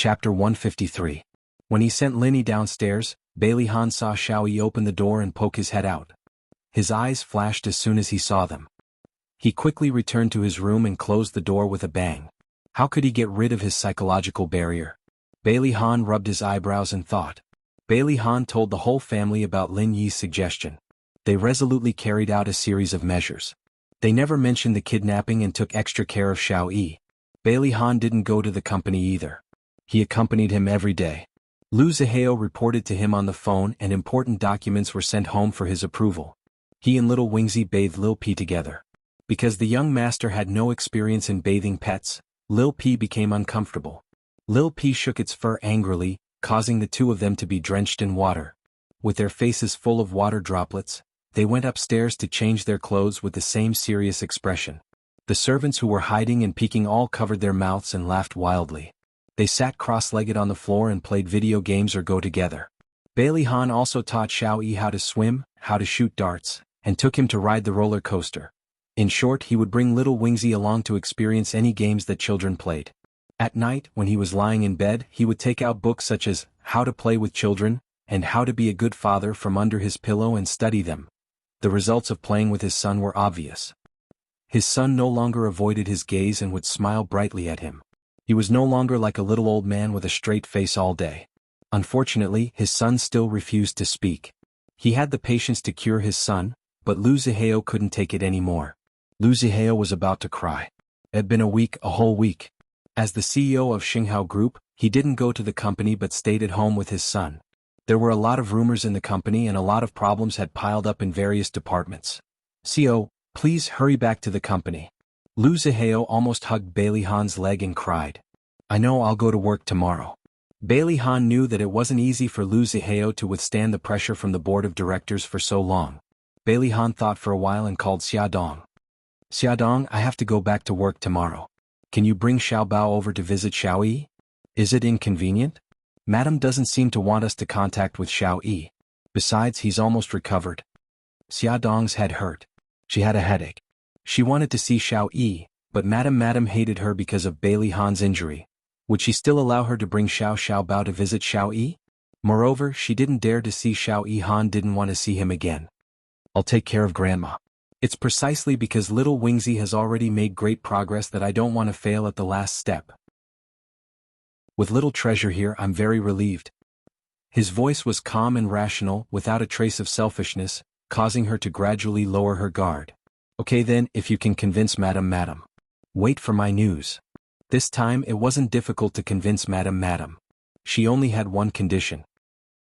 Chapter 153. When he sent Linny downstairs, Bailey Han saw Xiao Yi open the door and poke his head out. His eyes flashed as soon as he saw them. He quickly returned to his room and closed the door with a bang. How could he get rid of his psychological barrier? Bailey Han rubbed his eyebrows and thought. Bailey Han told the whole family about Lin Yi's suggestion. They resolutely carried out a series of measures. They never mentioned the kidnapping and took extra care of Xiao Yi. Bailey Han didn't go to the company either. He accompanied him every day. Lu Zihao reported to him on the phone and important documents were sent home for his approval. He and little Wingzi bathed Lil P together. Because the young master had no experience in bathing pets, Lil P became uncomfortable. Lil P shook its fur angrily, causing the two of them to be drenched in water. With their faces full of water droplets, they went upstairs to change their clothes with the same serious expression. The servants who were hiding and peeking all covered their mouths and laughed wildly. They sat cross-legged on the floor and played video games or go together. Bailey Han also taught Xiao Yi how to swim, how to shoot darts, and took him to ride the roller coaster. In short, he would bring little Wingzi along to experience any games that children played. At night, when he was lying in bed, he would take out books such as How to Play with Children and How to Be a Good Father from under his pillow and study them. The results of playing with his son were obvious. His son no longer avoided his gaze and would smile brightly at him. He was no longer like a little old man with a straight face all day. Unfortunately, his son still refused to speak. He had the patience to cure his son, but Lu Zihao couldn't take it anymore. Lu Zihao was about to cry. It had been a whole week. As the CEO of Xinghao Group, he didn't go to the company but stayed at home with his son. There were a lot of rumors in the company and a lot of problems had piled up in various departments. CEO, please hurry back to the company. Lu Zihao almost hugged Bailey Han's leg and cried. I know I'll go to work tomorrow. Bailey Han knew that it wasn't easy for Lu Zihao to withstand the pressure from the board of directors for so long. Bailey Han thought for a while and called Xiaodong. Xiaodong, I have to go back to work tomorrow. Can you bring Xiaobao over to visit Xiao Yi? Is it inconvenient? Madam doesn't seem to want us to contact with Xiao Yi. Besides, he's almost recovered. Xiaodong's head hurt. She had a headache. She wanted to see Xiao Yi, but Madam hated her because of Bailey Han's injury. Would she still allow her to bring Xiaobao to visit Xiao Yi? Moreover, she didn't dare to see Xiao Yi. Han didn't want to see him again. I'll take care of Grandma. It's precisely because little Wingzi has already made great progress that I don't want to fail at the last step. With little treasure here, I'm very relieved. His voice was calm and rational, without a trace of selfishness, causing her to gradually lower her guard. Okay then, if you can convince Madam. Wait for my news. This time it wasn't difficult to convince Madam. She only had one condition.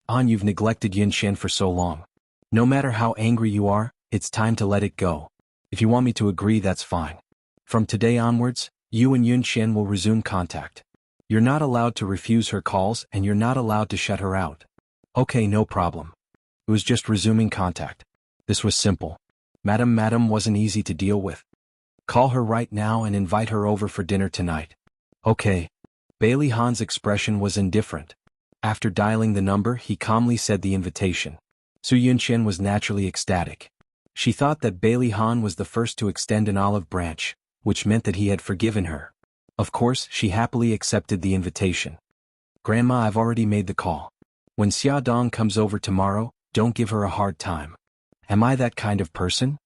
You've neglected Yunxian for so long. No matter how angry you are, it's time to let it go. If you want me to agree, that's fine. From today onwards, you and Yunxian will resume contact. You're not allowed to refuse her calls and you're not allowed to shut her out. Okay, no problem. It was just resuming contact. This was simple. Madam wasn't easy to deal with. Call her right now and invite her over for dinner tonight. Okay. Bailey Han's expression was indifferent. After dialing the number, he calmly said the invitation. Su Yunxian was naturally ecstatic. She thought that Bailey Han was the first to extend an olive branch, which meant that he had forgiven her. Of course, she happily accepted the invitation. Grandma, I've already made the call. When Xiaodong comes over tomorrow, don't give her a hard time. Am I that kind of person?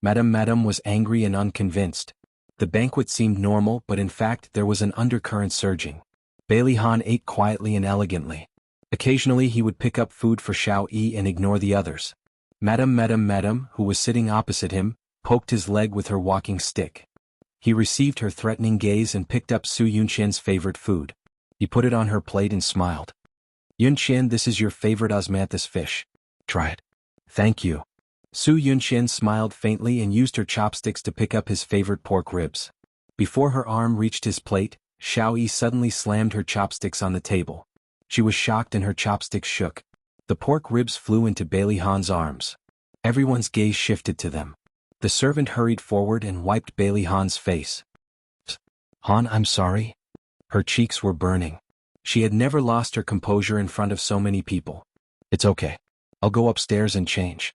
Madam was angry and unconvinced. The banquet seemed normal, but in fact there was an undercurrent surging. Bailey Han ate quietly and elegantly. Occasionally he would pick up food for Xiao Yi and ignore the others. Madam, who was sitting opposite him, poked his leg with her walking stick. He received her threatening gaze and picked up Su Yunxian's favorite food. He put it on her plate and smiled. Yunxian, this is your favorite osmanthus fish. Try it. Thank you. Su Yunxian smiled faintly and used her chopsticks to pick up his favorite pork ribs. Before her arm reached his plate, Xiao Yi suddenly slammed her chopsticks on the table. She was shocked and her chopsticks shook. The pork ribs flew into Bailey Han's arms. Everyone's gaze shifted to them. The servant hurried forward and wiped Bailey Han's face. Han, I'm sorry. Her cheeks were burning. She had never lost her composure in front of so many people. It's okay. I'll go upstairs and change.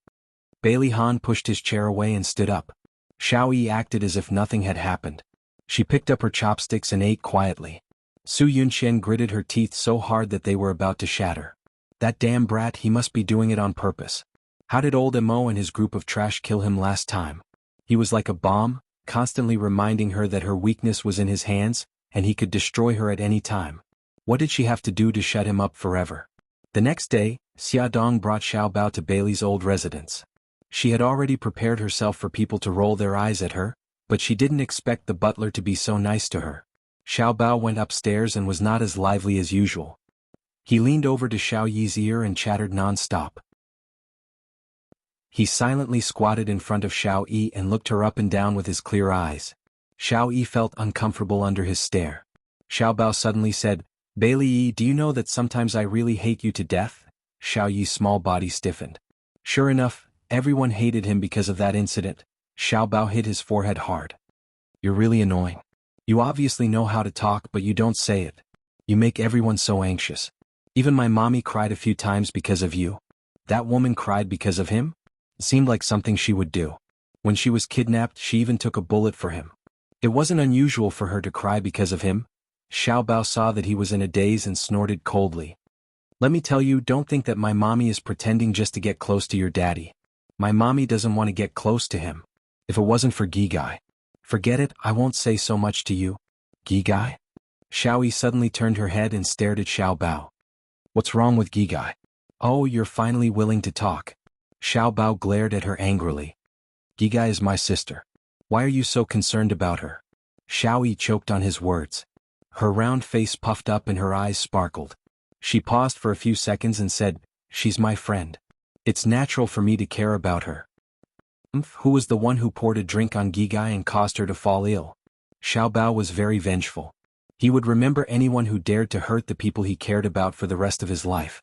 Bailey Han pushed his chair away and stood up. Xiao Yi acted as if nothing had happened. She picked up her chopsticks and ate quietly. Su Yunxian gritted her teeth so hard that they were about to shatter. That damn brat, he must be doing it on purpose. How did old Mo and his group of trash kill him last time? He was like a bomb, constantly reminding her that her weakness was in his hands, and he could destroy her at any time. What did she have to do to shut him up forever? The next day, Xia Dong brought Xiao Bao to Bailey's old residence. She had already prepared herself for people to roll their eyes at her, but she didn't expect the butler to be so nice to her. Xiao Bao went upstairs and was not as lively as usual. He leaned over to Xiao Yi's ear and chattered non-stop. He silently squatted in front of Xiao Yi and looked her up and down with his clear eyes. Xiao Yi felt uncomfortable under his stare. Xiao Bao suddenly said, "Bailey Yi, do you know that sometimes I really hate you to death?" Xiao Yi's small body stiffened. Sure enough, everyone hated him because of that incident. Xiao Bao hit his forehead hard. "You're really annoying. You obviously know how to talk, but you don't say it. You make everyone so anxious. Even my mommy cried a few times because of you." That woman cried because of him? It seemed like something she would do. When she was kidnapped, she even took a bullet for him. It wasn't unusual for her to cry because of him. Xiao Bao saw that he was in a daze and snorted coldly. "Let me tell you, don't think that my mommy is pretending just to get close to your daddy. My mommy doesn't want to get close to him. If it wasn't for Gigai. Forget it, I won't say so much to you." "Gigai?" Xiao Yi suddenly turned her head and stared at Xiao Bao. "What's wrong with Gigai?" "Oh, you're finally willing to talk." Xiao Bao glared at her angrily. "Gigai is my sister. Why are you so concerned about her?" Xiao Yi choked on his words. Her round face puffed up and her eyes sparkled. She paused for a few seconds and said, "She's my friend. It's natural for me to care about her." Who was the one who poured a drink on Gigai and caused her to fall ill? Xiao Bao was very vengeful. He would remember anyone who dared to hurt the people he cared about for the rest of his life.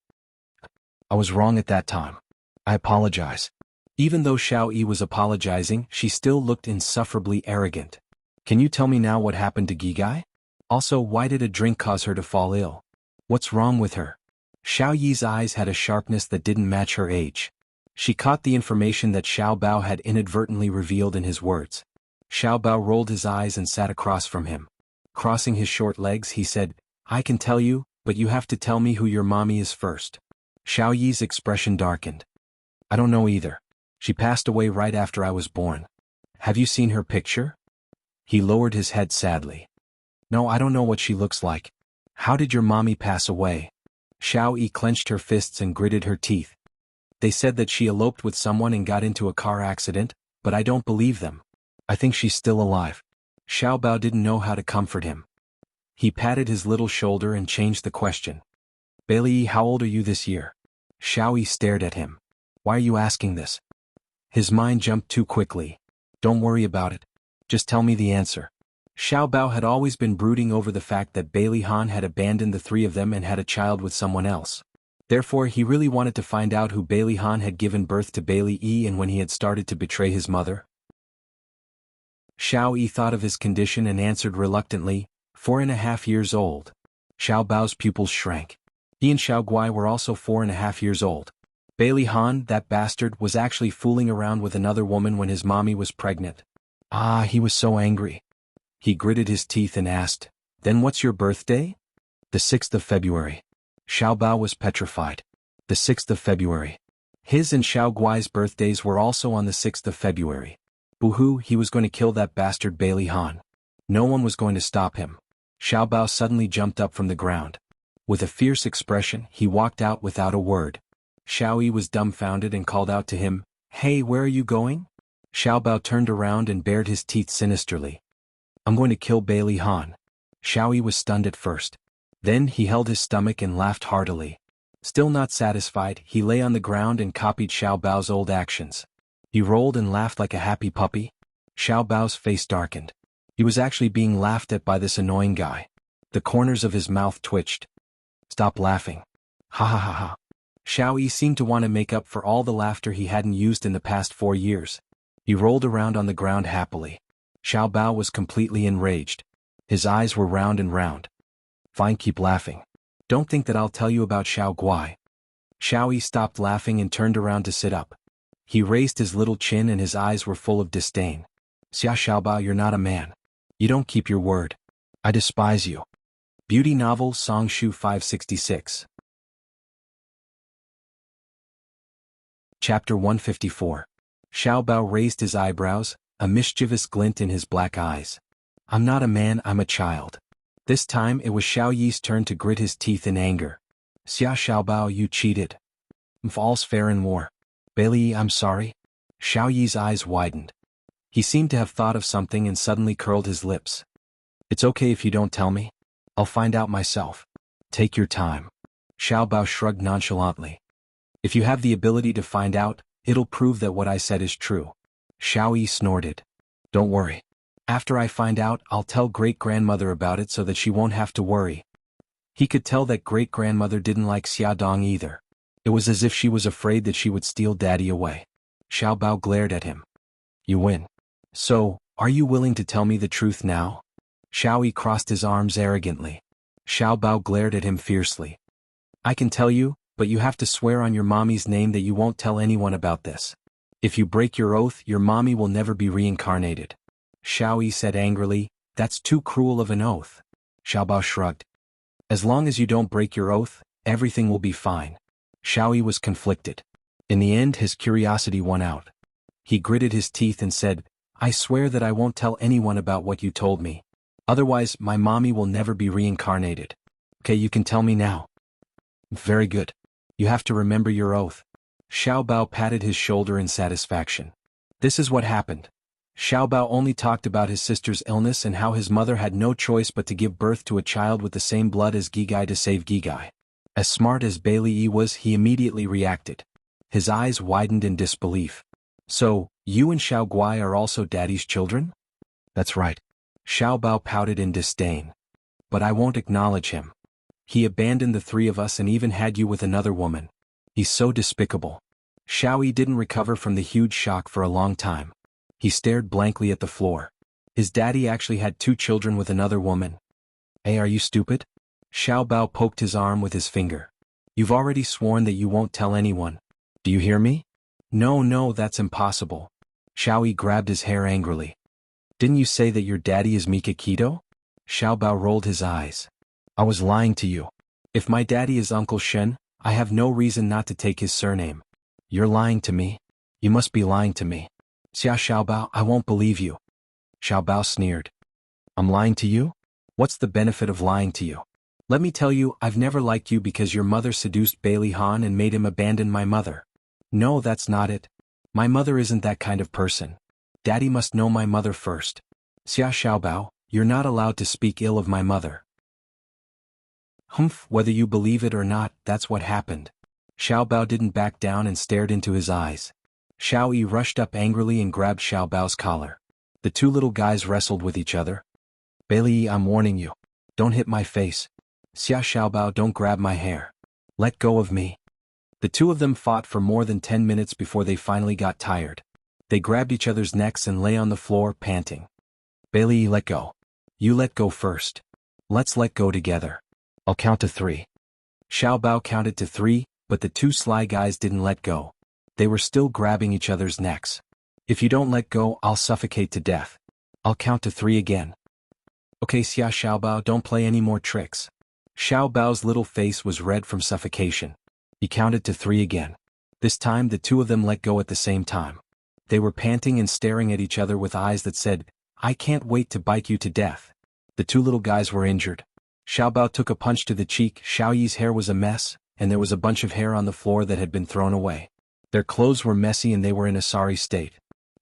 "I was wrong at that time. I apologize." Even though Xiao Yi was apologizing, she still looked insufferably arrogant. "Can you tell me now what happened to Gigai? Also, why did a drink cause her to fall ill? What's wrong with her?" Xiao Yi's eyes had a sharpness that didn't match her age. She caught the information that Xiao Bao had inadvertently revealed in his words. Xiao Bao rolled his eyes and sat across from him. Crossing his short legs, he said, "I can tell you, but you have to tell me who your mommy is first." Xiao Yi's expression darkened. "I don't know either. She passed away right after I was born." "Have you seen her picture?" He lowered his head sadly. "No, I don't know what she looks like." "How did your mommy pass away?" Xiao Yi clenched her fists and gritted her teeth. "They said that she eloped with someone and got into a car accident, but I don't believe them. I think she's still alive." Xiao Bao didn't know how to comfort him. He patted his little shoulder and changed the question. "Bailey, how old are you this year?" Xiao Yi stared at him. "Why are you asking this?" His mind jumped too quickly. "Don't worry about it. Just tell me the answer." Xiao Bao had always been brooding over the fact that Bailey Han had abandoned the three of them and had a child with someone else. Therefore, he really wanted to find out who Bailey Han had given birth to Bailey Yi and when he had started to betray his mother. Xiao Yi thought of his condition and answered reluctantly, 4.5 years old. Xiao Bao's pupils shrank. He and Xiao Guai were also 4.5 years old. Bailey Han, that bastard, was actually fooling around with another woman when his mommy was pregnant. He was so angry. He gritted his teeth and asked, "Then what's your birthday?" "The 6th of February. Xiao Bao was petrified. The 6th of February. His and Xiao Guai's birthdays were also on the 6th of February. Boo-hoo, he was going to kill that bastard Bailey Han. No one was going to stop him. Xiao Bao suddenly jumped up from the ground. With a fierce expression, he walked out without a word. Xiao Yi was dumbfounded and called out to him, "Hey, where are you going?" Xiao Bao turned around and bared his teeth sinisterly. "I'm going to kill Bailey Han." Xiao Yi was stunned at first. Then he held his stomach and laughed heartily. Still not satisfied, he lay on the ground and copied Xiao Bao's old actions. He rolled and laughed like a happy puppy. Xiao Bao's face darkened. He was actually being laughed at by this annoying guy. The corners of his mouth twitched. "Stop laughing. Ha ha ha ha." Xiao Yi seemed to want to make up for all the laughter he hadn't used in the past 4 years. He rolled around on the ground happily. Xiao Bao was completely enraged. His eyes were round and round. "Fine, keep laughing. Don't think that I'll tell you about Xiao Guai." Xiao Yi stopped laughing and turned around to sit up. He raised his little chin and his eyes were full of disdain. "Xiao Bao, you're not a man. You don't keep your word. I despise you." Beauty novel Song Shu 566. Chapter 154. Xiao Bao raised his eyebrows, a mischievous glint in his black eyes. I'm not a man, I'm a child. This time it was Xiao Yi's turn to grit his teeth in anger. Xiao Bao, you cheated. All's fair in war. Bailey, I'm sorry. Xiao Yi's eyes widened. He seemed to have thought of something and suddenly curled his lips. It's okay if you don't tell me. I'll find out myself. Take your time. Xiao Bao shrugged nonchalantly. If you have the ability to find out, it'll prove that what I said is true. Xiao Yi snorted. Don't worry. After I find out, I'll tell great-grandmother about it so that she won't have to worry. He could tell that great-grandmother didn't like Xia Dong either. It was as if she was afraid that she would steal Daddy away. Xiao Bao glared at him. You win. So, are you willing to tell me the truth now? Xiao Yi crossed his arms arrogantly. Xiao Bao glared at him fiercely. I can tell you, but you have to swear on your mommy's name that you won't tell anyone about this. If you break your oath, your mommy will never be reincarnated. Xiao Yi said angrily, that's too cruel of an oath. Xiao Bao shrugged. As long as you don't break your oath, everything will be fine. Xiao Yi was conflicted. In the end his curiosity won out. He gritted his teeth and said, I swear that I won't tell anyone about what you told me. Otherwise, my mommy will never be reincarnated. Okay, you can tell me now. Very good. You have to remember your oath. Xiao Bao patted his shoulder in satisfaction. This is what happened. Xiao Bao only talked about his sister's illness and how his mother had no choice but to give birth to a child with the same blood as Gigai to save Gigai. As smart as Bailey Yi was, he immediately reacted. His eyes widened in disbelief. So, you and Xiao Guai are also Daddy's children? That's right. Xiao Bao pouted in disdain. But I won't acknowledge him. He abandoned the three of us and even had you with another woman. He's so despicable. Xiao Yi didn't recover from the huge shock for a long time. He stared blankly at the floor. His daddy actually had 2 children with another woman. Hey, are you stupid? Xiao Bao poked his arm with his finger. You've already sworn that you won't tell anyone. Do you hear me? No, that's impossible. Xiao Yi grabbed his hair angrily. Didn't you say that your daddy is Mika Keto? Xiao Bao rolled his eyes. I was lying to you. If my daddy is Uncle Shen, I have no reason not to take his surname. You're lying to me. You must be lying to me. Xiao Bao, I won't believe you. Xiao Bao sneered. I'm lying to you? What's the benefit of lying to you? Let me tell you, I've never liked you because your mother seduced Bailey Han and made him abandon my mother. No, that's not it. My mother isn't that kind of person. Daddy must know my mother first. Xiao Bao, you're not allowed to speak ill of my mother. Humph, whether you believe it or not, that's what happened. Xiao Bao didn't back down and stared into his eyes. Xiao Yi rushed up angrily and grabbed Xiao Bao's collar. The 2 little guys wrestled with each other. Bailey, I'm warning you. Don't hit my face. Xiao Bao, don't grab my hair. Let go of me. The 2 of them fought for more than 10 minutes before they finally got tired. They grabbed each other's necks and lay on the floor, panting. Bailey, let go. You let go first. Let's let go together. I'll count to 3. Xiao Bao counted to 3, but the 2 sly guys didn't let go. They were still grabbing each other's necks. If you don't let go, I'll suffocate to death. I'll count to 3 again. Okay, Xiao Bao, don't play any more tricks. Xiao Bao's little face was red from suffocation. He counted to 3 again. This time the 2 of them let go at the same time. They were panting and staring at each other with eyes that said, I can't wait to bite you to death. The 2 little guys were injured. Xiao Bao took a punch to the cheek. Xiao Yi's hair was a mess, and there was a bunch of hair on the floor that had been thrown away. Their clothes were messy and they were in a sorry state.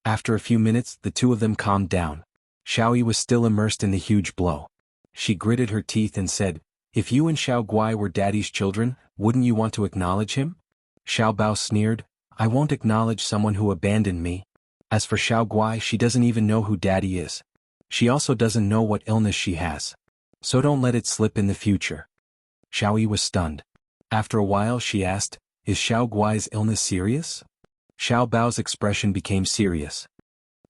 After a few minutes, the 2 of them calmed down. Xiao Yi was still immersed in the huge blow. She gritted her teeth and said, if you and Xiao Guai were Daddy's children, wouldn't you want to acknowledge him? Xiao Bao sneered, I won't acknowledge someone who abandoned me. As for Xiao Guai, she doesn't even know who Daddy is. She also doesn't know what illness she has. So don't let it slip in the future. Xiao Yi was stunned. After a while she asked, is Xiao Guai's illness serious? Xiao Bao's expression became serious.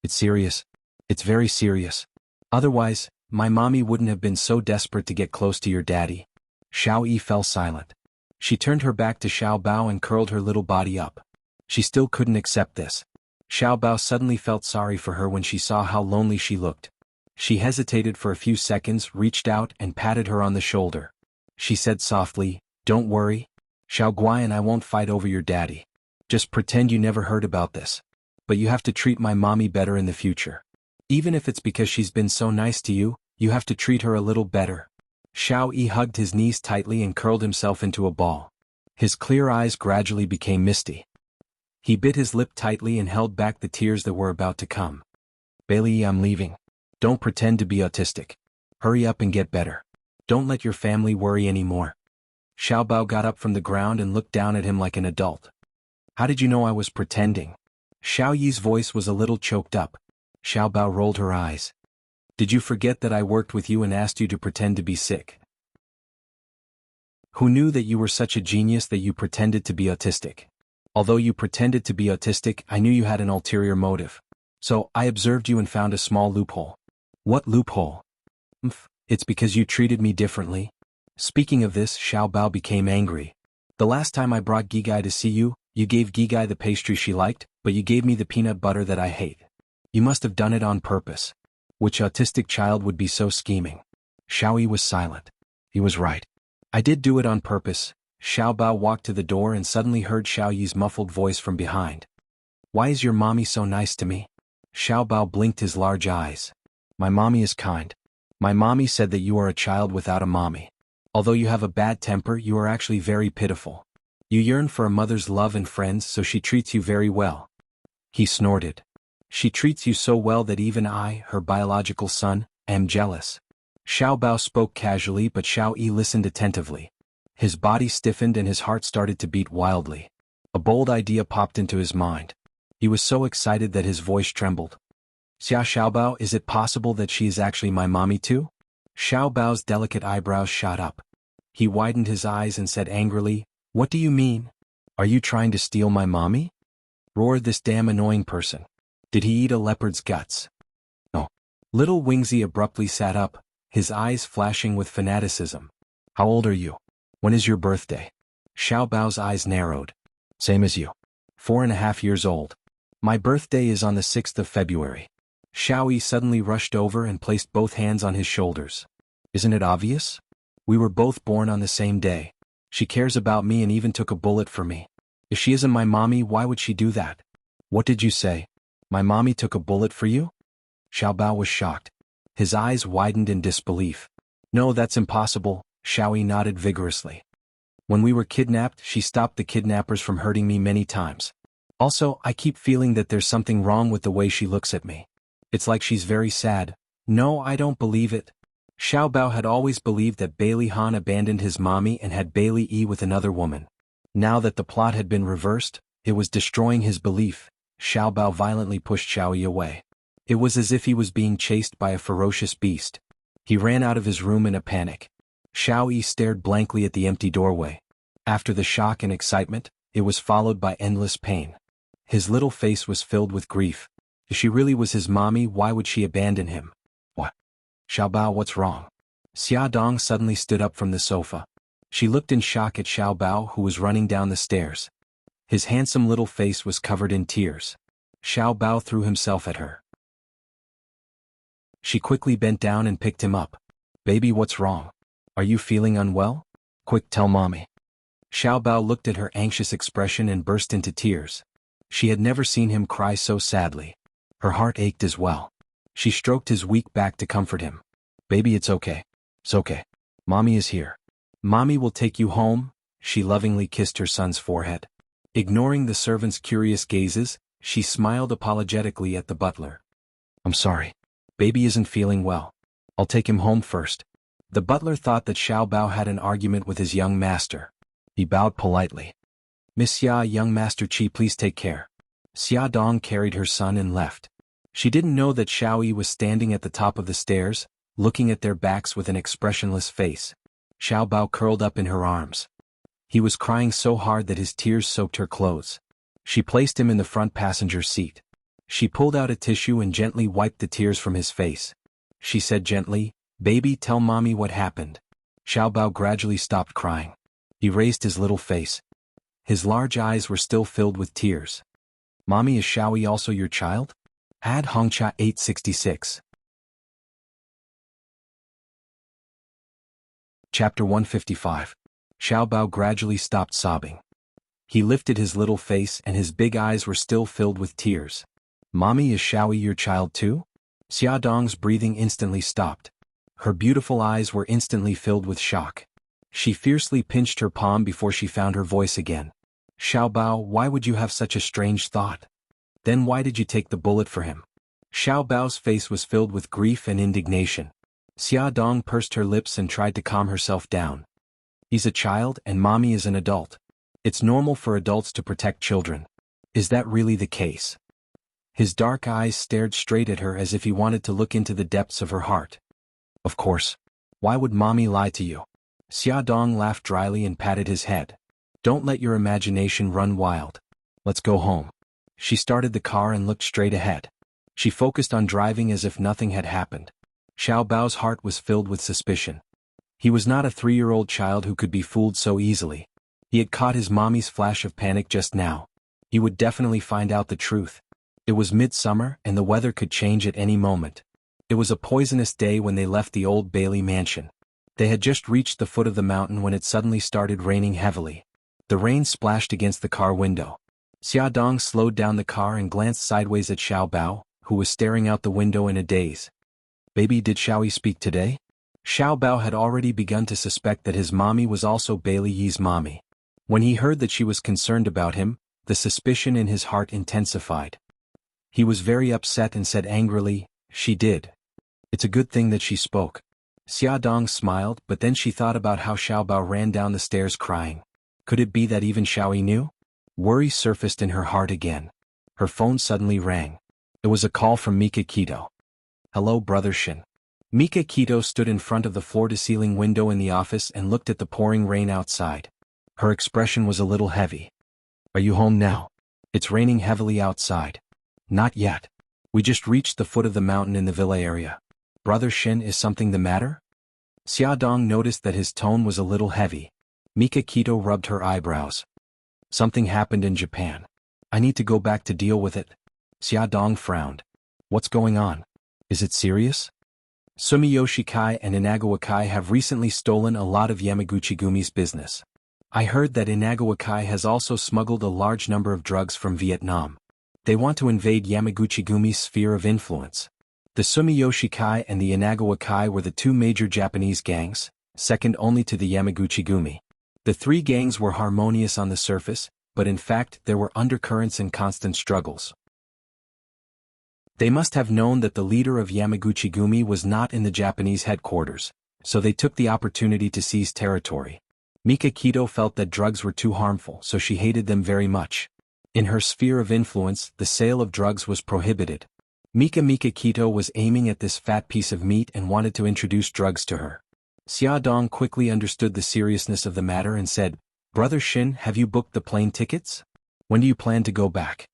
It's serious. It's very serious. Otherwise, my mommy wouldn't have been so desperate to get close to your daddy. Xiao Yi fell silent. She turned her back to Xiao Bao and curled her little body up. She still couldn't accept this. Xiao Bao suddenly felt sorry for her when she saw how lonely she looked. She hesitated for a few seconds, reached out and patted her on the shoulder. She said softly, "Don't worry. Xiao Guai and I won't fight over your daddy. Just pretend you never heard about this. But you have to treat my mommy better in the future. Even if it's because she's been so nice to you, you have to treat her a little better." Xiao Yi hugged his knees tightly and curled himself into a ball. His clear eyes gradually became misty. He bit his lip tightly and held back the tears that were about to come. "Bailey, I'm leaving. Don't pretend to be autistic. Hurry up and get better. Don't let your family worry anymore." Xiao Bao got up from the ground and looked down at him like an adult. "How did you know I was pretending?" Xiao Yi's voice was a little choked up. Xiao Bao rolled her eyes. "Did you forget that I worked with you and asked you to pretend to be sick? Who knew that you were such a genius that you pretended to be autistic? Although you pretended to be autistic, I knew you had an ulterior motive. So, I observed you and found a small loophole." "What loophole?" "It's because you treated me differently." Speaking of this, Xiao Bao became angry. "The last time I brought Gigai to see you, you gave Gigai the pastry she liked, but you gave me the peanut butter that I hate. You must have done it on purpose. Which autistic child would be so scheming?" Xiao Yi was silent. He was right. "I did do it on purpose." Xiao Bao walked to the door and suddenly heard Xiao Yi's muffled voice from behind. "Why is your mommy so nice to me?" Xiao Bao blinked his large eyes. "My mommy is kind. My mommy said that you are a child without a mommy. Although you have a bad temper, you are actually very pitiful. You yearn for a mother's love and friends, so she treats you very well." He snorted. "She treats you so well that even I, her biological son, am jealous." Xiao Bao spoke casually, but Xiao Yi listened attentively. His body stiffened and his heart started to beat wildly. A bold idea popped into his mind. He was so excited that his voice trembled. Xiao Bao, is it possible that she is actually my mommy too?" Xiao Bao's delicate eyebrows shot up. He widened his eyes and said angrily, "What do you mean? Are you trying to steal my mommy?" roared this damn annoying person. "Did he eat a leopard's guts?" "No." Little Wingzy abruptly sat up, his eyes flashing with fanaticism. "How old are you? When is your birthday?" Xiao Bao's eyes narrowed. "Same as you. 4.5 years old. My birthday is on the 6th of February. Xiao Yi suddenly rushed over and placed both hands on his shoulders. "Isn't it obvious? We were both born on the same day. She cares about me and even took a bullet for me. If she isn't my mommy, why would she do that?" "What did you say? My mommy took a bullet for you?" Xiao Bao was shocked. His eyes widened in disbelief. "No, that's impossible," Xiao Yi nodded vigorously. "When we were kidnapped, she stopped the kidnappers from hurting me many times. Also, I keep feeling that there's something wrong with the way she looks at me. It's like she's very sad." "No, I don't believe it." Xiao Bao had always believed that Bailey Han abandoned his mommy and had Bailey Yi with another woman. Now that the plot had been reversed, it was destroying his belief. Xiao Bao violently pushed Xiao Yi away. It was as if he was being chased by a ferocious beast. He ran out of his room in a panic. Xiao Yi stared blankly at the empty doorway. After the shock and excitement, it was followed by endless pain. His little face was filled with grief. If she really was his mommy, why would she abandon him? "What? Xiao Bao, what's wrong?" Xia Dong suddenly stood up from the sofa. She looked in shock at Xiao Bao, who was running down the stairs. His handsome little face was covered in tears. Xiao Bao threw himself at her. She quickly bent down and picked him up. "Baby, what's wrong? Are you feeling unwell? Quick, tell mommy." Xiao Bao looked at her anxious expression and burst into tears. She had never seen him cry so sadly. Her heart ached as well. She stroked his weak back to comfort him. "Baby, it's okay. It's okay. Mommy is here. Mommy will take you home." She lovingly kissed her son's forehead. Ignoring the servant's curious gazes, she smiled apologetically at the butler. "I'm sorry. Baby isn't feeling well. I'll take him home first." The butler thought that Xiao Bao had an argument with his young master. He bowed politely. "Miss Xia, young Master Qi, please take care." Xia Dong carried her son and left. She didn't know that Xiao Yi was standing at the top of the stairs, looking at their backs with an expressionless face. Xiao Bao curled up in her arms. He was crying so hard that his tears soaked her clothes. She placed him in the front passenger seat. She pulled out a tissue and gently wiped the tears from his face. She said gently, "Baby, tell mommy what happened." Xiao Bao gradually stopped crying. He raised his little face. His large eyes were still filled with tears. "Mommy, is Xiao Yi also your child?" Ad Hongcha 866. Chapter 155. Xiao Bao gradually stopped sobbing. He lifted his little face and his big eyes were still filled with tears. Mommy, is Xiaoyi your child too? Xia Dong's breathing instantly stopped. Her beautiful eyes were instantly filled with shock. She fiercely pinched her palm before she found her voice again. Xiao Bao, why would you have such a strange thought? Then why did you take the bullet for him? Xiao Bao's face was filled with grief and indignation. Xia Dong pursed her lips and tried to calm herself down. He's a child and mommy is an adult. It's normal for adults to protect children. Is that really the case? His dark eyes stared straight at her as if he wanted to look into the depths of her heart. Of course. Why would mommy lie to you? Xia Dong laughed dryly and patted his head. Don't let your imagination run wild. Let's go home. She started the car and looked straight ahead. She focused on driving as if nothing had happened. Xiao Bao's heart was filled with suspicion. He was not a 3-year-old child who could be fooled so easily. He had caught his mommy's flash of panic just now. He would definitely find out the truth. It was midsummer and the weather could change at any moment. It was a poisonous day when they left the old Bailey mansion. They had just reached the foot of the mountain when it suddenly started raining heavily. The rain splashed against the car window. Xia Dong slowed down the car and glanced sideways at Xiao Bao, who was staring out the window in a daze. Baby, did Xiaoyi speak today? Xiao Bao had already begun to suspect that his mommy was also Bailey Yi's mommy. When he heard that she was concerned about him, the suspicion in his heart intensified. He was very upset and said angrily, she did. It's a good thing that she spoke. Xia Dong smiled, but then she thought about how Xiao Bao ran down the stairs crying. Could it be that even Xiaoyi knew? Worry surfaced in her heart again. Her phone suddenly rang. It was a call from Mika Kito. Hello, Brother Shin. Mika Kito stood in front of the floor-to-ceiling window in the office and looked at the pouring rain outside. Her expression was a little heavy. Are you home now? It's raining heavily outside. Not yet. We just reached the foot of the mountain in the villa area. Brother Shin, is something the matter? Xia Dong noticed that his tone was a little heavy. Mika Kito rubbed her eyebrows. Something happened in Japan. I need to go back to deal with it. Xia Dong frowned. What's going on? Is it serious? Sumiyoshi Kai and Inagawa Kai have recently stolen a lot of Yamaguchi-gumi's business. I heard that Inagawa Kai has also smuggled a large number of drugs from Vietnam. They want to invade Yamaguchi-gumi's sphere of influence. The Sumiyoshi Kai and the Inagawa Kai were the two major Japanese gangs, second only to the Yamaguchi-gumi. The three gangs were harmonious on the surface, but in fact there were undercurrents and constant struggles. They must have known that the leader of Yamaguchi-gumi was not in the Japanese headquarters, so they took the opportunity to seize territory. Mika Kito felt that drugs were too harmful, so she hated them very much. In her sphere of influence, the sale of drugs was prohibited. Mika Kito was aiming at this fat piece of meat and wanted to introduce drugs to her. Xia Dong quickly understood the seriousness of the matter and said, Brother Shin, have you booked the plane tickets? When do you plan to go back?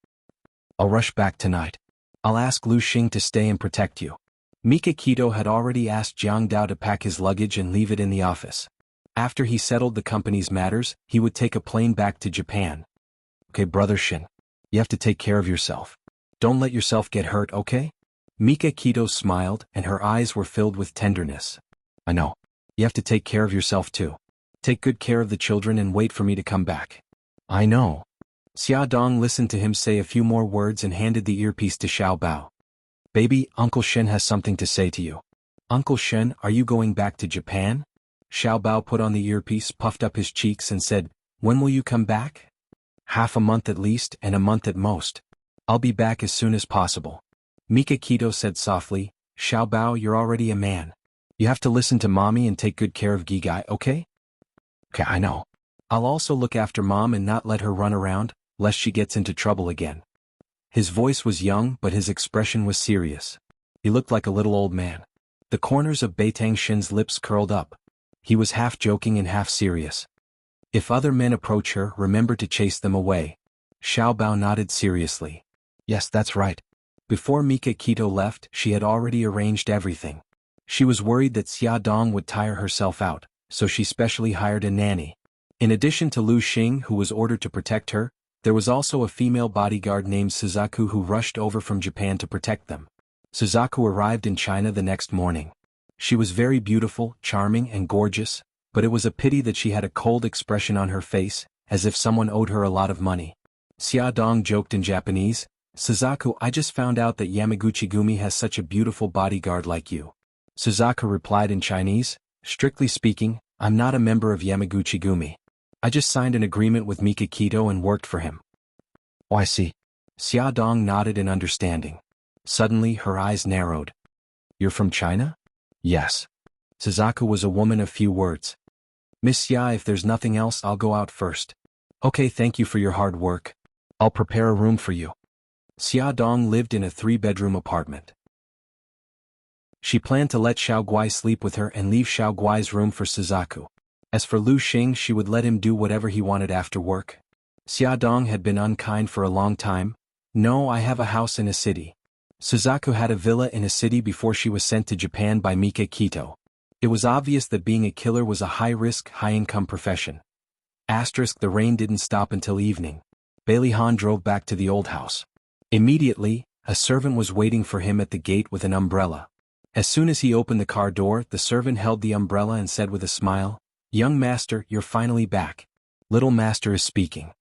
I'll rush back tonight. I'll ask Lu Xing to stay and protect you. Mika Kito had already asked Jiang Dao to pack his luggage and leave it in the office. After he settled the company's matters, he would take a plane back to Japan. Okay, Brother Shin. You have to take care of yourself. Don't let yourself get hurt, okay? Mika Kito smiled, and her eyes were filled with tenderness. I know. You have to take care of yourself too. Take good care of the children and wait for me to come back. I know. Xia Dong listened to him say a few more words and handed the earpiece to Xiao Bao. Baby, Uncle Shen has something to say to you. Uncle Shen, are you going back to Japan? Xiao Bao put on the earpiece, puffed up his cheeks and said, When will you come back? Half a month at least, and a month at most. I'll be back as soon as possible. Mika Kito said softly, Xiao Bao, you're already a man. You have to listen to mommy and take good care of Gigai, okay? Okay, I know. I'll also look after mom and not let her run around, lest she gets into trouble again. His voice was young, but his expression was serious. He looked like a little old man. The corners of Beitang Shin's lips curled up. He was half joking and half serious. If other men approach her, remember to chase them away. Xiao Bao nodded seriously. Yes, that's right. Before Mika Kito left, she had already arranged everything. She was worried that Xia Dong would tire herself out, so she specially hired a nanny. In addition to Lu Xing, who was ordered to protect her, there was also a female bodyguard named Suzaku who rushed over from Japan to protect them. Suzaku arrived in China the next morning. She was very beautiful, charming, and gorgeous, but it was a pity that she had a cold expression on her face, as if someone owed her a lot of money. Xia Dong joked in Japanese, "Suzaku, I just found out that Yamaguchi-gumi has such a beautiful bodyguard like you." Suzaku replied in Chinese, "Strictly speaking, I'm not a member of Yamaguchi-gumi. I just signed an agreement with Mikakito and worked for him." "Oh, I see." Xia Dong nodded in understanding. Suddenly her eyes narrowed. "You're from China?" "Yes." Suzaku was a woman of few words. "Miss Xia, if there's nothing else, I'll go out first." "Okay, thank you for your hard work. I'll prepare a room for you." Xia Dong lived in a 3-bedroom apartment. She planned to let Xiao Guai sleep with her and leave Xiao Guai's room for Suzaku. As for Lu Xing, she would let him do whatever he wanted after work. Xia Dong had been unkind for a long time. "No, I have a house in a city." Suzaku had a villa in a city before she was sent to Japan by Mikakito. It was obvious that being a killer was a high-risk, high-income profession. The rain didn't stop until evening. Bailey Han drove back to the old house. Immediately, a servant was waiting for him at the gate with an umbrella. As soon as he opened the car door, the servant held the umbrella and said with a smile, "Young master, you're finally back. Little master is speaking."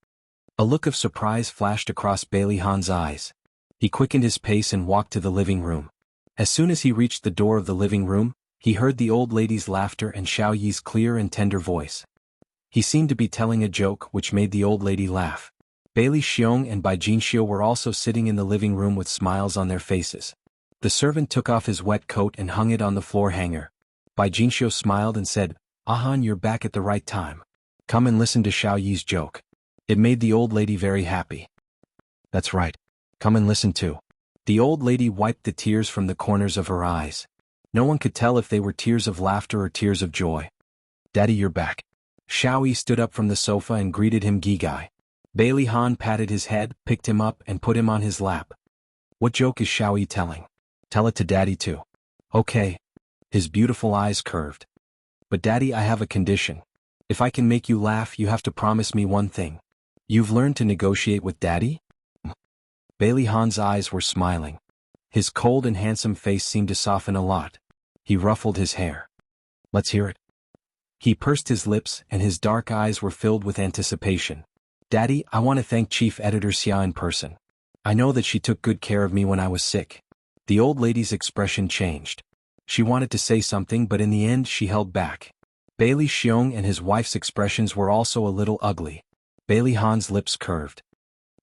A look of surprise flashed across Bailey Han's eyes. He quickened his pace and walked to the living room. As soon as he reached the door of the living room, he heard the old lady's laughter and Xiao Yi's clear and tender voice. He seemed to be telling a joke, which made the old lady laugh. Bailey Xiong and Bai Jinxiu were also sitting in the living room with smiles on their faces. The servant took off his wet coat and hung it on the floor hanger. Bai Jinxiu smiled and said, "Ahan, you're back at the right time. Come and listen to Xiao Yi's joke." It made the old lady very happy. "That's right. Come and listen too." The old lady wiped the tears from the corners of her eyes. No one could tell if they were tears of laughter or tears of joy. "Daddy, you're back." Xiao Yi stood up from the sofa and greeted him Gigai. Bailey Han patted his head, picked him up and put him on his lap. "What joke is Xiao Yi telling? Tell it to Daddy too." "Okay." His beautiful eyes curved. "But Daddy, I have a condition. If I can make you laugh, you have to promise me one thing. You've learned to negotiate with Daddy?" Bailey Han's eyes were smiling. His cold and handsome face seemed to soften a lot. He ruffled his hair. "Let's hear it." He pursed his lips and his dark eyes were filled with anticipation. "Daddy, I want to thank Chief Editor Xia in person. I know that she took good care of me when I was sick." The old lady's expression changed. She wanted to say something, but in the end she held back. Bailey Xiong and his wife's expressions were also a little ugly. Bailey Han's lips curved.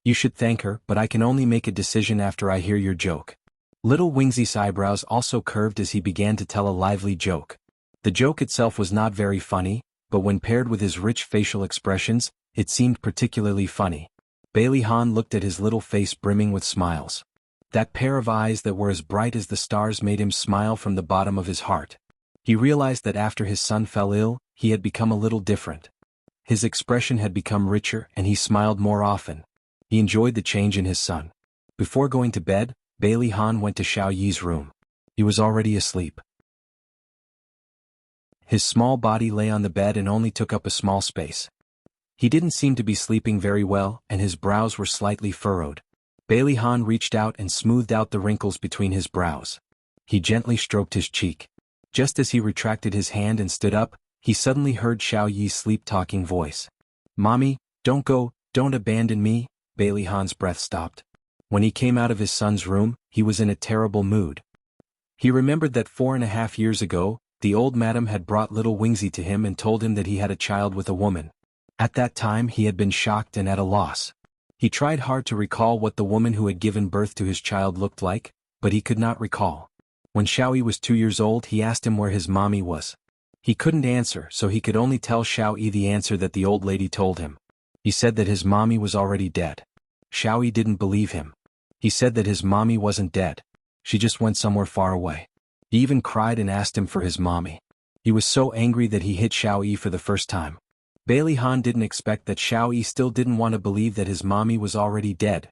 "You should thank her, but I can only make a decision after I hear your joke." Little Wingzy's eyebrows also curved as he began to tell a lively joke. The joke itself was not very funny, but when paired with his rich facial expressions, it seemed particularly funny. Bailey Han looked at his little face brimming with smiles. That pair of eyes that were as bright as the stars made him smile from the bottom of his heart. He realized that after his son fell ill, he had become a little different. His expression had become richer and he smiled more often. He enjoyed the change in his son. Before going to bed, Bailey Han went to Xiao Yi's room. He was already asleep. His small body lay on the bed and only took up a small space. He didn't seem to be sleeping very well and his brows were slightly furrowed. Bailey Han reached out and smoothed out the wrinkles between his brows. He gently stroked his cheek. Just as he retracted his hand and stood up, he suddenly heard Xiao Yi's sleep-talking voice. "Mommy, don't go, don't abandon me." Bailey Han's breath stopped. When he came out of his son's room, he was in a terrible mood. He remembered that 4.5 years ago, the old madam had brought little Wingsy to him and told him that he had a child with a woman. At that time he had been shocked and at a loss. He tried hard to recall what the woman who had given birth to his child looked like, but he could not recall. When Xiao Yi was 2 years old, he asked him where his mommy was. He couldn't answer, so he could only tell Xiao Yi the answer that the old lady told him. He said that his mommy was already dead. Xiao Yi didn't believe him. He said that his mommy wasn't dead. She just went somewhere far away. He even cried and asked him for his mommy. He was so angry that he hit Xiao Yi for the first time. Bailey Han didn't expect that Xiao Yi still didn't want to believe that his mommy was already dead.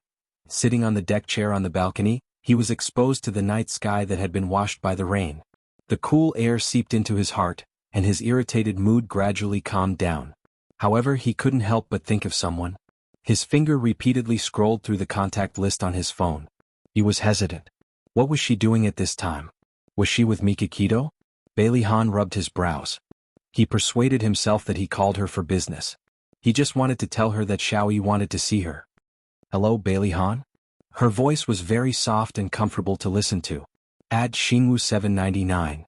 Sitting on the deck chair on the balcony, he was exposed to the night sky that had been washed by the rain. The cool air seeped into his heart, and his irritated mood gradually calmed down. However, he couldn't help but think of someone. His finger repeatedly scrolled through the contact list on his phone. He was hesitant. What was she doing at this time? Was she with Mikakito? Bailey Han rubbed his brows. He persuaded himself that he called her for business. He just wanted to tell her that Xiaoyi wanted to see her. "Hello, Bailey Han?" Her voice was very soft and comfortable to listen to. Add Xingwu 799.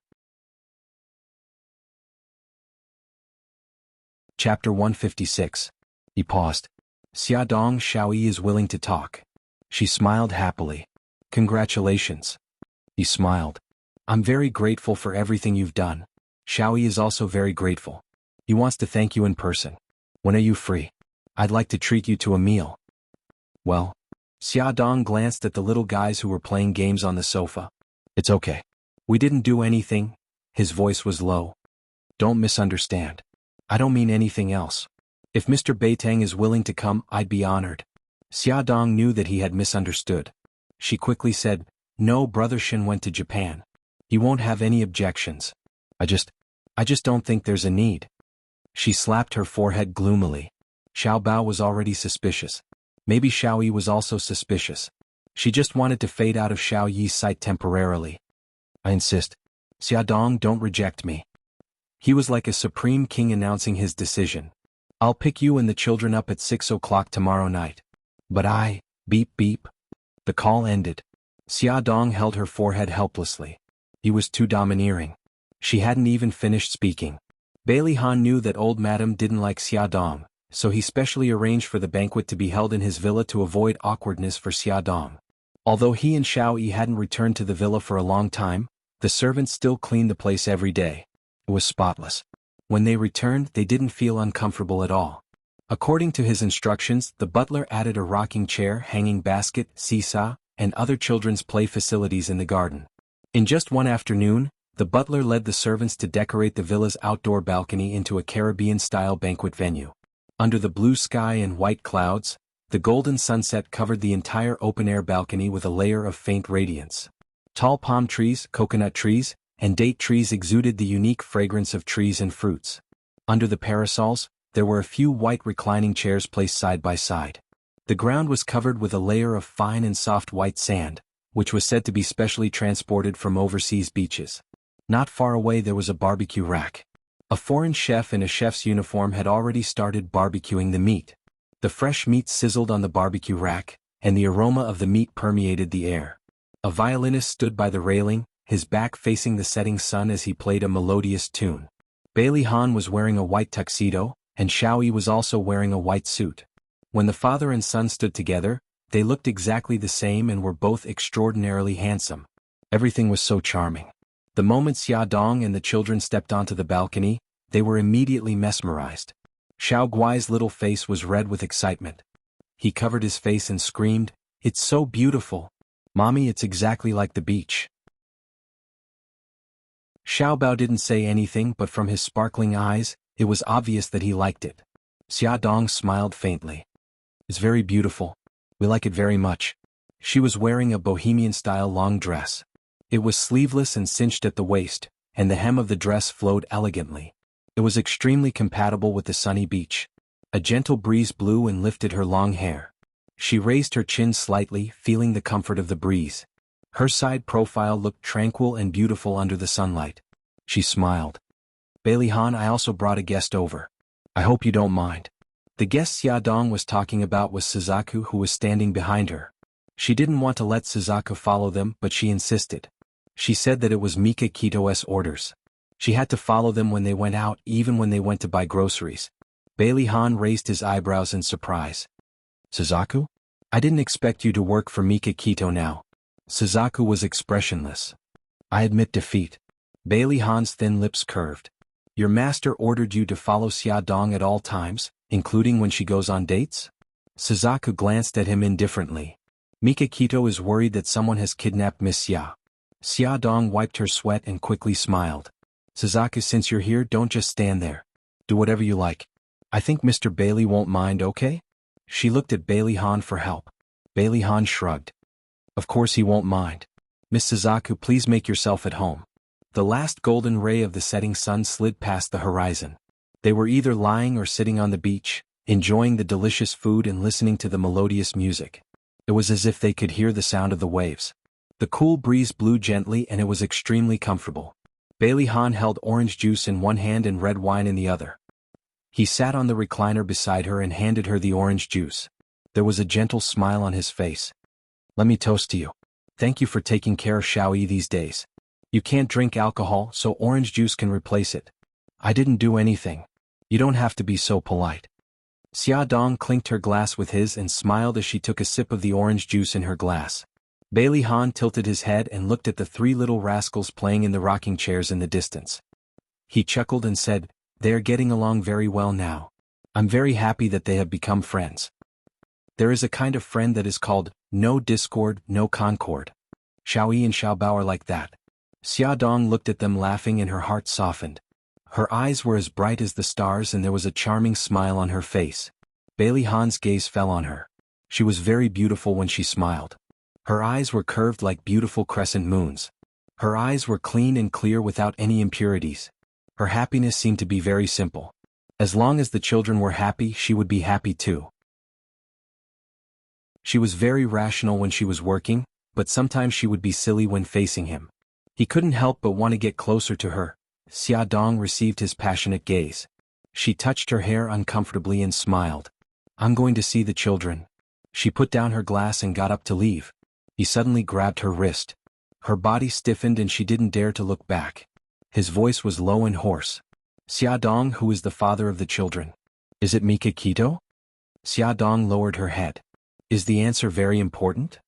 Chapter 156. He paused. "Xiaodong, Xiaoyi is willing to talk." She smiled happily. "Congratulations." He smiled. "I'm very grateful for everything you've done. Xiaoyi is also very grateful. He wants to thank you in person. When are you free? I'd like to treat you to a meal." "Well?" Xiaodong glanced at the little guys who were playing games on the sofa. "It's okay. We didn't do anything." His voice was low. "Don't misunderstand. I don't mean anything else. If Mr. Beitang is willing to come, I'd be honored." Xiaodong knew that he had misunderstood. She quickly said, "No, Brother Shin went to Japan. He won't have any objections. I just don't think there's a need." She slapped her forehead gloomily. Xiao Bao was already suspicious. Maybe Xiaoyi was also suspicious. She just wanted to fade out of Xiao Yi's sight temporarily. "I insist. Xiaodong, don't reject me." He was like a supreme king announcing his decision. "I'll pick you and the children up at 6 o'clock tomorrow night." "But beep beep." The call ended. Xiaodong held her forehead helplessly. He was too domineering. She hadn't even finished speaking. Bailey Han knew that old madam didn't like Xiaodong, so he specially arranged for the banquet to be held in his villa to avoid awkwardness for Xiaodong. Although he and Xiao Yi hadn't returned to the villa for a long time, the servants still cleaned the place every day. It was spotless. When they returned, they didn't feel uncomfortable at all. According to his instructions, the butler added a rocking chair, hanging basket, seesaw, and other children's play facilities in the garden. In just one afternoon, the butler led the servants to decorate the villa's outdoor balcony into a Caribbean-style banquet venue. Under the blue sky and white clouds, the golden sunset covered the entire open-air balcony with a layer of faint radiance. Tall palm trees, coconut trees, and date trees exuded the unique fragrance of trees and fruits. Under the parasols, there were a few white reclining chairs placed side by side. The ground was covered with a layer of fine and soft white sand, which was said to be specially transported from overseas beaches. Not far away there was a barbecue rack. A foreign chef in a chef's uniform had already started barbecuing the meat. The fresh meat sizzled on the barbecue rack, and the aroma of the meat permeated the air. A violinist stood by the railing, his back facing the setting sun as he played a melodious tune. Bailey Han was wearing a white tuxedo, and Xiaoyi was also wearing a white suit. When the father and son stood together, they looked exactly the same and were both extraordinarily handsome. Everything was so charming. The moment Xiaodong and the children stepped onto the balcony, they were immediately mesmerized. Xiao Guai's little face was red with excitement. He covered his face and screamed, "It's so beautiful! Mommy, it's exactly like the beach." Xiao Bao didn't say anything, but from his sparkling eyes, it was obvious that he liked it. Xiaodong smiled faintly. "It's very beautiful. We like it very much." She was wearing a bohemian-style long dress. It was sleeveless and cinched at the waist, and the hem of the dress flowed elegantly. It was extremely compatible with the sunny beach. A gentle breeze blew and lifted her long hair. She raised her chin slightly, feeling the comfort of the breeze. Her side profile looked tranquil and beautiful under the sunlight. She smiled. "Bailey Han, I also brought a guest over. I hope you don't mind." The guest Xiaodong was talking about was Suzaku, who was standing behind her. She didn't want to let Suzaku follow them, but she insisted. She said that it was Mika Kito's orders. She had to follow them when they went out, even when they went to buy groceries. Bailey Han raised his eyebrows in surprise. "Suzaku? I didn't expect you to work for Mika Kito now." Suzaku was expressionless. "I admit defeat." Bailey Han's thin lips curved. "Your master ordered you to follow Xiaodong at all times, including when she goes on dates?" Suzaku glanced at him indifferently. "Mika Kito is worried that someone has kidnapped Miss Xia." Xiaodong wiped her sweat and quickly smiled. "Suzaku, since you're here, don't just stand there. Do whatever you like. I think Mr. Bailey won't mind, okay?" She looked at Bailey Han for help. Bailey Han shrugged. "Of course he won't mind. Miss Suzaku, please make yourself at home." The last golden ray of the setting sun slid past the horizon. They were either lying or sitting on the beach, enjoying the delicious food and listening to the melodious music. It was as if they could hear the sound of the waves. The cool breeze blew gently and it was extremely comfortable. Bailey Han held orange juice in one hand and red wine in the other. He sat on the recliner beside her and handed her the orange juice. There was a gentle smile on his face. Let me toast to you. Thank you for taking care of Xiaoyi these days. You can't drink alcohol, so orange juice can replace it. I didn't do anything. You don't have to be so polite. Xia Dong clinked her glass with his and smiled as she took a sip of the orange juice in her glass. Bailey Han tilted his head and looked at the three little rascals playing in the rocking chairs in the distance. He chuckled and said, "They are getting along very well now. I'm very happy that they have become friends. There is a kind of friend that is called, no discord, no concord. Xiaoyi and Xiaobao are like that." Xia Dong looked at them laughing and her heart softened. Her eyes were as bright as the stars and there was a charming smile on her face. Bailey Han's gaze fell on her. She was very beautiful when she smiled. Her eyes were curved like beautiful crescent moons. Her eyes were clean and clear without any impurities. Her happiness seemed to be very simple. As long as the children were happy, she would be happy too. She was very rational when she was working, but sometimes she would be silly when facing him. He couldn't help but want to get closer to her. Xia Dong received his passionate gaze. She touched her hair uncomfortably and smiled. "I'm going to see the children." She put down her glass and got up to leave. He suddenly grabbed her wrist. Her body stiffened and she didn't dare to look back. His voice was low and hoarse. "Xia Dong, who is the father of the children? Is it Mika Kito?" Xia Dong lowered her head. "Is the answer very important?"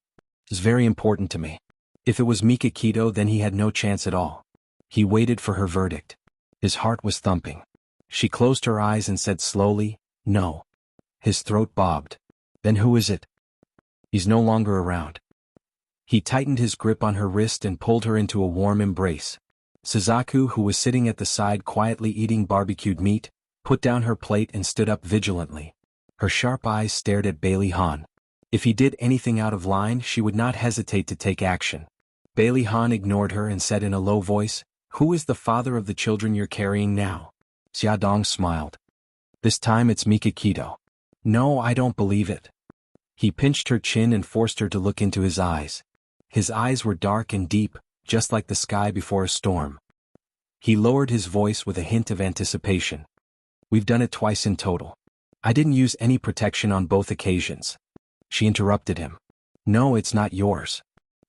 "It's very important to me." If it was Mika Kito, then he had no chance at all. He waited for her verdict. His heart was thumping. She closed her eyes and said slowly, "No." His throat bobbed. "Then who is it?" "He's no longer around." He tightened his grip on her wrist and pulled her into a warm embrace. Suzaku, who was sitting at the side quietly eating barbecued meat, put down her plate and stood up vigilantly. Her sharp eyes stared at Bailey Han. If he did anything out of line, she would not hesitate to take action. Bailey Han ignored her and said in a low voice, "Who is the father of the children you're carrying now?" Xia Dong smiled. "This time it's Mika Kito." "No, I don't believe it." He pinched her chin and forced her to look into his eyes. His eyes were dark and deep, just like the sky before a storm. He lowered his voice with a hint of anticipation. "We've done it twice in total. I didn't use any protection on both occasions." She interrupted him. "No, it's not yours."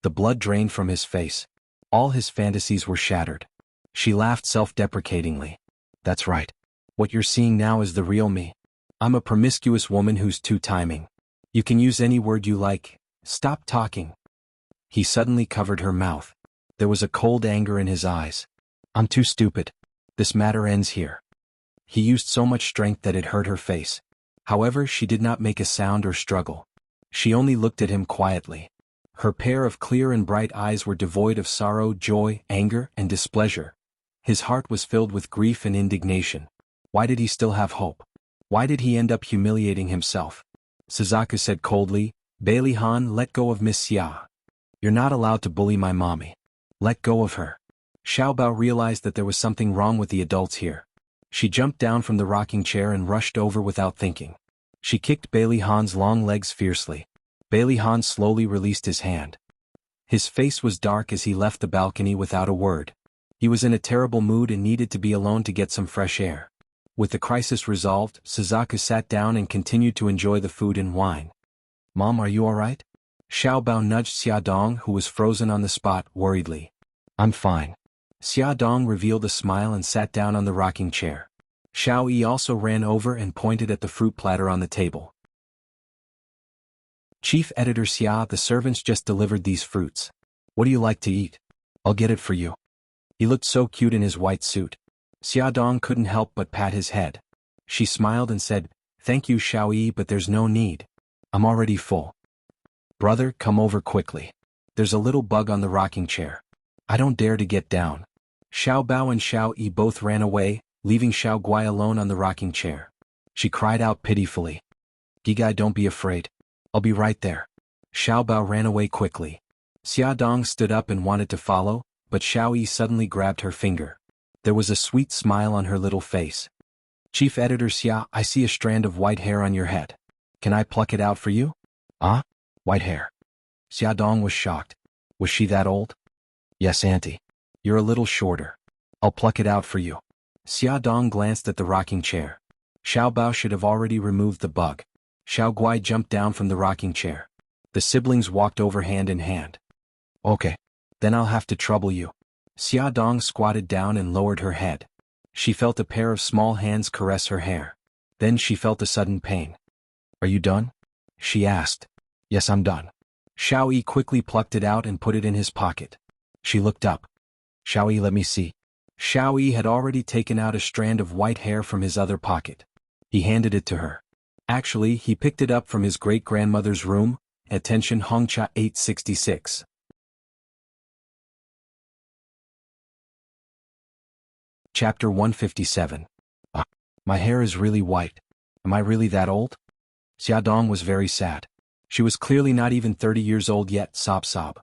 The blood drained from his face. All his fantasies were shattered. She laughed self-deprecatingly. "That's right. What you're seeing now is the real me. I'm a promiscuous woman who's two-timing. You can use any word you like. Stop talking." He suddenly covered her mouth. There was a cold anger in his eyes. "I'm too stupid. This matter ends here." He used so much strength that it hurt her face. However, she did not make a sound or struggle. She only looked at him quietly. Her pair of clear and bright eyes were devoid of sorrow, joy, anger, and displeasure. His heart was filled with grief and indignation. Why did he still have hope? Why did he end up humiliating himself? Suzaku said coldly, "Bailey Han, let go of Miss Xia. You're not allowed to bully my mommy. Let go of her." Xiaobao realized that there was something wrong with the adults here. She jumped down from the rocking chair and rushed over without thinking. She kicked Bailey Han's long legs fiercely. Bailey Han slowly released his hand. His face was dark as he left the balcony without a word. He was in a terrible mood and needed to be alone to get some fresh air. With the crisis resolved, Suzaku sat down and continued to enjoy the food and wine. "Mom, are you all right?" Xiaobao nudged Xia Dong, who was frozen on the spot, worriedly. "I'm fine." Xia Dong revealed a smile and sat down on the rocking chair. Xiao Yi also ran over and pointed at the fruit platter on the table. "Chief Editor Xia, the servants just delivered these fruits. What do you like to eat? I'll get it for you." He looked so cute in his white suit. Xia Dong couldn't help but pat his head. She smiled and said, "Thank you, Xiao Yi, but there's no need. I'm already full." "Brother, come over quickly. There's a little bug on the rocking chair. I don't dare to get down." Xiao Bao and Xiao Yi both ran away, leaving Xiao Guai alone on the rocking chair. She cried out pitifully, "Gigai, don't be afraid. I'll be right there." Xiao Bao ran away quickly. Xia Dong stood up and wanted to follow, but Xiao Yi suddenly grabbed her finger. There was a sweet smile on her little face. "Chief Editor Xia, I see a strand of white hair on your head. Can I pluck it out for you?" "Ah? White hair?" Xia Dong was shocked. Was she that old? "Yes, Auntie. You're a little shorter." I'll pluck it out for you. Xia Dong glanced at the rocking chair. Xiao Bao should have already removed the bug. Xiao Guai jumped down from the rocking chair. The siblings walked over hand in hand. Okay. Then I'll have to trouble you. Xia Dong squatted down and lowered her head. She felt a pair of small hands caress her hair. Then she felt a sudden pain. Are you done? She asked. Yes, I'm done. Xiao Yi quickly plucked it out and put it in his pocket. She looked up. Xiao Yi, let me see. Xiao Yi had already taken out a strand of white hair from his other pocket. He handed it to her. Actually, he picked it up from his great-grandmother's room. Attention Hongcha 866. Chapter 157. My hair is really white. Am I really that old? Xia Dong was very sad. She was clearly not even 30 years old yet. Sob sob.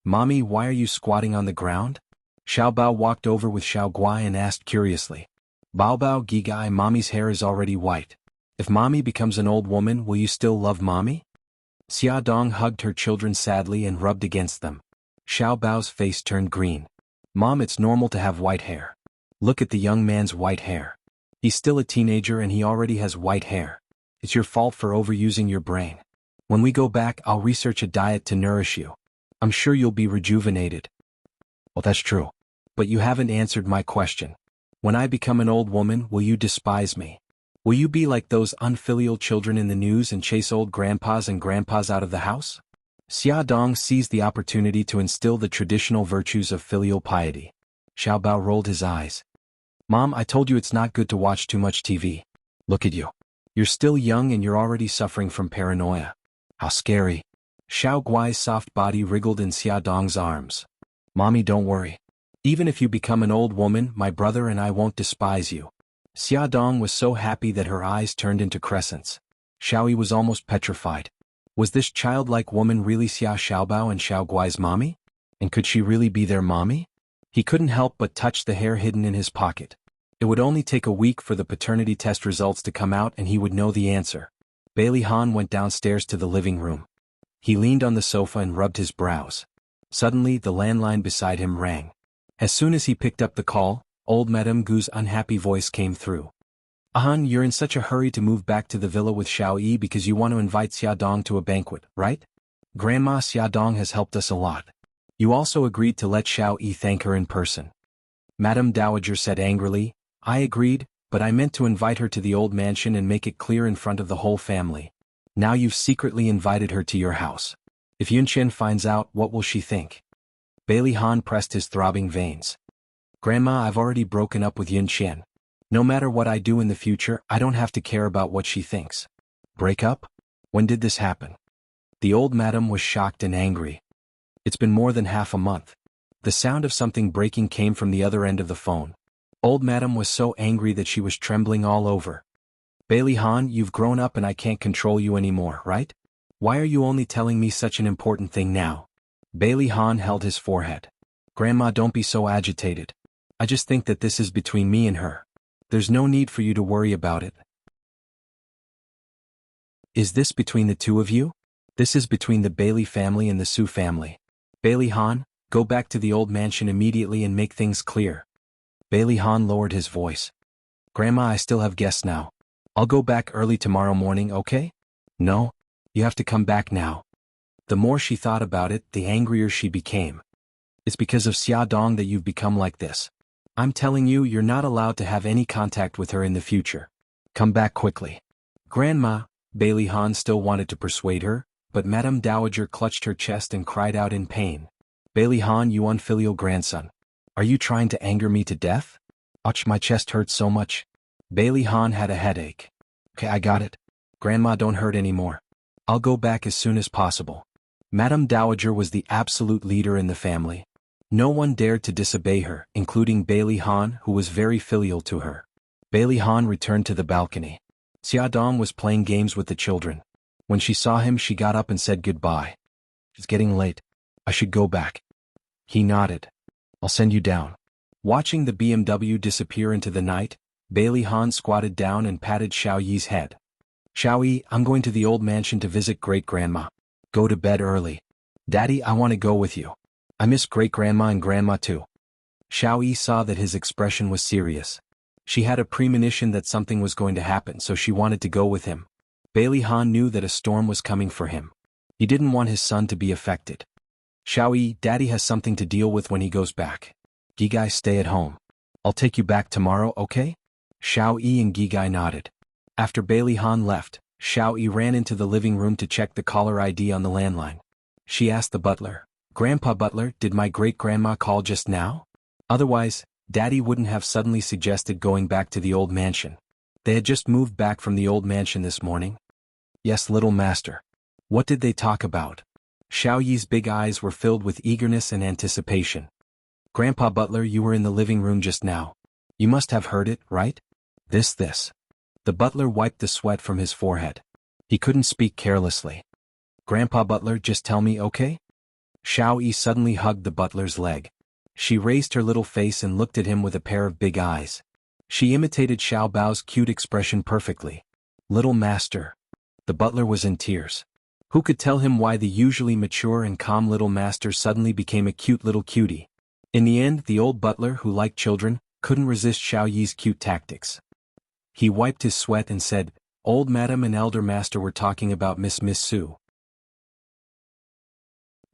Mommy, why are you squatting on the ground? Xiao Bao walked over with Xiao Guai and asked curiously. Bao Bao Gigai, Mommy's hair is already white. If Mommy becomes an old woman, will you still love Mommy? Xia Dong hugged her children sadly and rubbed against them. Xiao Bao's face turned green. Mom, it's normal to have white hair. Look at the young man's white hair. He's still a teenager and he already has white hair. It's your fault for overusing your brain. When we go back, I'll research a diet to nourish you. I'm sure you'll be rejuvenated. Well, that's true. But you haven't answered my question. When I become an old woman, will you despise me? Will you be like those unfilial children in the news and chase old grandpas and grandpas out of the house? Xia Dong seized the opportunity to instill the traditional virtues of filial piety. Xiao Bao rolled his eyes. Mom, I told you it's not good to watch too much TV. Look at you. You're still young and you're already suffering from paranoia. How scary. Xiao Guai's soft body wriggled in Xia Dong's arms. Mommy, don't worry. Even if you become an old woman, my brother and I won't despise you. Xia Dong was so happy that her eyes turned into crescents. Xiao Yi was almost petrified. Was this childlike woman really Xia Xiaobao and Xiao Guai's mommy? And could she really be their mommy? He couldn't help but touch the hair hidden in his pocket. It would only take a week for the paternity test results to come out and he would know the answer. Bailey Han went downstairs to the living room. He leaned on the sofa and rubbed his brows. Suddenly, the landline beside him rang. As soon as he picked up the call, old Madame Gu's unhappy voice came through. Han, you're in such a hurry to move back to the villa with Xiao Yi because you want to invite Xia Dong to a banquet, right? Grandma, Xia Dong has helped us a lot. You also agreed to let Xiao Yi thank her in person. Madame Dowager said angrily, I agreed, but I meant to invite her to the old mansion and make it clear in front of the whole family. Now you've secretly invited her to your house. If Yunqian finds out, what will she think? Bailey Han pressed his throbbing veins. Grandma, I've already broken up with Yunqian. No matter what I do in the future, I don't have to care about what she thinks. Break up? When did this happen? The old madam was shocked and angry. It's been more than half a month. The sound of something breaking came from the other end of the phone. Old madam was so angry that she was trembling all over. Bailey Han, you've grown up and I can't control you anymore, right? Why are you only telling me such an important thing now? Bailey Han held his forehead. Grandma, don't be so agitated. I just think that this is between me and her. There's no need for you to worry about it. Is this between the two of you? This is between the Bailey family and the Su family. Bailey Han, go back to the old mansion immediately and make things clear. Bailey Han lowered his voice. Grandma, I still have guests now. I'll go back early tomorrow morning, okay? No, you have to come back now. The more she thought about it, the angrier she became. It's because of Xia Dong that you've become like this. I'm telling you, you're not allowed to have any contact with her in the future. Come back quickly. Grandma, Bailey Han still wanted to persuade her, but Madame Dowager clutched her chest and cried out in pain. Bailey Han, you unfilial grandson. Are you trying to anger me to death? Ouch, my chest hurts so much. Bailey Han had a headache. Okay, I got it. Grandma, don't hurt anymore. I'll go back as soon as possible. Madame Dowager was the absolute leader in the family. No one dared to disobey her, including Bailey Han, who was very filial to her. Bailey Han returned to the balcony. Xia Dong was playing games with the children. When she saw him, she got up and said goodbye. It's getting late. I should go back. He nodded. I'll send you down. Watching the BMW disappear into the night, Bailey Han squatted down and patted Xiao Yi's head. Xiao Yi, I'm going to the old mansion to visit great-grandma. Go to bed early. Daddy, I want to go with you. I miss great-grandma and grandma too. Xiao Yi saw that his expression was serious. She had a premonition that something was going to happen, so she wanted to go with him. Bailey Han knew that a storm was coming for him. He didn't want his son to be affected. Xiao Yi, Daddy has something to deal with when he goes back. Gigai, stay at home. I'll take you back tomorrow, okay? Xiao Yi and Gigai nodded. After Bailey Han left, Xiao Yi ran into the living room to check the caller ID on the landline. She asked the butler, "Grandpa Butler, did my great-grandma call just now?" Otherwise, Daddy wouldn't have suddenly suggested going back to the old mansion. They had just moved back from the old mansion this morning. Yes, little master. What did they talk about? Xiao Yi's big eyes were filled with eagerness and anticipation. Grandpa Butler, you were in the living room just now. You must have heard it, right? This. The butler wiped the sweat from his forehead. He couldn't speak carelessly. Grandpa Butler, just tell me, okay? Xiao Yi suddenly hugged the butler's leg. She raised her little face and looked at him with a pair of big eyes. She imitated Xiao Bao's cute expression perfectly. Little master. The butler was in tears. Who could tell him why the usually mature and calm little master suddenly became a cute little cutie? In the end, the old butler, who liked children, couldn't resist Xiao Yi's cute tactics. He wiped his sweat and said, "Old madam and elder master were talking about Miss Su.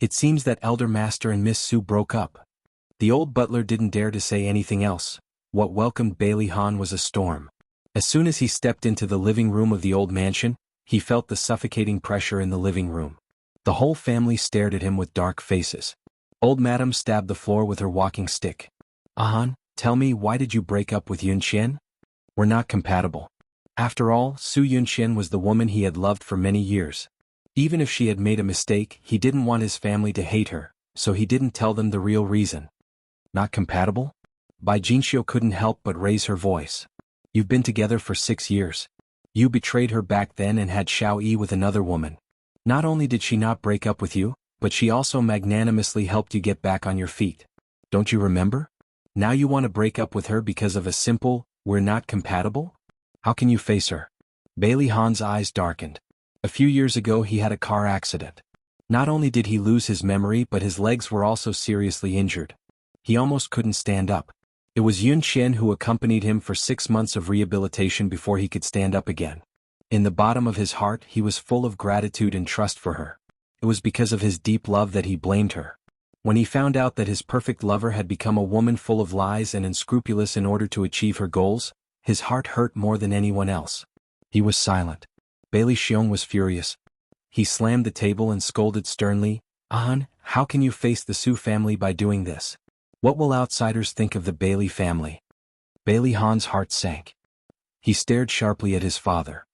It seems that elder master and Miss Su broke up." The old butler didn't dare to say anything else. What welcomed Bailey Han was a storm. As soon as he stepped into the living room of the old mansion, he felt the suffocating pressure in the living room. The whole family stared at him with dark faces. Old madam stabbed the floor with her walking stick. "Han, tell me, why did you break up with Yunqian? We're not compatible." After all, Su Yunqian was the woman he had loved for many years. Even if she had made a mistake, he didn't want his family to hate her, so he didn't tell them the real reason. Not compatible? Bai Jinxiu couldn't help but raise her voice. You've been together for 6 years. You betrayed her back then and had Xiao Yi with another woman. Not only did she not break up with you, but she also magnanimously helped you get back on your feet. Don't you remember? Now you want to break up with her because of a simple, "we're not compatible"? How can you face her? Bailey Han's eyes darkened. A few years ago he had a car accident. Not only did he lose his memory, but his legs were also seriously injured. He almost couldn't stand up. It was Yun Qian who accompanied him for 6 months of rehabilitation before he could stand up again. In the bottom of his heart he was full of gratitude and trust for her. It was because of his deep love that he blamed her. When he found out that his perfect lover had become a woman full of lies and unscrupulous in order to achieve her goals, his heart hurt more than anyone else. He was silent. Bailey Xiong was furious. He slammed the table and scolded sternly, "Han, how can you face the Su family by doing this? What will outsiders think of the Bailey family?" Bailey Han's heart sank. He stared sharply at his father.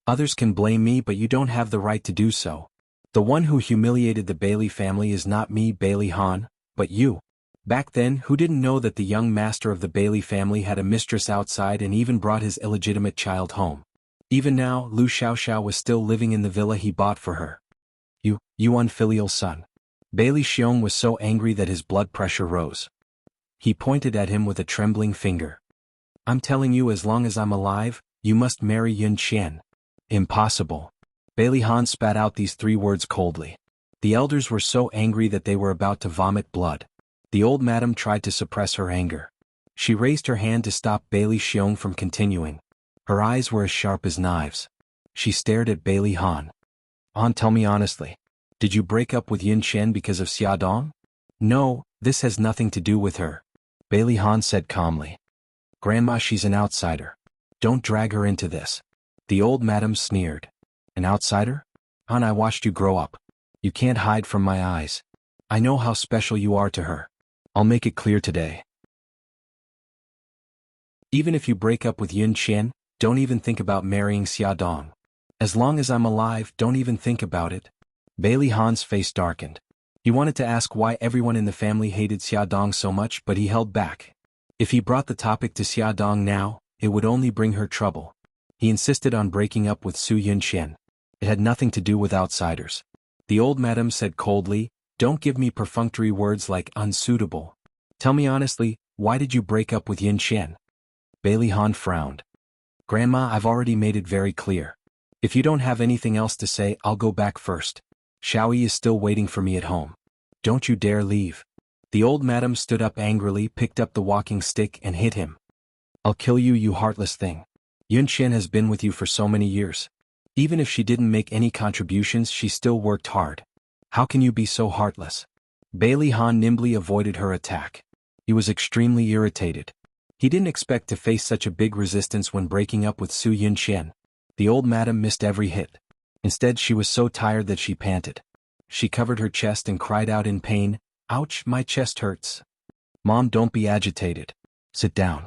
"Others can blame me, but you don't have the right to do so. The one who humiliated the Bailey family is not me, Bailey Han, but you. Back then, who didn't know that the young master of the Bailey family had a mistress outside and even brought his illegitimate child home? Even now, Lu Xiaoxiao was still living in the villa he bought for her. You unfilial son." Bailey Xiong was so angry that his blood pressure rose. He pointed at him with a trembling finger. "I'm telling you, as long as I'm alive, you must marry Yun Qian." "Impossible." Bailey Han spat out these 3 words coldly. The elders were so angry that they were about to vomit blood. The old madam tried to suppress her anger. She raised her hand to stop Bailey Xiong from continuing. Her eyes were as sharp as knives. She stared at Bailey Han. "Han, tell me honestly. Did you break up with Yun Qian because of Xiaodong?" "No, this has nothing to do with her," Bailey Han said calmly. "Grandma, she's an outsider. Don't drag her into this." The old madam sneered. "An outsider? Han, I watched you grow up. You can't hide from my eyes. I know how special you are to her. I'll make it clear today. Even if you break up with Yun Qian, don't even think about marrying Xiaodong. As long as I'm alive, don't even think about it." Bailey Han's face darkened. He wanted to ask why everyone in the family hated Xiaodong so much, but he held back. If he brought the topic to Xiaodong now, it would only bring her trouble. He insisted on breaking up with Su Yunqian. It had nothing to do with outsiders. The old madam said coldly, "Don't give me perfunctory words like unsuitable. Tell me honestly, why did you break up with Yun Qian?" Bailey Han frowned. "Grandma, I've already made it very clear. If you don't have anything else to say, I'll go back first. Xiao Yi is still waiting for me at home. Don't you dare leave." The old madam stood up angrily, picked up the walking stick and hit him. "I'll kill you, you heartless thing. Yun Qian has been with you for so many years. Even if she didn't make any contributions, she still worked hard. How can you be so heartless?" Bailey Han nimbly avoided her attack. He was extremely irritated. He didn't expect to face such a big resistance when breaking up with Su Yunqian. The old madam missed every hit. Instead, she was so tired that she panted. She covered her chest and cried out in pain, "Ouch, my chest hurts." "Mom, don't be agitated. Sit down."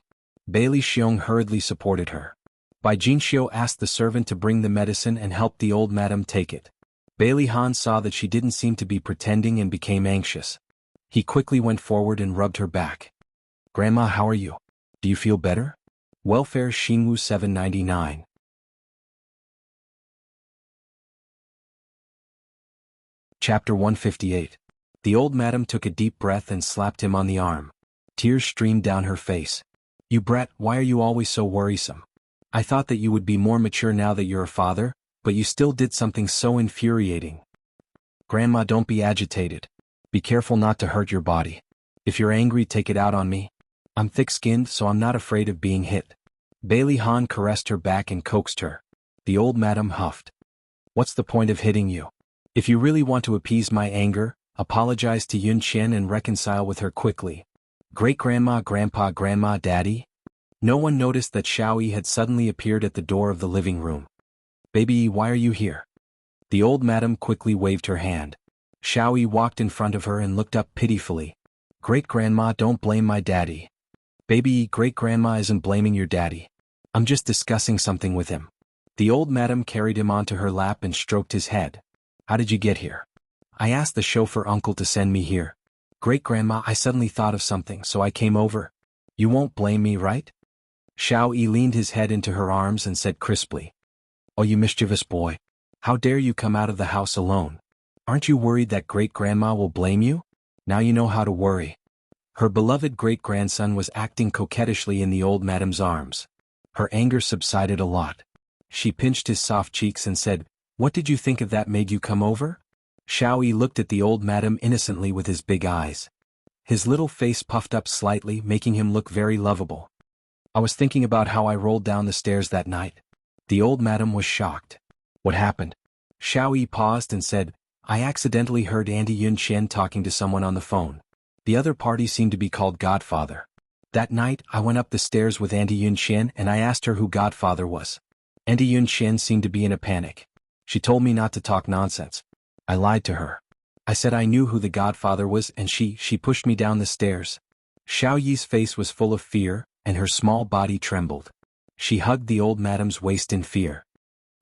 Bailey Xiong hurriedly supported her. Bai Jinxiu asked the servant to bring the medicine and helped the old madam take it. Bailey Han saw that she didn't seem to be pretending and became anxious. He quickly went forward and rubbed her back. "Grandma, how are you? Do you feel better?" Welfare Xinwu 799. Chapter 158. The old madam took a deep breath and slapped him on the arm. Tears streamed down her face. "You brat, why are you always so worrisome? I thought that you would be more mature now that you're a father, but you still did something so infuriating." "Grandma, don't be agitated. Be careful not to hurt your body. If you're angry, take it out on me. I'm thick-skinned, so I'm not afraid of being hit." Bailey Han caressed her back and coaxed her. The old madam huffed. "What's the point of hitting you? If you really want to appease my anger, apologize to Yun Qian and reconcile with her quickly." Great-grandma, grandpa, grandma, daddy? No one noticed that Xiao Yi had suddenly appeared at the door of the living room. "Baby, why are you here?" The old madam quickly waved her hand. Xiao Yi walked in front of her and looked up pitifully. "Great-grandma, don't blame my daddy." "Baby, great-grandma isn't blaming your daddy. I'm just discussing something with him." The old madam carried him onto her lap and stroked his head. "How did you get here?" "I asked the chauffeur uncle to send me here. Great-grandma, I suddenly thought of something, so I came over. You won't blame me, right?" Xiao Yi leaned his head into her arms and said crisply, "Oh, you mischievous boy. How dare you come out of the house alone? Aren't you worried that great-grandma will blame you? Now you know how to worry." Her beloved great-grandson was acting coquettishly in the old madam's arms. Her anger subsided a lot. She pinched his soft cheeks and said, "What did you think of that made you come over?" Xiao Yi looked at the old madam innocently with his big eyes. His little face puffed up slightly, making him look very lovable. "I was thinking about how I rolled down the stairs that night." The old madam was shocked. "What happened?" Xiao Yi paused and said, "I accidentally heard Auntie Yun Qian talking to someone on the phone. The other party seemed to be called Godfather. That night, I went up the stairs with Auntie Yun Qian and I asked her who Godfather was. Auntie Yun Qian seemed to be in a panic. She told me not to talk nonsense. I lied to her. I said I knew who the Godfather was and she pushed me down the stairs." Xiao Yi's face was full of fear, and her small body trembled. She hugged the old madam's waist in fear.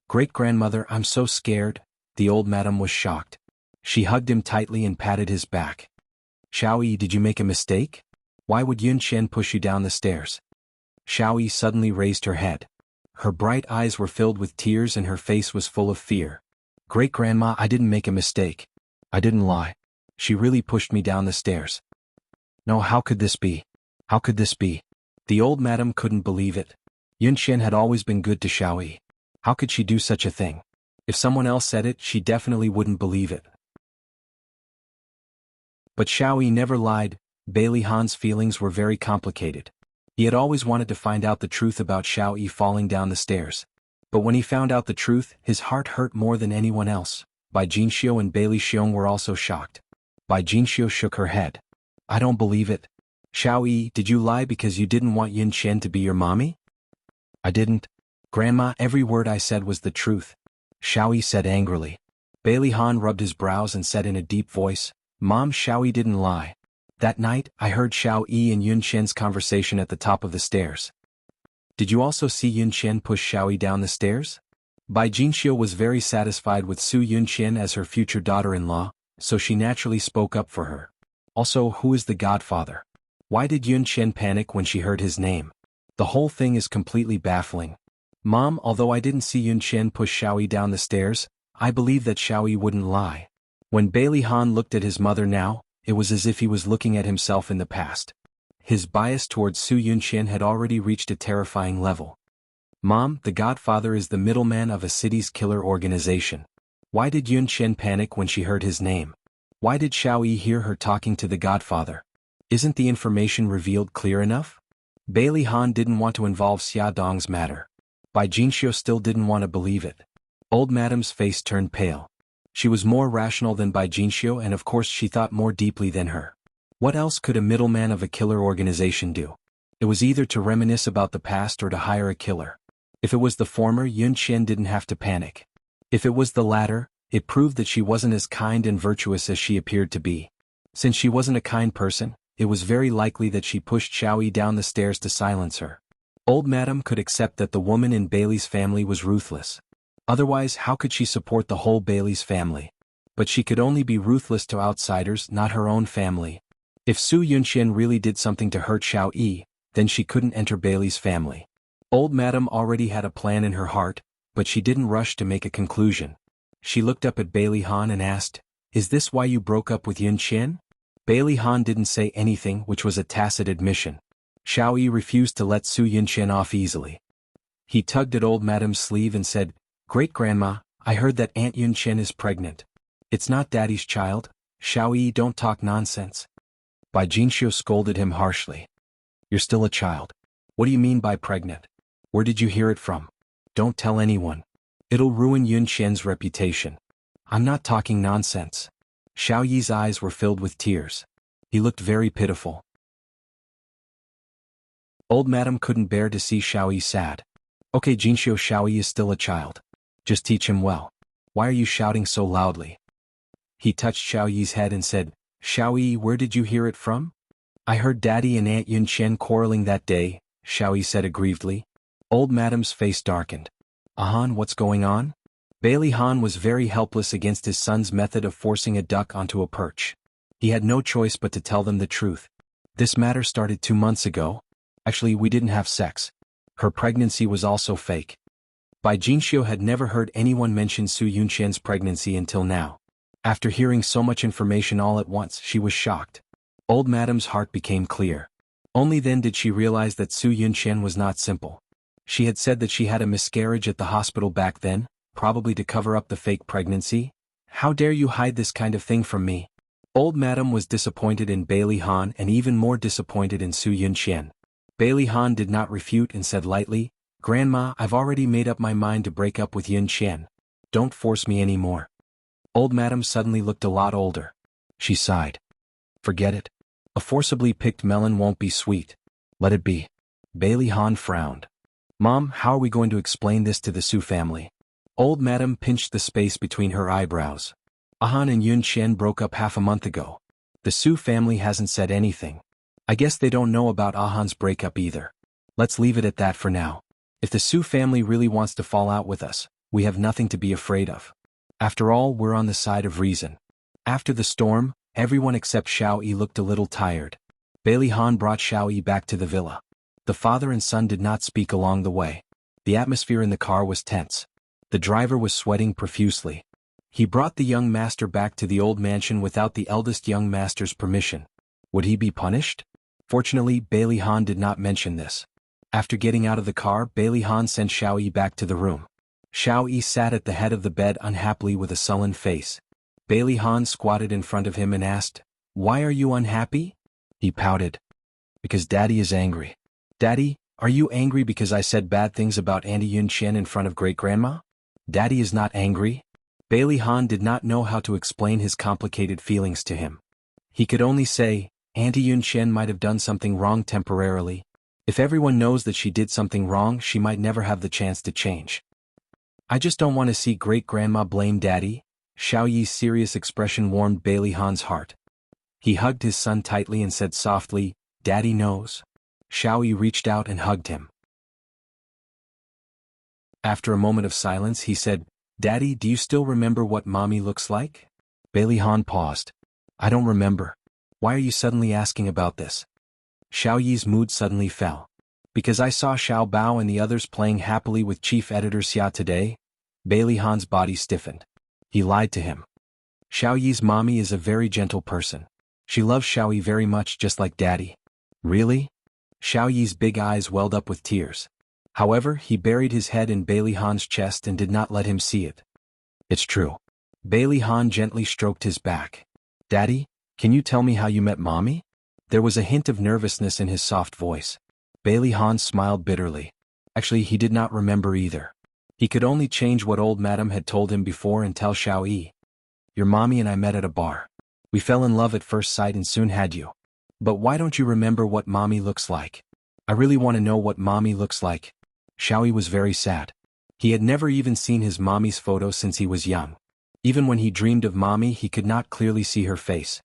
"Great-grandmother, I'm so scared." The old madam was shocked. She hugged him tightly and patted his back. "Xiao Yi, did you make a mistake? Why would Yun Qian push you down the stairs?" Xiao Yi suddenly raised her head. Her bright eyes were filled with tears and her face was full of fear. "Great-grandma, I didn't make a mistake. I didn't lie. She really pushed me down the stairs." "No, how could this be? How could this be?" The old madam couldn't believe it. Yun Qian had always been good to Xiao Yi. How could she do such a thing? If someone else said it, she definitely wouldn't believe it. But Xiao Yi never lied. Bailey Han's feelings were very complicated. He had always wanted to find out the truth about Xiao Yi falling down the stairs. But when he found out the truth, his heart hurt more than anyone else. Bai Jinxiu and Bailey Xiong were also shocked. Bai Jinxiu shook her head. "I don't believe it. Xiao Yi, did you lie because you didn't want Yun Qian to be your mommy?" "I didn't. Grandma, every word I said was the truth," Xiao Yi said angrily. Bailey Han rubbed his brows and said in a deep voice, "Mom, Xiao Yi didn't lie. That night, I heard Xiao Yi and Yun Qian's conversation at the top of the stairs." "Did you also see Yun Qian push Xiao Yi down the stairs?" Bai Jinxiu was very satisfied with Su Yunqian as her future daughter-in-law, so she naturally spoke up for her. "Also, who is the Godfather? Why did Yun Qian panic when she heard his name? The whole thing is completely baffling." "Mom, although I didn't see Yun Qian push Xiao Yi down the stairs, I believe that Xiao Yi wouldn't lie." When Bailey Han looked at his mother now, it was as if he was looking at himself in the past. His bias towards Su Yunqian had already reached a terrifying level. "Mom, the Godfather is the middleman of a city's killer organization. Why did Yun Qian panic when she heard his name? Why did Xiao Yi hear her talking to the Godfather? Isn't the information revealed clear enough? Bailey Han didn't want to involve Xia Dong's matter. Bai Jinxiu still didn't want to believe it. Old Madam's face turned pale. She was more rational than Bai Jinxiu, and of course she thought more deeply than her. What else could a middleman of a killer organization do? It was either to reminisce about the past or to hire a killer. If it was the former, Yun Qian didn't have to panic. If it was the latter, it proved that she wasn't as kind and virtuous as she appeared to be. Since she wasn't a kind person, it was very likely that she pushed Xiao Yi down the stairs to silence her. Old Madam could accept that the woman in Bailey's family was ruthless. Otherwise, how could she support the whole Bailey's family? But she could only be ruthless to outsiders, not her own family. If Su Yunxian really did something to hurt Xiao Yi, then she couldn't enter Bailey's family. Old Madam already had a plan in her heart, but she didn't rush to make a conclusion. She looked up at Bailey Han and asked, "Is this why you broke up with Yun Qian?" Bailey Han didn't say anything, which was a tacit admission. Xiao Yi refused to let Su Yunqian off easily. He tugged at Old Madam's sleeve and said, "Great-grandma, I heard that Aunt Yun Qian is pregnant. It's not Daddy's child. Xiao Yi, don't talk nonsense." Bai Jinxiu scolded him harshly. "You're still a child. What do you mean by pregnant? Where did you hear it from? Don't tell anyone. It'll ruin Yun Qian's reputation." "I'm not talking nonsense." Xiao Yi's eyes were filled with tears. He looked very pitiful. Old Madam couldn't bear to see Xiao Yi sad. "Okay, Jinxiu, Xiao Yi is still a child. Just teach him well. Why are you shouting so loudly?" He touched Xiao Yi's head and said, "Xiao Yi, where did you hear it from?" "I heard Daddy and Aunt Yun Qian quarreling that day," Xiao Yi said aggrievedly. Old Madam's face darkened. "Han, what's going on?" Bailey Han was very helpless against his son's method of forcing a duck onto a perch. He had no choice but to tell them the truth. "This matter started 2 months ago. Actually, we didn't have sex. Her pregnancy was also fake." Bai Jinxiu had never heard anyone mention Su Yunqian's pregnancy until now. After hearing so much information all at once, she was shocked. Old Madam's heart became clear. Only then did she realize that Su Yunqian was not simple. She had said that she had a miscarriage at the hospital back then, probably to cover up the fake pregnancy. "How dare you hide this kind of thing from me?" Old Madam was disappointed in Bailey Han and even more disappointed in Su Yunqian. Bailey Han did not refute and said lightly, "Grandma, I've already made up my mind to break up with Yun Qian. Don't force me anymore." Old Madam suddenly looked a lot older. She sighed. "Forget it. A forcibly picked melon won't be sweet. Let it be." Bailey Han frowned. "Mom, how are we going to explain this to the Su family?" Old Madam pinched the space between her eyebrows. "Han and Yun Qian broke up half a month ago. The Su family hasn't said anything. I guess they don't know about Han's breakup either. Let's leave it at that for now. If the Su family really wants to fall out with us, we have nothing to be afraid of. After all, we're on the side of reason." After the storm, everyone except Xiao Yi looked a little tired. Bailey Han brought Xiao Yi back to the villa. The father and son did not speak along the way. The atmosphere in the car was tense. The driver was sweating profusely. He brought the young master back to the old mansion without the eldest young master's permission. Would he be punished? Fortunately, Bailey Han did not mention this. After getting out of the car, Bailey Han sent Xiao Yi back to the room. Xiao Yi sat at the head of the bed unhappily with a sullen face. Bailey Han squatted in front of him and asked, "Why are you unhappy?" He pouted. "Because Daddy is angry." "Daddy, are you angry because I said bad things about Auntie Yun Qian in front of Great-Grandma?" "Daddy is not angry." Bailey Han did not know how to explain his complicated feelings to him. He could only say, "Auntie Yun Qian might have done something wrong temporarily. If everyone knows that she did something wrong, she might never have the chance to change. I just don't want to see Great-Grandma blame Daddy." Xiao Yi's serious expression warmed Bailey Han's heart. He hugged his son tightly and said softly, "Daddy knows." Xiao Yi reached out and hugged him. After a moment of silence, he said, "Daddy, do you still remember what Mommy looks like?" Bailey Han paused. "I don't remember. Why are you suddenly asking about this?" Xiao Yi's mood suddenly fell. "Because I saw Xiao Bao and the others playing happily with Chief Editor Xia today." Bailey Han's body stiffened. He lied to him. Xiao Yi's mommy is a very gentle person. She loves Xiao Yi very much, just like Daddy. "Really?" Xiao Yi's big eyes welled up with tears. However, he buried his head in Bailey Han's chest and did not let him see it. "It's true." Bailey Han gently stroked his back. "Daddy, can you tell me how you met Mommy?" There was a hint of nervousness in his soft voice. Bailey Han smiled bitterly. Actually, he did not remember either. He could only change what old madam had told him before and tell Xiao Yi. Your mommy and I met at a bar. We fell in love at first sight and soon had you. But why don't you remember what mommy looks like? I really want to know what mommy looks like. Xiao Yi was very sad. He had never even seen his mommy's photo since he was young. Even when he dreamed of mommy, he could not clearly see her face.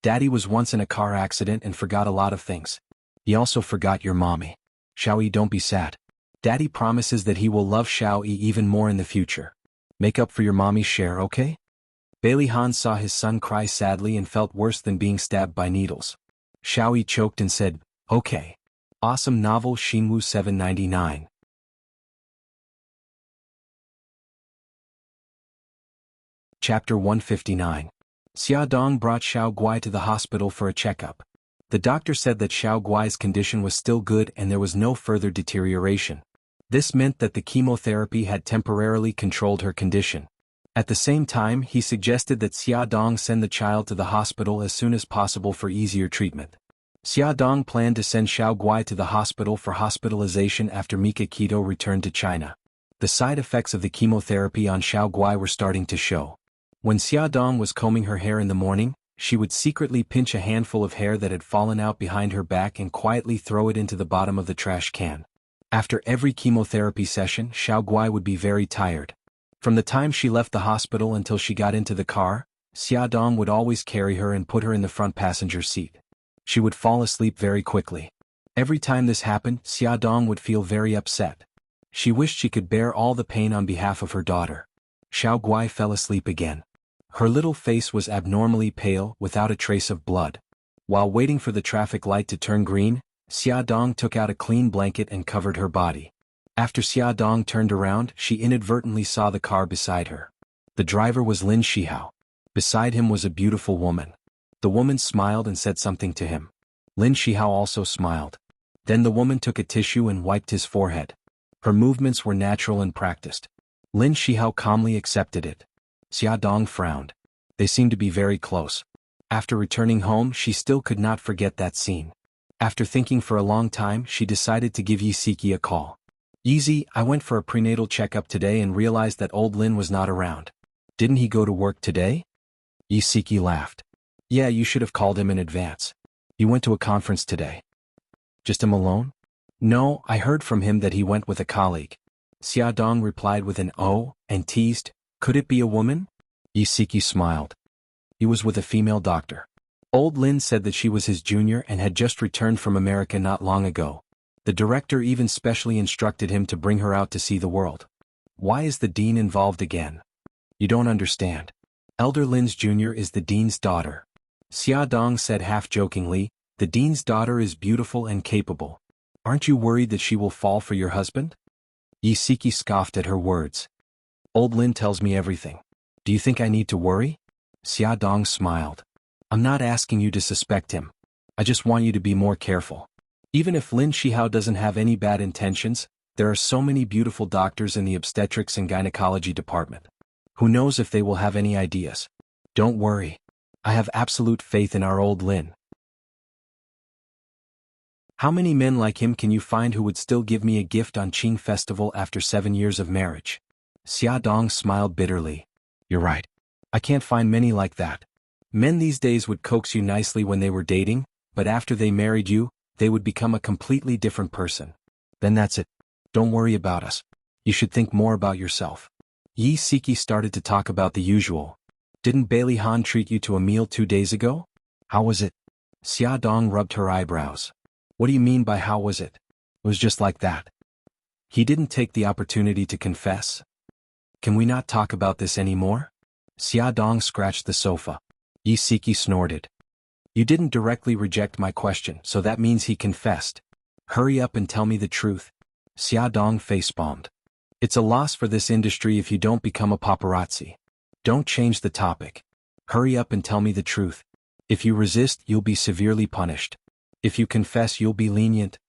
Daddy was once in a car accident and forgot a lot of things. He also forgot your mommy. Xiao Yi, don't be sad. Daddy promises that he will love Xiao Yi even more in the future. Make up for your mommy's share, okay? Bailey Han saw his son cry sadly and felt worse than being stabbed by needles. Xiao Yi choked and said, okay. Awesome novel Xinwu 799. Chapter 159. Xia Dong brought Xiao Guai to the hospital for a checkup. The doctor said that Xiao Guai's condition was still good and there was no further deterioration. This meant that the chemotherapy had temporarily controlled her condition. At the same time, he suggested that Xia Dong send the child to the hospital as soon as possible for easier treatment. Xia Dong planned to send Xiao Guai to the hospital for hospitalization after Mika Keto returned to China. The side effects of the chemotherapy on Xiao Guai were starting to show. When Xia Dong was combing her hair in the morning, she would secretly pinch a handful of hair that had fallen out behind her back and quietly throw it into the bottom of the trash can. After every chemotherapy session, Xiao Guai would be very tired. From the time she left the hospital until she got into the car, Xia Dong would always carry her and put her in the front passenger seat. She would fall asleep very quickly. Every time this happened, Xia Dong would feel very upset. She wished she could bear all the pain on behalf of her daughter. Xiao Guai fell asleep again. Her little face was abnormally pale, without a trace of blood. While waiting for the traffic light to turn green, Xia Dong took out a clean blanket and covered her body. After Xia Dong turned around, she inadvertently saw the car beside her. The driver was Lin Shihao. Beside him was a beautiful woman. The woman smiled and said something to him. Lin Shihao also smiled. Then the woman took a tissue and wiped his forehead. Her movements were natural and practiced. Lin Shihao calmly accepted it. Xia Dong frowned. They seemed to be very close. After returning home, she still could not forget that scene. After thinking for a long time, she decided to give Yi Siki a call. Yeezy, I went for a prenatal checkup today and realized that old Lin was not around. Didn't he go to work today? Yi Siki laughed. Yeah, you should have called him in advance. He went to a conference today. Just him alone? No, I heard from him that he went with a colleague. Xia Dong replied with an "oh" and teased, could it be a woman? Yi Siki smiled. He was with a female doctor. Old Lin said that she was his junior and had just returned from America not long ago. The director even specially instructed him to bring her out to see the world. Why is the dean involved again? You don't understand. Elder Lin's junior is the dean's daughter. Xia Dong said half-jokingly, the dean's daughter is beautiful and capable. Aren't you worried that she will fall for your husband? Yi Siki scoffed at her words. Old Lin tells me everything. Do you think I need to worry? Xia Dong smiled. I'm not asking you to suspect him. I just want you to be more careful. Even if Lin Shihao doesn't have any bad intentions, there are so many beautiful doctors in the obstetrics and gynecology department. Who knows if they will have any ideas? Don't worry. I have absolute faith in our old Lin. How many men like him can you find who would still give me a gift on Qing Festival after 7 years of marriage? Xia Dong smiled bitterly. You're right. I can't find many like that. Men these days would coax you nicely when they were dating, but after they married you, they would become a completely different person. Then that's it. Don't worry about us. You should think more about yourself. Yi Siki started to talk about the usual. Didn't Bailey Han treat you to a meal 2 days ago? How was it? Xia Dong rubbed her eyebrows. What do you mean by how was it? It was just like that. He didn't take the opportunity to confess. Can we not talk about this anymore? Xia Dong scratched the sofa. Yi Siki snorted. You didn't directly reject my question, so that means he confessed. Hurry up and tell me the truth. Xia Dong facepalmed. It's a loss for this industry if you don't become a paparazzi. Don't change the topic. Hurry up and tell me the truth. If you resist, you'll be severely punished. If you confess, you'll be lenient.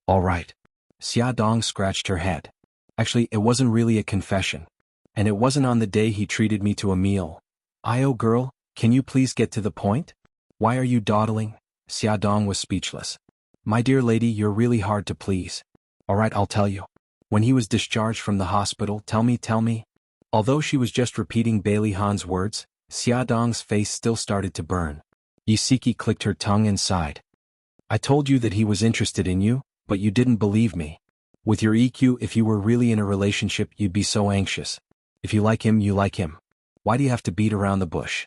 All right. Xia Dong scratched her head. Actually, it wasn't really a confession. And it wasn't on the day he treated me to a meal. Io girl, can you please get to the point? Why are you dawdling? Xiaodong was speechless. My dear lady, you're really hard to please. Alright, I'll tell you. When he was discharged from the hospital, tell me. Although she was just repeating Bailey Han's words, Xiaodong's face still started to burn. Yisiki clicked her tongue and sighed. I told you that he was interested in you, but you didn't believe me. With your EQ, if you were really in a relationship, you'd be so anxious. If you like him, you like him. Why do you have to beat around the bush?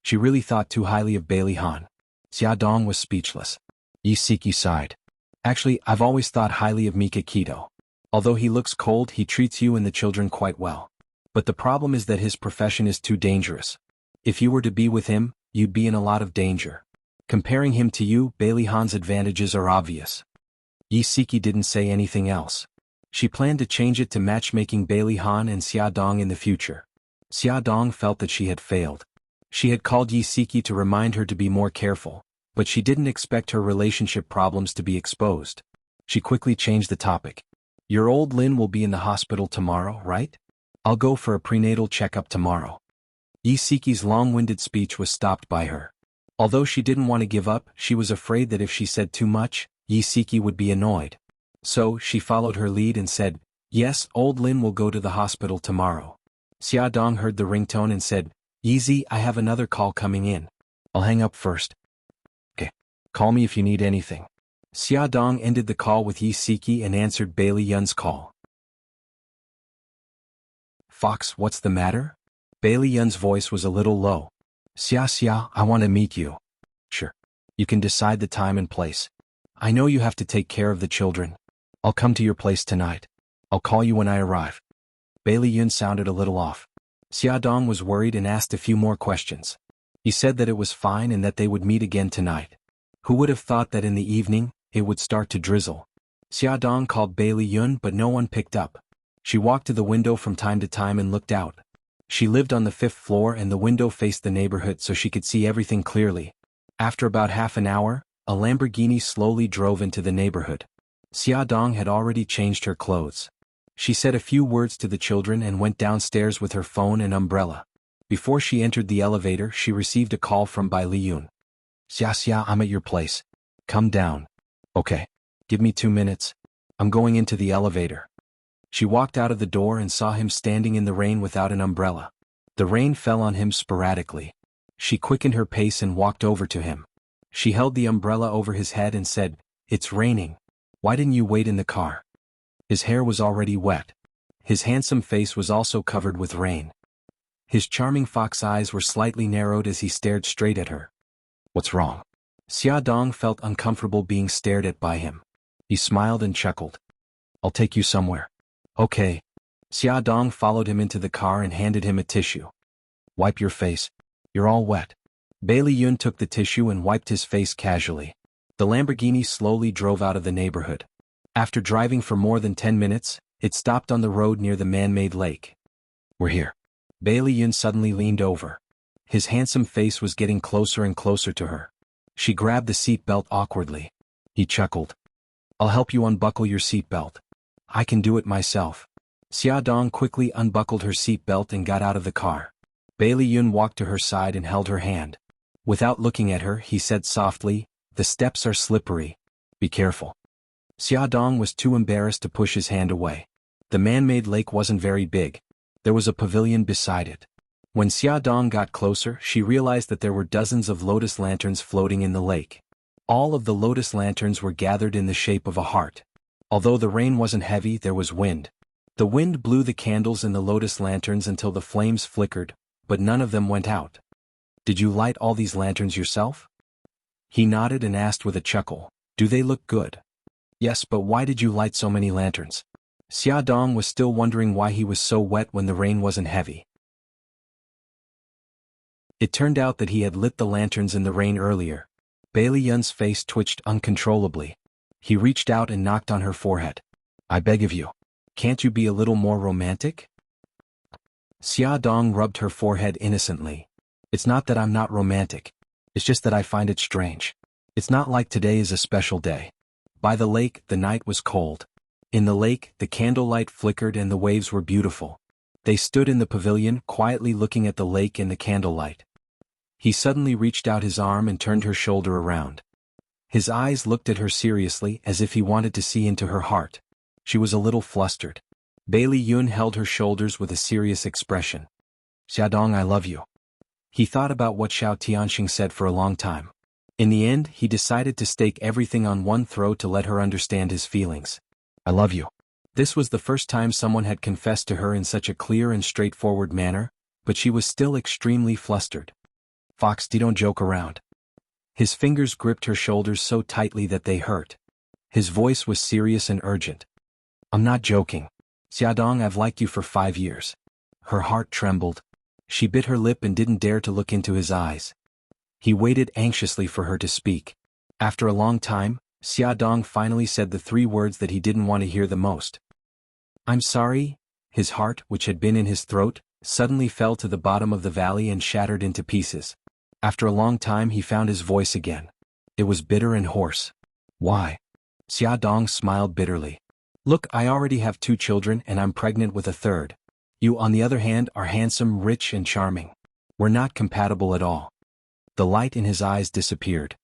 She really thought too highly of Bailey Han. Xiaodong was speechless. Yisiki sighed. Actually, I've always thought highly of Mika Kito. Although he looks cold, he treats you and the children quite well. But the problem is that his profession is too dangerous. If you were to be with him, you'd be in a lot of danger. Comparing him to you, Bailey Han's advantages are obvious. Yisiki didn't say anything else. She planned to change it to matchmaking Bailey Han and Xiaodong in the future. Xiaodong felt that she had failed. She had called Yisiki to remind her to be more careful, but she didn't expect her relationship problems to be exposed. She quickly changed the topic. Your old Lin will be in the hospital tomorrow, right? I'll go for a prenatal checkup tomorrow. Yisiki's long-winded speech was stopped by her. Although she didn't want to give up, she was afraid that if she said too much, Yisiki would be annoyed. So, she followed her lead and said, Yes, old Lin will go to the hospital tomorrow. Xiaodong heard the ringtone and said, Yizi, I have another call coming in. I'll hang up first. Okay. Call me if you need anything. Xiaodong ended the call with Yisiki and answered Bailey Yun's call. Fox, what's the matter? Bailey Yun's voice was a little low. Xia, I want to meet you. Sure. You can decide the time and place. I know you have to take care of the children. I'll come to your place tonight. I'll call you when I arrive. Bailey Yun sounded a little off. Xiaodong was worried and asked a few more questions. He said that it was fine and that they would meet again tonight. Who would have thought that in the evening, it would start to drizzle? Xiaodong called Bailey Yun but no one picked up. She walked to the window from time to time and looked out. She lived on the 5th floor and the window faced the neighborhood so she could see everything clearly. After about half an hour, a Lamborghini slowly drove into the neighborhood. Xiaodong had already changed her clothes. She said a few words to the children and went downstairs with her phone and umbrella. Before she entered the elevator, she received a call from Bai Liyun. Xia, I'm at your place. Come down. Okay. Give me 2 minutes. I'm going into the elevator. She walked out of the door and saw him standing in the rain without an umbrella. The rain fell on him sporadically. She quickened her pace and walked over to him. She held the umbrella over his head and said, It's raining. Why didn't you wait in the car? His hair was already wet. His handsome face was also covered with rain. His charming fox eyes were slightly narrowed as he stared straight at her. What's wrong? Xiaodong felt uncomfortable being stared at by him. He smiled and chuckled. I'll take you somewhere. Okay. Xiaodong followed him into the car and handed him a tissue. Wipe your face. You're all wet. Bailey Yun took the tissue and wiped his face casually. The Lamborghini slowly drove out of the neighborhood. After driving for more than 10 minutes, it stopped on the road near the man-made lake. We're here. Bailey Yun suddenly leaned over. His handsome face was getting closer and closer to her. She grabbed the seat belt awkwardly. He chuckled. I'll help you unbuckle your seat belt. I can do it myself. Xiaodong quickly unbuckled her seat belt and got out of the car. Bailey Yun walked to her side and held her hand. Without looking at her, he said softly, The steps are slippery. Be careful. Xiaodong was too embarrassed to push his hand away. The man-made lake wasn't very big. There was a pavilion beside it. When Xiaodong got closer, she realized that there were dozens of lotus lanterns floating in the lake. All of the lotus lanterns were gathered in the shape of a heart. Although the rain wasn't heavy, there was wind. The wind blew the candles in the lotus lanterns until the flames flickered, but none of them went out. Did you light all these lanterns yourself? He nodded and asked with a chuckle, Do they look good? Yes, but why did you light so many lanterns? Xiaodong was still wondering why he was so wet when the rain wasn't heavy. It turned out that he had lit the lanterns in the rain earlier. Bailey Yun's face twitched uncontrollably. He reached out and knocked on her forehead. I beg of you. Can't you be a little more romantic? Xiaodong rubbed her forehead innocently. It's not that I'm not romantic. It's just that I find it strange. It's not like today is a special day. By the lake, the night was cold. In the lake, the candlelight flickered and the waves were beautiful. They stood in the pavilion, quietly looking at the lake and the candlelight. He suddenly reached out his arm and turned her shoulder around. His eyes looked at her seriously as if he wanted to see into her heart. She was a little flustered. Bailey Yun held her shoulders with a serious expression. Xiaodong, I love you. He thought about what Xiao Tianxing said for a long time. In the end, he decided to stake everything on one throw to let her understand his feelings. I love you. This was the first time someone had confessed to her in such a clear and straightforward manner, but she was still extremely flustered. Fox, don't joke around. His fingers gripped her shoulders so tightly that they hurt. His voice was serious and urgent. I'm not joking. Xiaodong, I've liked you for 5 years. Her heart trembled. She bit her lip and didn't dare to look into his eyes. He waited anxiously for her to speak. After a long time, Xiaodong finally said the 3 words that he didn't want to hear the most. I'm sorry. His heart, which had been in his throat, suddenly fell to the bottom of the valley and shattered into pieces. After a long time he found his voice again. It was bitter and hoarse. Why? Xiaodong smiled bitterly. Look, I already have 2 children and I'm pregnant with a 3rd. You, on the other hand, are handsome, rich and charming. We're not compatible at all. The light in his eyes disappeared.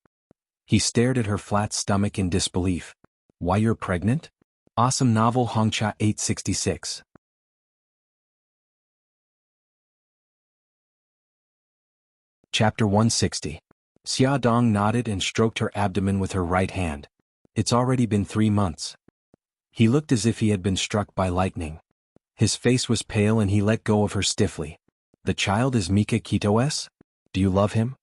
He stared at her flat stomach in disbelief. Why, you're pregnant? Awesome novel. Hongcha 866. Chapter 160. Xiaodong nodded and stroked her abdomen with her right hand. It's already been 3 months. He looked as if he had been struck by lightning. His face was pale and he let go of her stiffly. The child is Mika Kito's? Do you love him?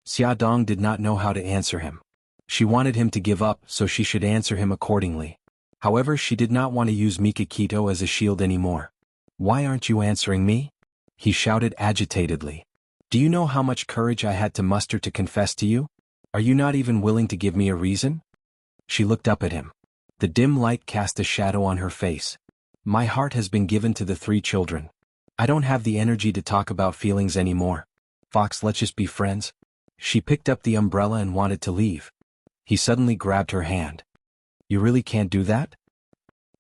Xiaodong did not know how to answer him. She wanted him to give up so she should answer him accordingly. However, she did not want to use Mika Kito as a shield anymore. Why aren't you answering me? He shouted agitatedly. Do you know how much courage I had to muster to confess to you? Are you not even willing to give me a reason? She looked up at him. The dim light cast a shadow on her face. My heart has been given to the 3 children. I don't have the energy to talk about feelings anymore. Fox, let's just be friends. She picked up the umbrella and wanted to leave. He suddenly grabbed her hand. You really can't do that?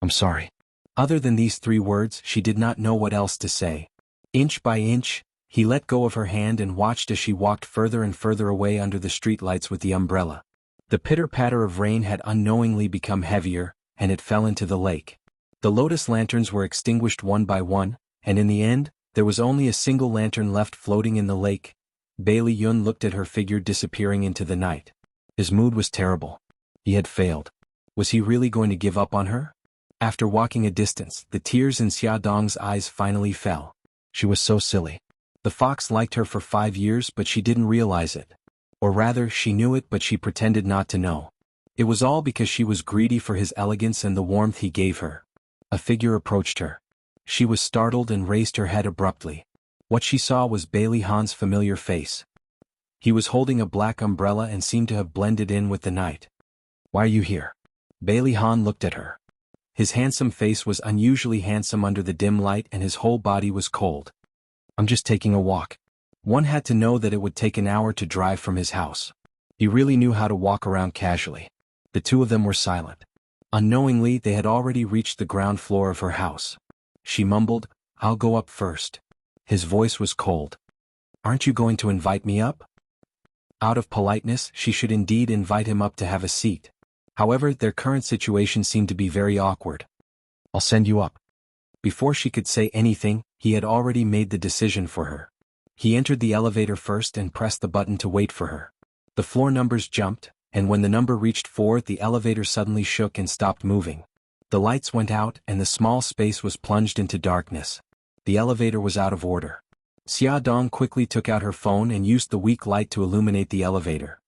I'm sorry. Other than these 3 words, she did not know what else to say. Inch by inch, he let go of her hand and watched as she walked further and further away under the streetlights with the umbrella. The pitter-patter of rain had unknowingly become heavier, and it fell into the lake. The lotus lanterns were extinguished one by one, and in the end, there was only a single lantern left floating in the lake. Bailey Yun looked at her figure disappearing into the night. His mood was terrible. He had failed. Was he really going to give up on her? After walking a distance, the tears in Xiaodong's eyes finally fell. She was so silly. The fox liked her for 5 years, but she didn't realize it. Or rather, she knew it but she pretended not to know. It was all because she was greedy for his elegance and the warmth he gave her. A figure approached her. She was startled and raised her head abruptly. What she saw was Bailey Han's familiar face. He was holding a black umbrella and seemed to have blended in with the night. Why are you here? Bailey Han looked at her. His handsome face was unusually handsome under the dim light and his whole body was cold. I'm just taking a walk. One had to know that it would take an hour to drive from his house. He really knew how to walk around casually. The 2 of them were silent. Unknowingly, they had already reached the ground floor of her house. She mumbled, I'll go up first. His voice was cold. Aren't you going to invite me up? Out of politeness, she should indeed invite him up to have a seat. However, their current situation seemed to be very awkward. I'll send you up. Before she could say anything, he had already made the decision for her. He entered the elevator first and pressed the button to wait for her. The floor numbers jumped, and when the number reached 4, the elevator suddenly shook and stopped moving. The lights went out and the small space was plunged into darkness. The elevator was out of order. Xiaodong quickly took out her phone and used the weak light to illuminate the elevator.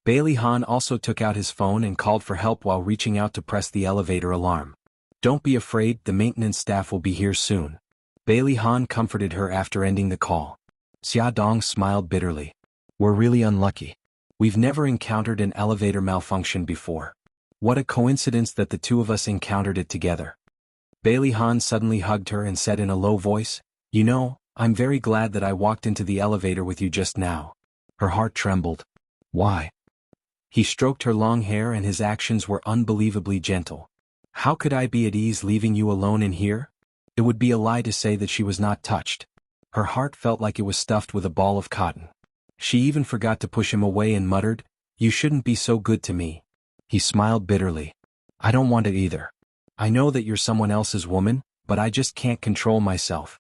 Bailey Han also took out his phone and called for help while reaching out to press the elevator alarm. Don't be afraid, the maintenance staff will be here soon. Bailey Han comforted her after ending the call. Xiaodong smiled bitterly. We're really unlucky. We've never encountered an elevator malfunction before. What a coincidence that the 2 of us encountered it together. Bailey Han suddenly hugged her and said in a low voice, You know, I'm very glad that I walked into the elevator with you just now. Her heart trembled. Why? He stroked her long hair and his actions were unbelievably gentle. How could I be at ease leaving you alone in here? It would be a lie to say that she was not touched. Her heart felt like it was stuffed with a ball of cotton. She even forgot to push him away and muttered, "You shouldn't be so good to me." He smiled bitterly. "I don't want it either. I know that you're someone else's woman, but I just can't control myself."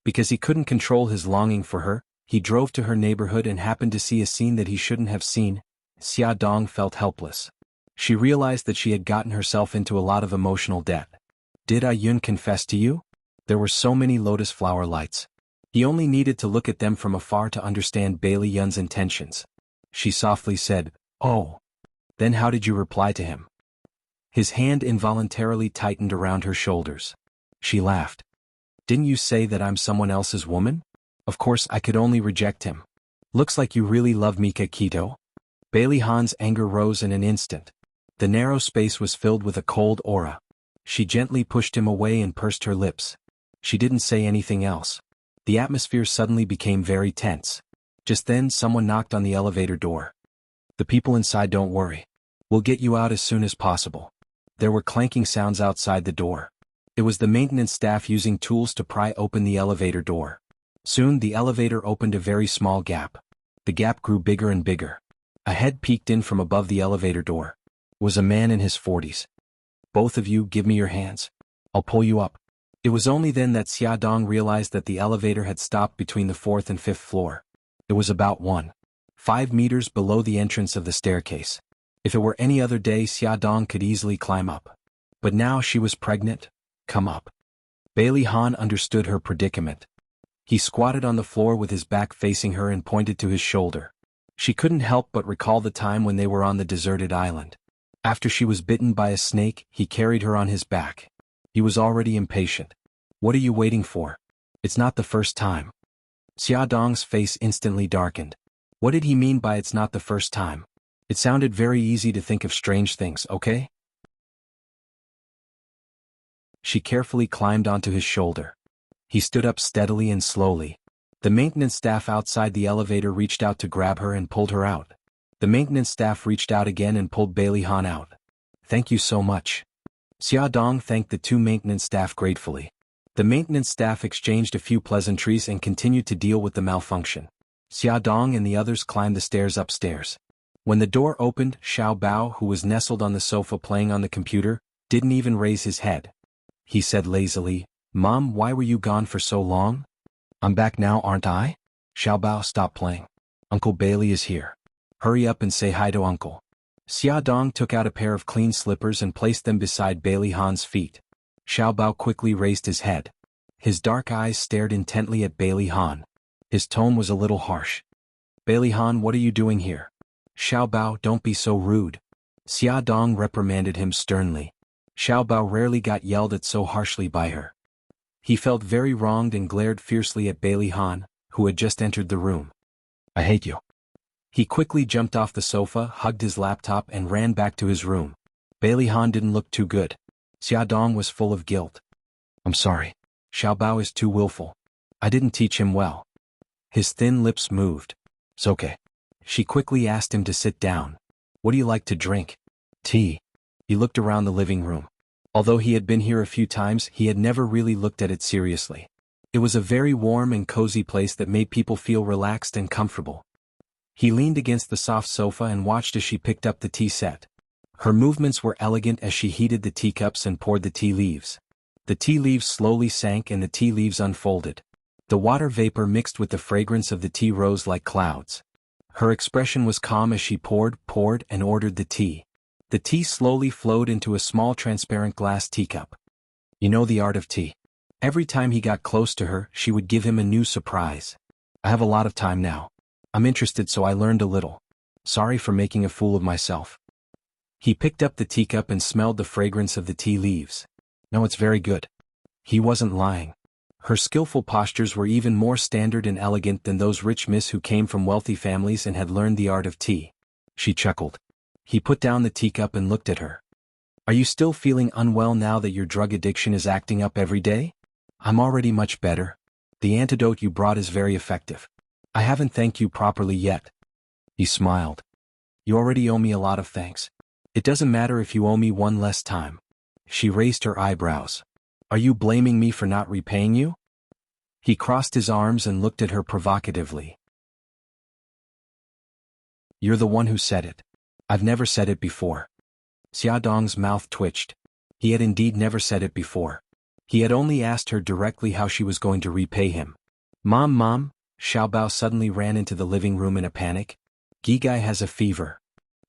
Because he couldn't control his longing for her, he drove to her neighborhood and happened to see a scene that he shouldn't have seen. Xia Dong felt helpless. She realized that she had gotten herself into a lot of emotional debt. "Did I Yun confess to you?" There were so many lotus flower lights. He only needed to look at them from afar to understand Bailey Yun's intentions. She softly said, "Oh. Then how did you reply to him?" His hand involuntarily tightened around her shoulders. She laughed. "Didn't you say that I'm someone else's woman? Of course I could only reject him. Looks like you really love Mika Kito." Bailey Han's anger rose in an instant. The narrow space was filled with a cold aura. She gently pushed him away and pursed her lips. She didn't say anything else. The atmosphere suddenly became very tense. Just then someone knocked on the elevator door. "The people inside, don't worry. We'll get you out as soon as possible." There were clanking sounds outside the door. It was the maintenance staff using tools to pry open the elevator door. Soon the elevator opened a very small gap. The gap grew bigger and bigger. A head peeked in from above the elevator door. It was a man in his 40s. "Both of you, give me your hands. I'll pull you up." It was only then that Xia Dong realized that the elevator had stopped between the 4th and 5th floor. It was about 1.5 meters below the entrance of the staircase. If it were any other day, Xia Dong could easily climb up. But now she was pregnant. "Come up." Bailey Han understood her predicament. He squatted on the floor with his back facing her and pointed to his shoulder. She couldn't help but recall the time when they were on the deserted island. After she was bitten by a snake, he carried her on his back. He was already impatient. "What are you waiting for? It's not the first time." Xia Dong's face instantly darkened. What did he mean by "it's not the first time"? It sounded very easy to think of strange things, okay? She carefully climbed onto his shoulder. He stood up steadily and slowly. The maintenance staff outside the elevator reached out to grab her and pulled her out. The maintenance staff reached out again and pulled Bailey Han out. "Thank you so much." Xia Dong thanked the two maintenance staff gratefully. The maintenance staff exchanged a few pleasantries and continued to deal with the malfunction. Xia Dong and the others climbed the stairs upstairs. When the door opened, Xiao Bao, who was nestled on the sofa playing on the computer, didn't even raise his head. He said lazily, "Mom, why were you gone for so long?" "I'm back now, aren't I?" Xiao Bao stopped playing. "Uncle Bailey is here. Hurry up and say hi to Uncle." Xia Dong took out a pair of clean slippers and placed them beside Bailey Han's feet. Xiao Bao quickly raised his head. His dark eyes stared intently at Bailey Han. His tone was a little harsh. "Bailey Han, what are you doing here?" "Xiao Bao, don't be so rude." Xia Dong reprimanded him sternly. Xiao Bao rarely got yelled at so harshly by her. He felt very wronged and glared fiercely at Bailey Han, who had just entered the room. "I hate you." He quickly jumped off the sofa, hugged his laptop and ran back to his room. Bailey Han didn't look too good. Xia Dong was full of guilt. "I'm sorry. Xiao Bao is too willful. I didn't teach him well." His thin lips moved. "It's okay." She quickly asked him to sit down. "What do you like to drink?" "Tea." He looked around the living room. Although he had been here a few times, he had never really looked at it seriously. It was a very warm and cozy place that made people feel relaxed and comfortable. He leaned against the soft sofa and watched as she picked up the tea set. Her movements were elegant as she heated the teacups and poured the tea leaves. The tea leaves slowly sank and the tea leaves unfolded. The water vapor mixed with the fragrance of the tea rose like clouds. Her expression was calm as she poured, and ordered the tea. The tea slowly flowed into a small transparent glass teacup. "You know the art of tea." Every time he got close to her, she would give him a new surprise. "I have a lot of time now. I'm interested, so I learned a little. Sorry for making a fool of myself." He picked up the teacup and smelled the fragrance of the tea leaves. "No, it's very good." He wasn't lying. Her skillful postures were even more standard and elegant than those rich miss who came from wealthy families and had learned the art of tea. She chuckled. He put down the teacup and looked at her. "Are you still feeling unwell now that your drug addiction is acting up every day?" "I'm already much better. The antidote you brought is very effective. I haven't thanked you properly yet." He smiled. "You already owe me a lot of thanks. It doesn't matter if you owe me one less time." She raised her eyebrows. "Are you blaming me for not repaying you?" He crossed his arms and looked at her provocatively. You're the one who said it. I've never said it before. Xiaodong's mouth twitched. He had indeed never said it before. He had only asked her directly how she was going to repay him. Mom, Xiaobao suddenly ran into the living room in a panic. Gigai has a fever.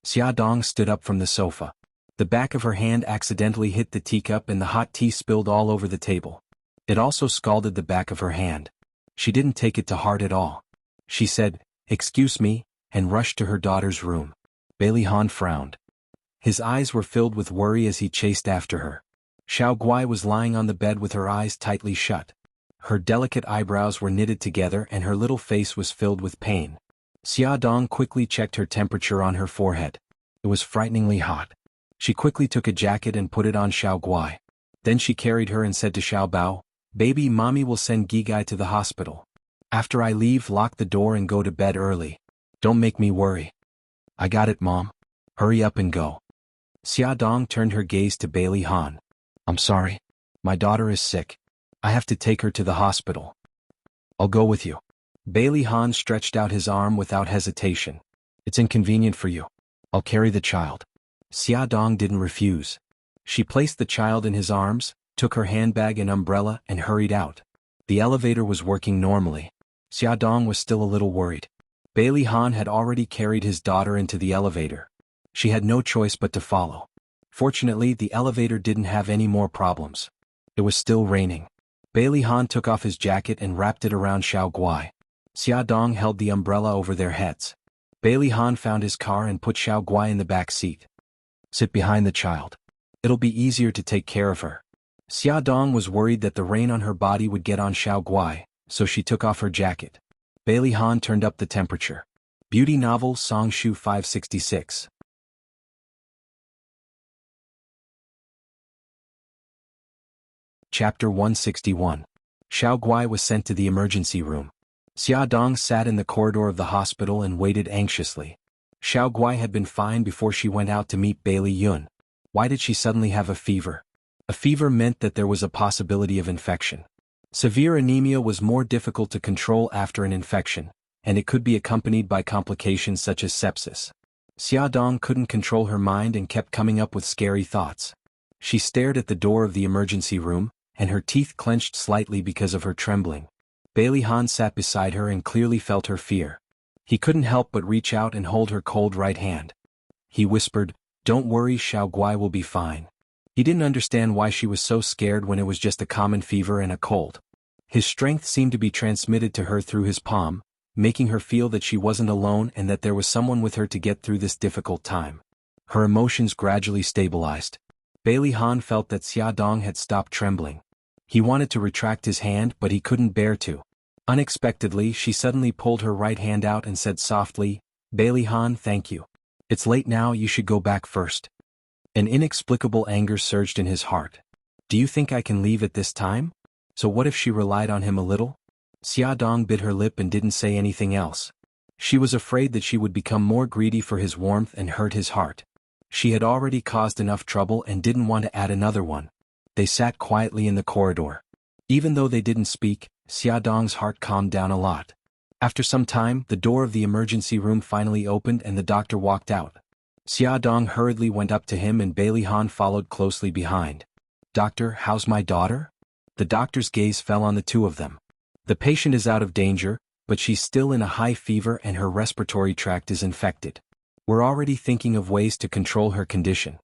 Xiaodong stood up from the sofa. The back of her hand accidentally hit the teacup and the hot tea spilled all over the table. It also scalded the back of her hand. She didn't take it to heart at all. She said, "Excuse me," and rushed to her daughter's room. Bailey Han frowned. His eyes were filled with worry as he chased after her. Xiao Guai was lying on the bed with her eyes tightly shut. Her delicate eyebrows were knitted together and her little face was filled with pain. Xiaodong quickly checked her temperature on her forehead. It was frighteningly hot. She quickly took a jacket and put it on Xiao Guai. Then she carried her and said to Xiao Bao, "Baby, mommy will send Gigai to the hospital. After I leave, lock the door and go to bed early. Don't make me worry." "I got it, Mom. Hurry up and go." Xiaodong turned her gaze to Bailey Han. "I'm sorry. My daughter is sick. I have to take her to the hospital." "I'll go with you." Bailey Han stretched out his arm without hesitation. "It's inconvenient for you. I'll carry the child." Xiaodong didn't refuse. She placed the child in his arms, took her handbag and umbrella and hurried out. The elevator was working normally. Xiaodong was still a little worried. Bailey Han had already carried his daughter into the elevator. She had no choice but to follow. Fortunately, the elevator didn't have any more problems. It was still raining. Bailey Han took off his jacket and wrapped it around Xiao Guai. Xiaodong held the umbrella over their heads. Bailey Han found his car and put Xiao Guai in the back seat. "Sit behind the child. It'll be easier to take care of her." Xiaodong was worried that the rain on her body would get on Xiao Guai, so she took off her jacket. Bailey Han turned up the temperature. Beauty novel Songshu 566. Chapter 161. Xiao Guai was sent to the emergency room. Xiaodong sat in the corridor of the hospital and waited anxiously. Xiao Guai had been fine before she went out to meet Bailey Yun. Why did she suddenly have a fever? A fever meant that there was a possibility of infection. Severe anemia was more difficult to control after an infection, and it could be accompanied by complications such as sepsis. Xiaodong couldn't control her mind and kept coming up with scary thoughts. She stared at the door of the emergency room, and her teeth clenched slightly because of her trembling. Bailey Han sat beside her and clearly felt her fear. He couldn't help but reach out and hold her cold right hand. He whispered, "Don't worry, Xiao Guai will be fine." He didn't understand why she was so scared when it was just a common fever and a cold. His strength seemed to be transmitted to her through his palm, making her feel that she wasn't alone and that there was someone with her to get through this difficult time. Her emotions gradually stabilized. Bailey Han felt that Xiaodong had stopped trembling. He wanted to retract his hand but he couldn't bear to. Unexpectedly, she suddenly pulled her right hand out and said softly, "Bailey Han, thank you. It's late now, you should go back first." An inexplicable anger surged in his heart. "Do you think I can leave at this time? So what if she relied on him a little?" Xiaodong bit her lip and didn't say anything else. She was afraid that she would become more greedy for his warmth and hurt his heart. She had already caused enough trouble and didn't want to add another one. They sat quietly in the corridor. Even though they didn't speak, Xiaodong's heart calmed down a lot. After some time, the door of the emergency room finally opened and the doctor walked out. Xiaodong hurriedly went up to him and Bailey Han followed closely behind. "Doctor, how's my daughter?" The doctor's gaze fell on the two of them. "The patient is out of danger, but she's still in a high fever and her respiratory tract is infected. We're already thinking of ways to control her condition.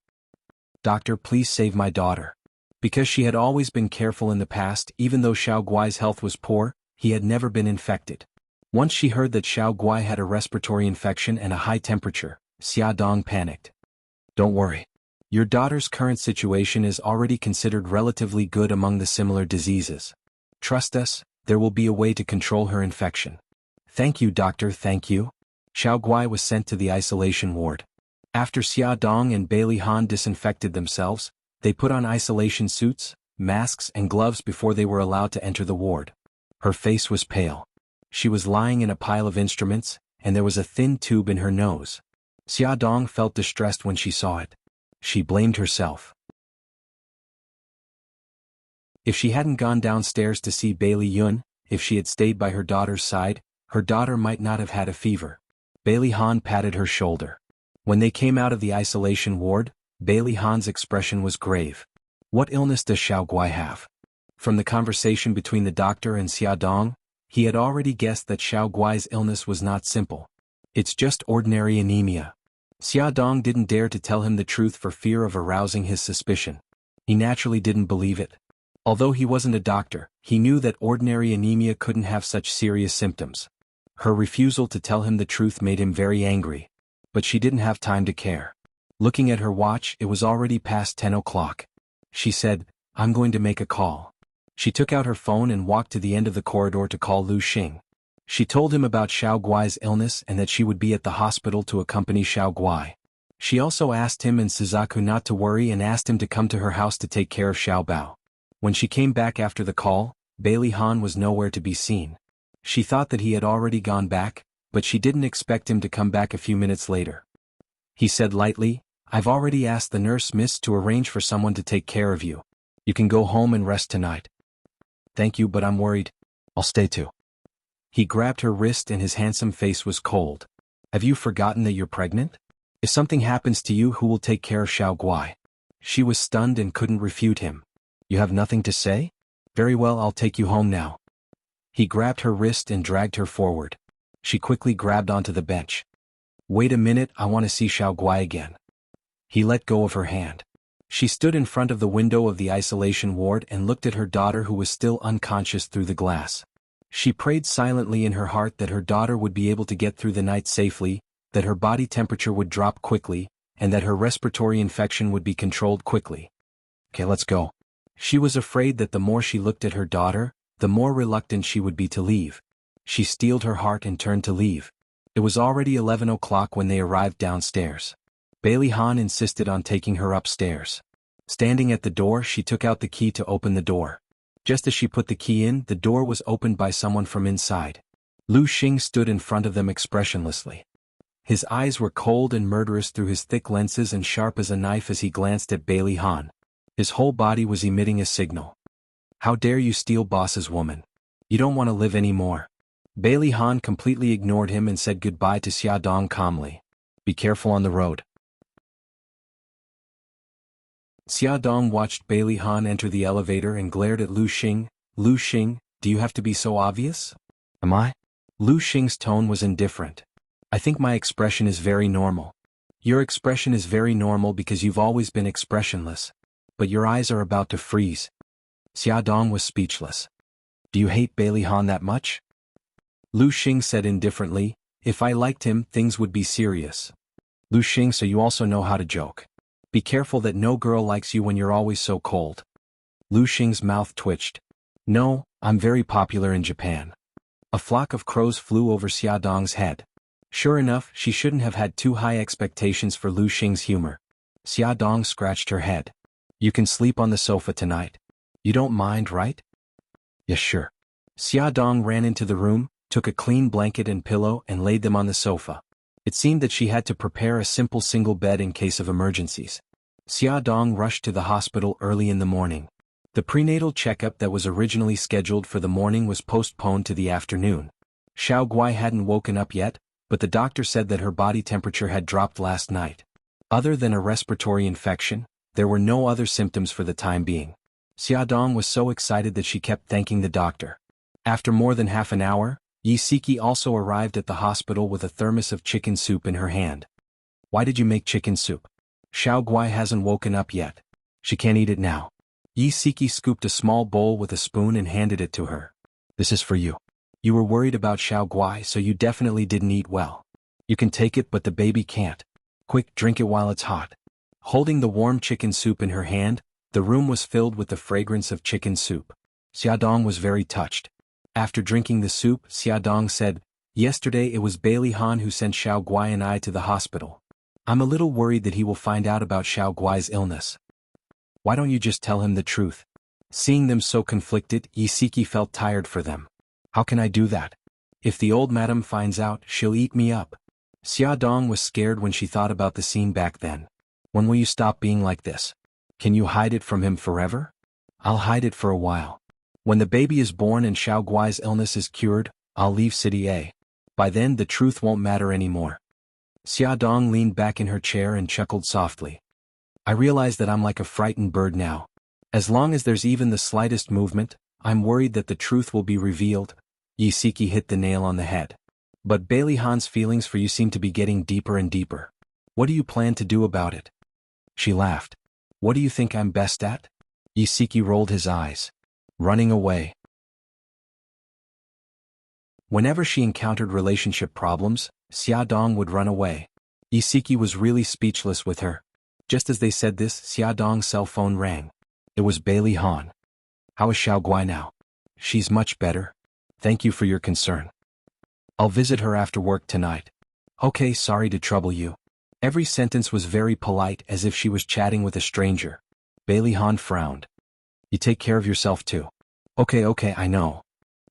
Doctor, please save my daughter." Because she had always been careful in the past, even though Xiao Guai's health was poor, he had never been infected. Once she heard that Xiao Guai had a respiratory infection and a high temperature, Xiaodong panicked. "Don't worry. Your daughter's current situation is already considered relatively good among the similar diseases. Trust us, there will be a way to control her infection." "Thank you, doctor, thank you." Xiao Guai was sent to the isolation ward. After Xiaodong and Bailey Han disinfected themselves, they put on isolation suits, masks and gloves before they were allowed to enter the ward. Her face was pale. She was lying in a pile of instruments, and there was a thin tube in her nose. Xiaodong felt distressed when she saw it. She blamed herself. If she hadn't gone downstairs to see Bailey Yun, if she had stayed by her daughter's side, her daughter might not have had a fever. Bailey Han patted her shoulder. When they came out of the isolation ward, Bailey Han's expression was grave. What illness does Xiao Guai have? From the conversation between the doctor and Xia Dong, he had already guessed that Xiao Guai's illness was not simple. It's just ordinary anemia. Xia Dong didn't dare to tell him the truth for fear of arousing his suspicion. He naturally didn't believe it. Although he wasn't a doctor, he knew that ordinary anemia couldn't have such serious symptoms. Her refusal to tell him the truth made him very angry. But she didn't have time to care. Looking at her watch, it was already past 10 o'clock. She said, "I'm going to make a call." She took out her phone and walked to the end of the corridor to call Lu Xing. She told him about Xiao Guai's illness and that she would be at the hospital to accompany Xiao Guai. She also asked him and Suzaku not to worry and asked him to come to her house to take care of Xiao Bao. When she came back after the call, Bailey Han was nowhere to be seen. She thought that he had already gone back, but she didn't expect him to come back a few minutes later. He said lightly, "I've already asked the nurse miss to arrange for someone to take care of you. You can go home and rest tonight." "Thank you, but I'm worried. I'll stay too." He grabbed her wrist and his handsome face was cold. "Have you forgotten that you're pregnant? If something happens to you, who will take care of Xiao Guai?" She was stunned and couldn't refute him. "You have nothing to say? Very well, I'll take you home now." He grabbed her wrist and dragged her forward. She quickly grabbed onto the bench. "Wait a minute, I want to see Xiao Guai again." He let go of her hand. She stood in front of the window of the isolation ward and looked at her daughter who was still unconscious through the glass. She prayed silently in her heart that her daughter would be able to get through the night safely, that her body temperature would drop quickly, and that her respiratory infection would be controlled quickly. "Okay, let's go." She was afraid that the more she looked at her daughter, the more reluctant she would be to leave. She steeled her heart and turned to leave. It was already 11 o'clock when they arrived downstairs. Bailey Han insisted on taking her upstairs. Standing at the door, she took out the key to open the door. Just as she put the key in, the door was opened by someone from inside. Lu Xing stood in front of them expressionlessly. His eyes were cold and murderous through his thick lenses and sharp as a knife as he glanced at Bailey Han. His whole body was emitting a signal. "How dare you steal boss's woman? You don't want to live anymore." Bailey Han completely ignored him and said goodbye to Xia Dong calmly. "Be careful on the road." Xia Dong watched Bailey Han enter the elevator and glared at Lu Xing. "Lu Xing, do you have to be so obvious?" "Am I?" Lu Xing's tone was indifferent. "I think my expression is very normal." "Your expression is very normal because you've always been expressionless. But your eyes are about to freeze." Xia Dong was speechless. "Do you hate Bailey Han that much?" Lu Xing said indifferently, "If I liked him, things would be serious." "Lu Xing, so you also know how to joke. Be careful that no girl likes you when you're always so cold." Lu Xing's mouth twitched. "No, I'm very popular in Japan." A flock of crows flew over Xia Dong's head. Sure enough, she shouldn't have had too high expectations for Lu Xing's humor. Xia Dong scratched her head. "You can sleep on the sofa tonight. You don't mind, right?" "Yes, sure." Xia Dong ran into the room, took a clean blanket and pillow and laid them on the sofa. It seemed that she had to prepare a simple single bed in case of emergencies. Xia Dong rushed to the hospital early in the morning. The prenatal checkup that was originally scheduled for the morning was postponed to the afternoon. Xiao Guai hadn't woken up yet, but the doctor said that her body temperature had dropped last night. Other than a respiratory infection, there were no other symptoms for the time being. Xia Dong was so excited that she kept thanking the doctor. After more than half an hour, Yi Siki also arrived at the hospital with a thermos of chicken soup in her hand. "Why did you make chicken soup?" "Xiao Guai hasn't woken up yet. She can't eat it now." Yi Siki scooped a small bowl with a spoon and handed it to her. "This is for you. You were worried about Xiao Guai, so you definitely didn't eat well. You can take it, but the baby can't. Quick, drink it while it's hot." Holding the warm chicken soup in her hand, the room was filled with the fragrance of chicken soup. Xia Dong was very touched. After drinking the soup, Xia Dong said, "Yesterday it was Bailey Han who sent Xiao Guai and I to the hospital. I'm a little worried that he will find out about Xiao Guai's illness. Why don't you just tell him the truth?" Seeing them so conflicted, Yi Siki felt tired for them. "How can I do that? If the old madam finds out, she'll eat me up." Xia Dong was scared when she thought about the scene back then. "When will you stop being like this? Can you hide it from him forever?" "I'll hide it for a while. When the baby is born and Xiao Guai's illness is cured, I'll leave City A." By then the truth won't matter anymore. Xiaodong leaned back in her chair and chuckled softly. I realize that I'm like a frightened bird now. As long as there's even the slightest movement, I'm worried that the truth will be revealed. Yi Siki hit the nail on the head. But Bailey Han's feelings for you seem to be getting deeper and deeper. What do you plan to do about it? She laughed. What do you think I'm best at? Yi Siki rolled his eyes. Running away. Whenever she encountered relationship problems, Xiaodong would run away. Yi Siki was really speechless with her. Just as they said this, Xiaodong's cell phone rang. It was Bailey Han. How is Xiaoguai now? She's much better. Thank you for your concern. I'll visit her after work tonight. Okay, sorry to trouble you. Every sentence was very polite, as if she was chatting with a stranger. Bailey Han frowned. You take care of yourself too. Okay, I know.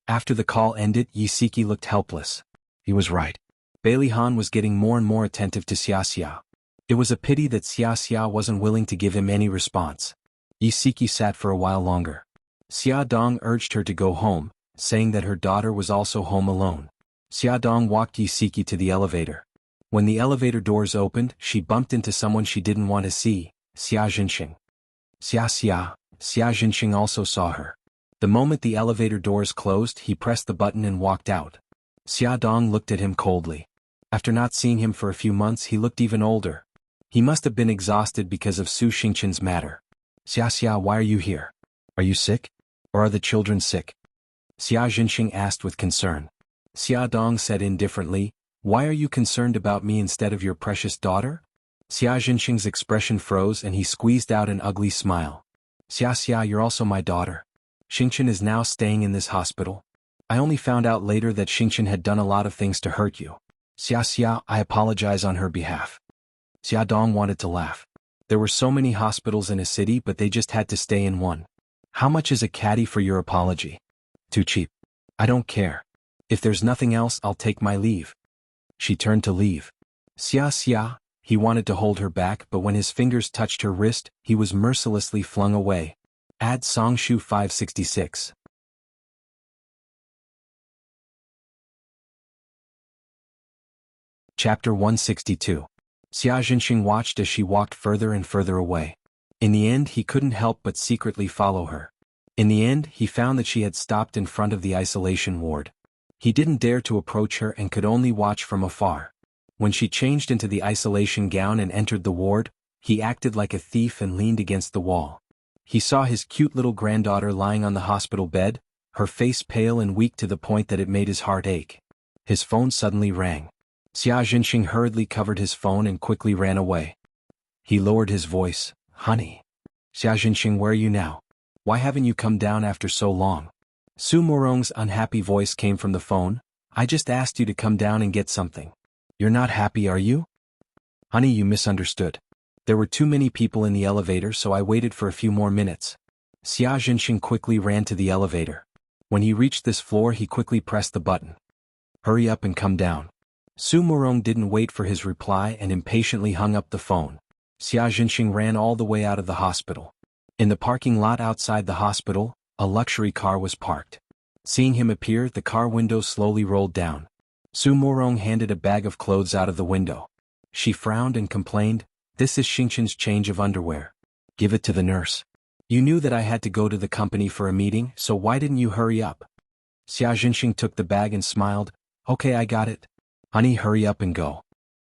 After the call ended, Yi Siki looked helpless. He was right. Bailey Han was getting more and more attentive to Xia. It was a pity that Xia wasn't willing to give him any response. Yi Siki sat for a while longer. Xiaodong urged her to go home, saying that her daughter was also home alone. Xiaodong walked Yi Siki to the elevator. When the elevator doors opened, she bumped into someone she didn't want to see, Xia Jinxing. Xia Jinxing also saw her. The moment the elevator doors closed, he pressed the button and walked out. Xiaodong looked at him coldly. After not seeing him for a few months, he looked even older. He must have been exhausted because of Su Xingqian's matter. Xia, why are you here? Are you sick? Or are the children sick? Xia Jinxing asked with concern. Xiaodong said indifferently, Why are you concerned about me instead of your precious daughter? Xia Jinxing's expression froze and he squeezed out an ugly smile. Xia, you're also my daughter. Xingqian is now staying in this hospital. I only found out later that Xingqian had done a lot of things to hurt you. Xia, I apologize on her behalf. Xiaodong wanted to laugh. There were so many hospitals in a city, but they just had to stay in one. How much is a caddy for your apology? Too cheap. I don't care. If there's nothing else, I'll take my leave. She turned to leave. Xia, he wanted to hold her back, but when his fingers touched her wrist, he was mercilessly flung away. Add Songshu 566. Chapter 162. Xia Jinxing watched as she walked further and further away. In the end, he couldn't help but secretly follow her. In the end, he found that she had stopped in front of the isolation ward. He didn't dare to approach her and could only watch from afar. When she changed into the isolation gown and entered the ward, he acted like a thief and leaned against the wall. He saw his cute little granddaughter lying on the hospital bed, her face pale and weak to the point that it made his heart ache. His phone suddenly rang. Xia Jinxing hurriedly covered his phone and quickly ran away. He lowered his voice. Honey. Xia Jinxing, where are you now? Why haven't you come down after so long? Su Morong's unhappy voice came from the phone. I just asked you to come down and get something. You're not happy, are you? Honey, you misunderstood. There were too many people in the elevator, so I waited for a few more minutes. Xia Jinxing quickly ran to the elevator. When he reached this floor, he quickly pressed the button. Hurry up and come down. Su Morong didn't wait for his reply and impatiently hung up the phone. Xia Jinxing ran all the way out of the hospital. In the parking lot outside the hospital, a luxury car was parked. Seeing him appear, the car window slowly rolled down. Su Morong handed a bag of clothes out of the window. She frowned and complained, This is Xingqian's change of underwear. Give it to the nurse. You knew that I had to go to the company for a meeting, so why didn't you hurry up? Xia Jinxing took the bag and smiled. Okay, I got it. Honey, hurry up and go.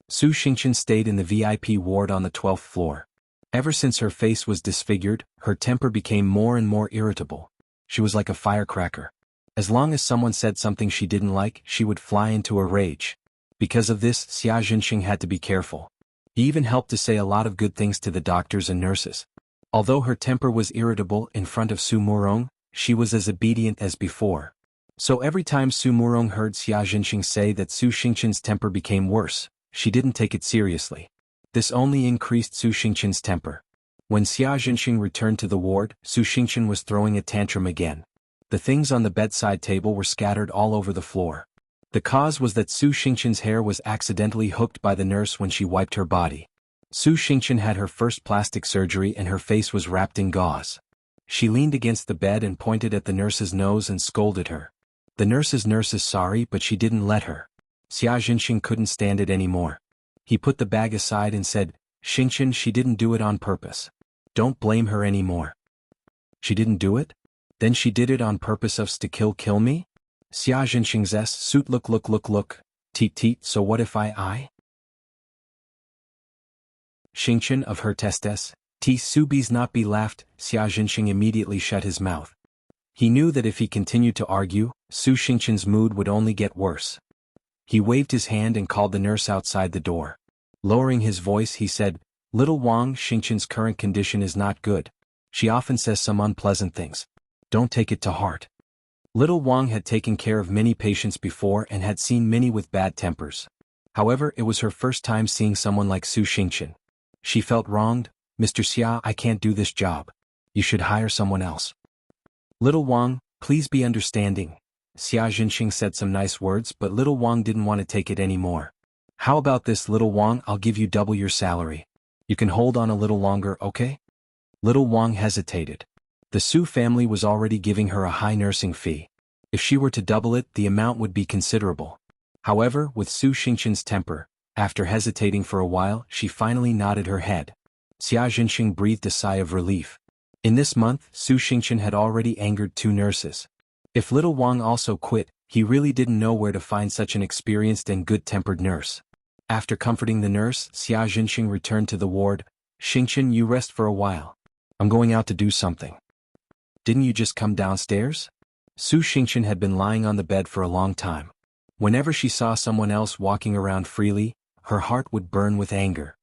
Su Xingqian stayed in the VIP ward on the 12th floor. Ever since her face was disfigured, her temper became more and more irritable. She was like a firecracker. As long as someone said something she didn't like, she would fly into a rage. Because of this, Xia Jinxing had to be careful. He even helped to say a lot of good things to the doctors and nurses. Although her temper was irritable in front of Su Morong, she was as obedient as before. So every time Su Morong heard Xia Jinxing say that Su Xingqian's temper became worse, she didn't take it seriously. This only increased Su Xingqian's temper. When Xia Jinxing returned to the ward, Su Xingqian was throwing a tantrum again. The things on the bedside table were scattered all over the floor. The cause was that Su Xingqian's hair was accidentally hooked by the nurse when she wiped her body. Su Xingqian had her first plastic surgery and her face was wrapped in gauze. She leaned against the bed and pointed at the nurse's nose and scolded her. The nurse's nurse is sorry, but she didn't let her. Xia Jinxing couldn't stand it anymore. He put the bag aside and said, Xingqian, she didn't do it on purpose. Don't blame her anymore. She didn't do it? Then she did it on purpose to kill me? Xia Jinxing's suit look. Teet, so what if I? Xingqian of her testes, Subi's not be laughed. Xia Jinxing immediately shut his mouth. He knew that if he continued to argue, Su Xingqian's mood would only get worse. He waved his hand and called the nurse outside the door. Lowering his voice, he said, Little Wang, Xingqian's current condition is not good. She often says some unpleasant things. Don't take it to heart. Little Wang had taken care of many patients before and had seen many with bad tempers. However, it was her first time seeing someone like Su Xingqian. She felt wronged. Mr. Xia, I can't do this job. You should hire someone else. Little Wang, please be understanding. Xia Jinxing said some nice words, but Little Wang didn't want to take it anymore. How about this, Little Wang? I'll give you double your salary. You can hold on a little longer, okay? Little Wang hesitated. The Su family was already giving her a high nursing fee. If she were to double it, the amount would be considerable. However, with Su Xingqian's temper, after hesitating for a while, she finally nodded her head. Xia Jinxing breathed a sigh of relief. In this month, Su Xingqian had already angered 2 nurses. If Little Wang also quit, he really didn't know where to find such an experienced and good-tempered nurse. After comforting the nurse, Xia Jinxing returned to the ward. Xingqian, you rest for a while. I'm going out to do something. Didn't you just come downstairs? Su Xingqian had been lying on the bed for a long time. Whenever she saw someone else walking around freely, her heart would burn with anger.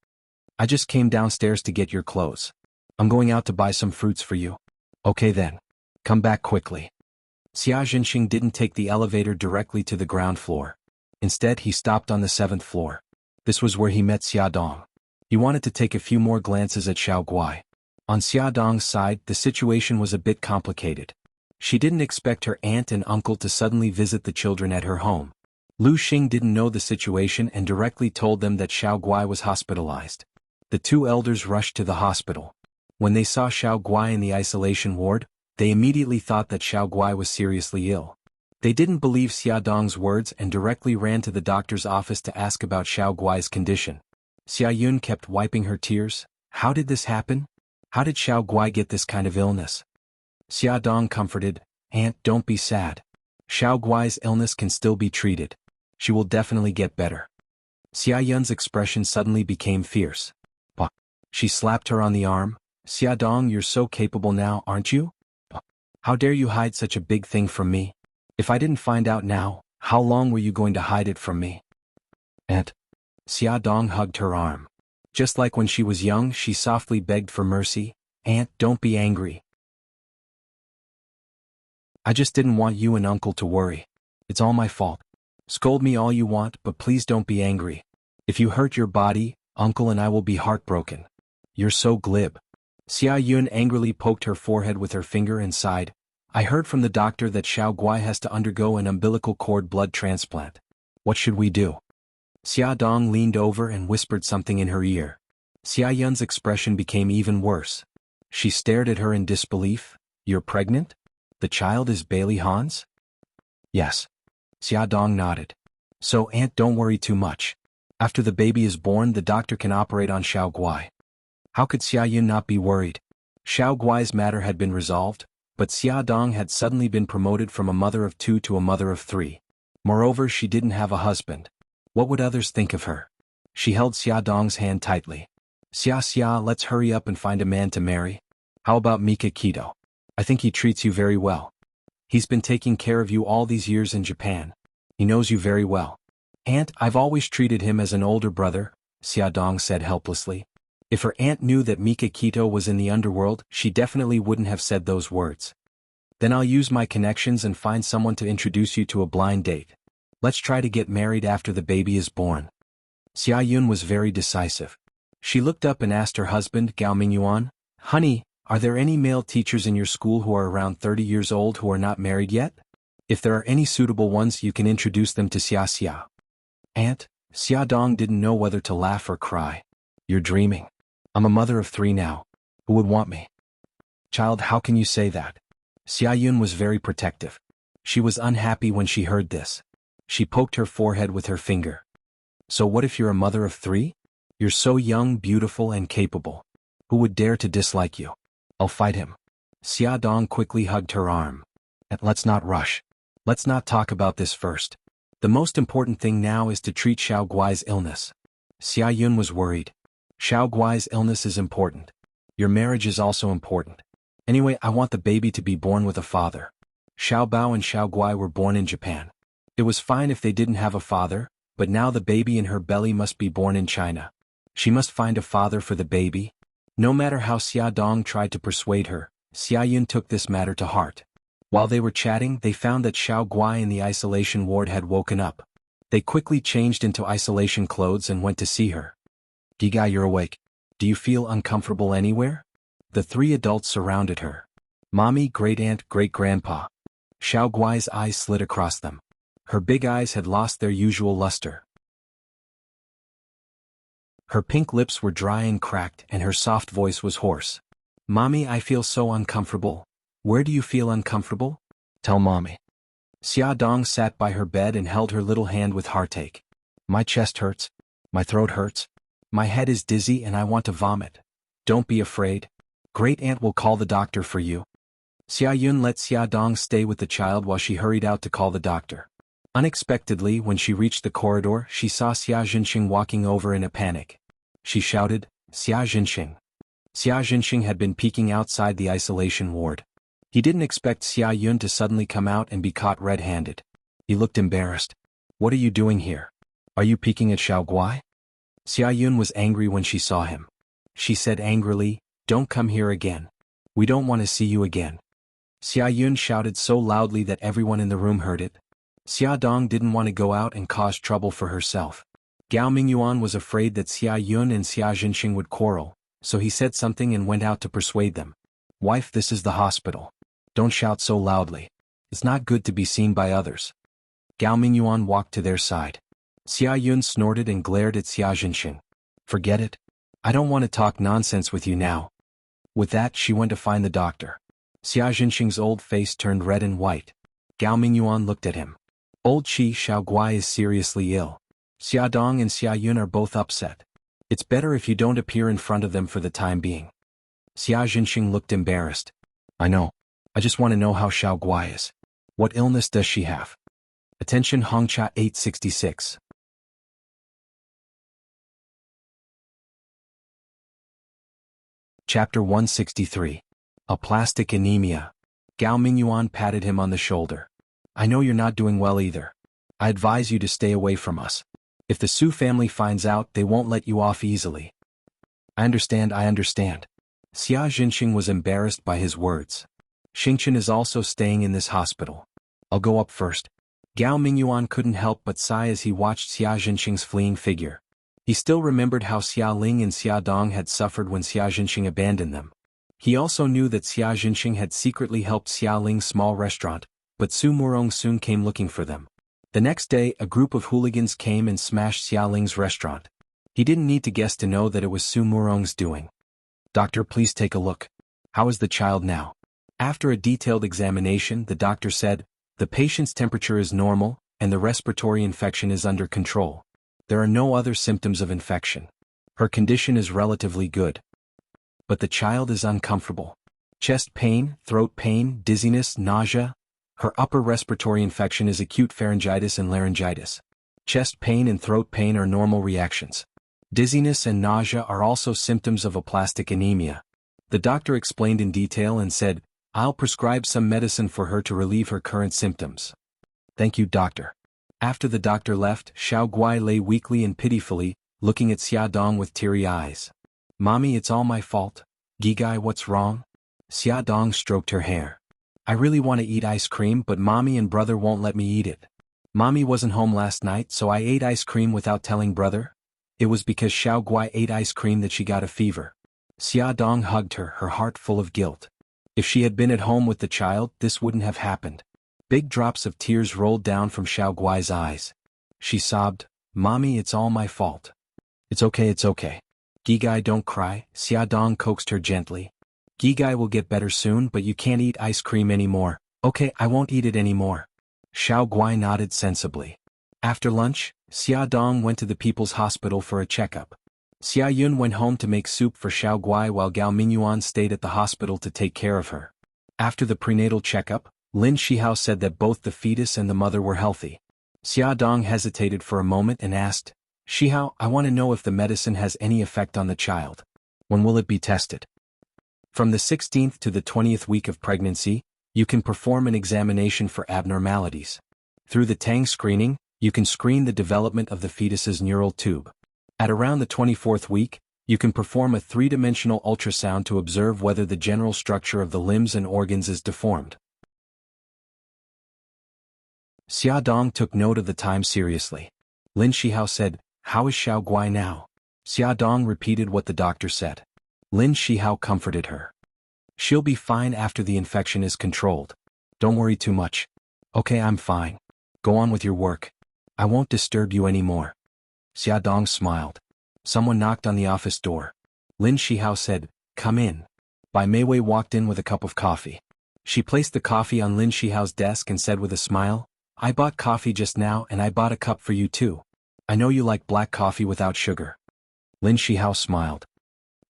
I just came downstairs to get your clothes. I'm going out to buy some fruits for you. Okay then. Come back quickly. Xia Jinxing didn't take the elevator directly to the ground floor. Instead, he stopped on the 7th floor. This was where he met Xia Dong. He wanted to take a few more glances at Xiao Guai. On Xia Dong's side, the situation was a bit complicated. She didn't expect her aunt and uncle to suddenly visit the children at her home. Lu Xing didn't know the situation and directly told them that Xiao Guai was hospitalized. The 2 elders rushed to the hospital. When they saw Xiao Guai in the isolation ward, they immediately thought that Xiao Guai was seriously ill. They didn't believe Xia Dong's words and directly ran to the doctor's office to ask about Xiao Guai's condition. Xia Yun kept wiping her tears. How did this happen? How did Xiao Guai get this kind of illness? Xia Dong comforted, Aunt, don't be sad. Xiao Guai's illness can still be treated. She will definitely get better. Xia Yun's expression suddenly became fierce. Bah. She slapped her on the arm. Xia Dong, you're so capable now, aren't you? Bah. How dare you hide such a big thing from me? If I didn't find out now, how long were you going to hide it from me? Aunt. Xia Dong hugged her arm. Just like when she was young, she softly begged for mercy. Aunt, don't be angry. I just didn't want you and Uncle to worry. It's all my fault. Scold me all you want, but please don't be angry. If you hurt your body, Uncle and I will be heartbroken. You're so glib. Xia Yun angrily poked her forehead with her finger and sighed. I heard from the doctor that Xiao Guai has to undergo an umbilical cord blood transplant. What should we do? Xia Dong leaned over and whispered something in her ear. Xia Yun's expression became even worse. She stared at her in disbelief. You're pregnant? The child is Bailey Han's? Yes. Xia Dong nodded. So Aunt, don't worry too much. After the baby is born, the doctor can operate on Xiao Guai. How could Xia Yun not be worried? Xiao Guai's matter had been resolved, but Xia Dong had suddenly been promoted from a mother of 2 to a mother of 3. Moreover, she didn't have a husband. What would others think of her? She held Xia Dong's hand tightly. Xia, let's hurry up and find a man to marry. How about Mika Kito? I think he treats you very well. He's been taking care of you all these years in Japan. He knows you very well. Aunt, I've always treated him as an older brother, Xia Dong said helplessly. If her aunt knew that Mika Kito was in the underworld, she definitely wouldn't have said those words. Then I'll use my connections and find someone to introduce you to a blind date. Let's try to get married after the baby is born. Xia Yun was very decisive. She looked up and asked her husband, Gao Mingyuan, Honey, are there any male teachers in your school who are around 30 years old who are not married yet? If there are any suitable ones, you can introduce them to Xia. Aunt, Xia Dong didn't know whether to laugh or cry. You're dreaming. I'm a mother of 3 now. Who would want me? Child, how can you say that? Xia Yun was very protective. She was unhappy when she heard this. She poked her forehead with her finger. So what if you're a mother of 3? You're so young, beautiful, and capable. Who would dare to dislike you? I'll fight him. Xia Dong quickly hugged her arm. And let's not rush. Let's not talk about this first. The most important thing now is to treat Xiao Guai's illness. Xia Yun was worried. Xiao Guai's illness is important. Your marriage is also important. Anyway, I want the baby to be born with a father. Xiao Bao and Xiao Guai were born in Japan. It was fine if they didn't have a father, but now the baby in her belly must be born in China. She must find a father for the baby. No matter how Xia Dong tried to persuade her, Xia Yun took this matter to heart. While they were chatting, they found that Xiao Guai in the isolation ward had woken up. They quickly changed into isolation clothes and went to see her. Gigai, you're awake. Do you feel uncomfortable anywhere? The 3 adults surrounded her. Mommy, great-aunt, great-grandpa. Xiao Guai's eyes slid across them. Her big eyes had lost their usual luster. Her pink lips were dry and cracked, and her soft voice was hoarse. Mommy, I feel so uncomfortable. Where do you feel uncomfortable? Tell Mommy. Xia Dong sat by her bed and held her little hand with heartache. My chest hurts. My throat hurts. My head is dizzy and I want to vomit. Don't be afraid. Great-aunt will call the doctor for you. Xia Yun let Xia Dong stay with the child while she hurried out to call the doctor. Unexpectedly, when she reached the corridor, she saw Xia Jinxing walking over in a panic. She shouted, Xia Jinxing. Xia Jinxing had been peeking outside the isolation ward. He didn't expect Xia Yun to suddenly come out and be caught red-handed. He looked embarrassed. What are you doing here? Are you peeking at Xiao Guai? Xia Yun was angry when she saw him. She said angrily, Don't come here again. We don't want to see you again. Xia Yun shouted so loudly that everyone in the room heard it. Xia Dong didn't want to go out and cause trouble for herself. Gao Mingyuan was afraid that Xia Yun and Xia Jinxing would quarrel, so he said something and went out to persuade them. Wife, this is the hospital. Don't shout so loudly. It's not good to be seen by others. Gao Mingyuan walked to their side. Xia Yun snorted and glared at Xia Jinxing. Forget it. I don't want to talk nonsense with you now. With that, she went to find the doctor. Xia Jinxing's old face turned red and white. Gao Mingyuan looked at him. Old Qi Xiao Guai is seriously ill. Xia Dong and Xia Yun are both upset. It's better if you don't appear in front of them for the time being. Xia Jinxing looked embarrassed. I know. I just want to know how Xiao Guai is. What illness does she have? Attention Hongcha 866. Chapter 163. Aplastic anemia. Gao Mingyuan patted him on the shoulder. I know you're not doing well either. I advise you to stay away from us. If the Su family finds out, they won't let you off easily. I understand. Xia Jinxing was embarrassed by his words. Xingchen is also staying in this hospital. I'll go up first. Gao Mingyuan couldn't help but sigh as he watched Xia Jinxing's fleeing figure. He still remembered how Xia Ling and Xia Dong had suffered when Xia Jinxing abandoned them. He also knew that Xia Jinxing had secretly helped Xia Ling's small restaurant, but Su Murong soon came looking for them. The next day, a group of hooligans came and smashed Xia Ling's restaurant. He didn't need to guess to know that it was Su Murong's doing. Doctor, please take a look. How is the child now? After a detailed examination, the doctor said, the patient's temperature is normal, and the respiratory infection is under control. There are no other symptoms of infection. Her condition is relatively good. But the child is uncomfortable. Chest pain, throat pain, dizziness, nausea. Her upper respiratory infection is acute pharyngitis and laryngitis. Chest pain and throat pain are normal reactions. Dizziness and nausea are also symptoms of aplastic anemia. The doctor explained in detail and said, I'll prescribe some medicine for her to relieve her current symptoms. Thank you, doctor. After the doctor left, Xiao Guai lay weakly and pitifully, looking at Xia Dong with teary eyes. Mommy, it's all my fault. Gigai, what's wrong? Xia Dong stroked her hair. I really want to eat ice cream, but Mommy and brother won't let me eat it. Mommy wasn't home last night, so I ate ice cream without telling brother. It was because Xiao Guai ate ice cream that she got a fever. Xia Dong hugged her, her heart full of guilt. If she had been at home with the child, this wouldn't have happened. Big drops of tears rolled down from Xiao Guai's eyes. She sobbed, Mommy, it's all my fault. It's okay. Gigai, don't cry, Xia Dong coaxed her gently. Gigai will get better soon, but you can't eat ice cream anymore. Okay, I won't eat it anymore. Xiao Guai nodded sensibly. After lunch, Xia Dong went to the People's Hospital for a checkup. Xia Yun went home to make soup for Xiao Guai while Gao Mingyuan stayed at the hospital to take care of her. After the prenatal checkup, Lin Shihao said that both the fetus and the mother were healthy. Xia Dong hesitated for a moment and asked, "Shihao, I want to know if the medicine has any effect on the child. When will it be tested?" From the 16th to the 20th week of pregnancy, you can perform an examination for abnormalities. Through the Tang screening, you can screen the development of the fetus's neural tube. At around the 24th week, you can perform a three-dimensional ultrasound to observe whether the general structure of the limbs and organs is deformed. Xia Dong took note of the time seriously. Lin Shihao said, "How is Xiao Guai now?" Xia Dong repeated what the doctor said. Lin Shihao comforted her. "She'll be fine after the infection is controlled. Don't worry too much." "Okay, I'm fine. Go on with your work. I won't disturb you anymore." Xia Dong smiled. Someone knocked on the office door. Lin Shihao said, "Come in." Bai Meiwei walked in with a cup of coffee. She placed the coffee on Lin Shihao's desk and said with a smile, "I bought coffee just now and I bought a cup for you too. I know you like black coffee without sugar." Lin Shihao smiled.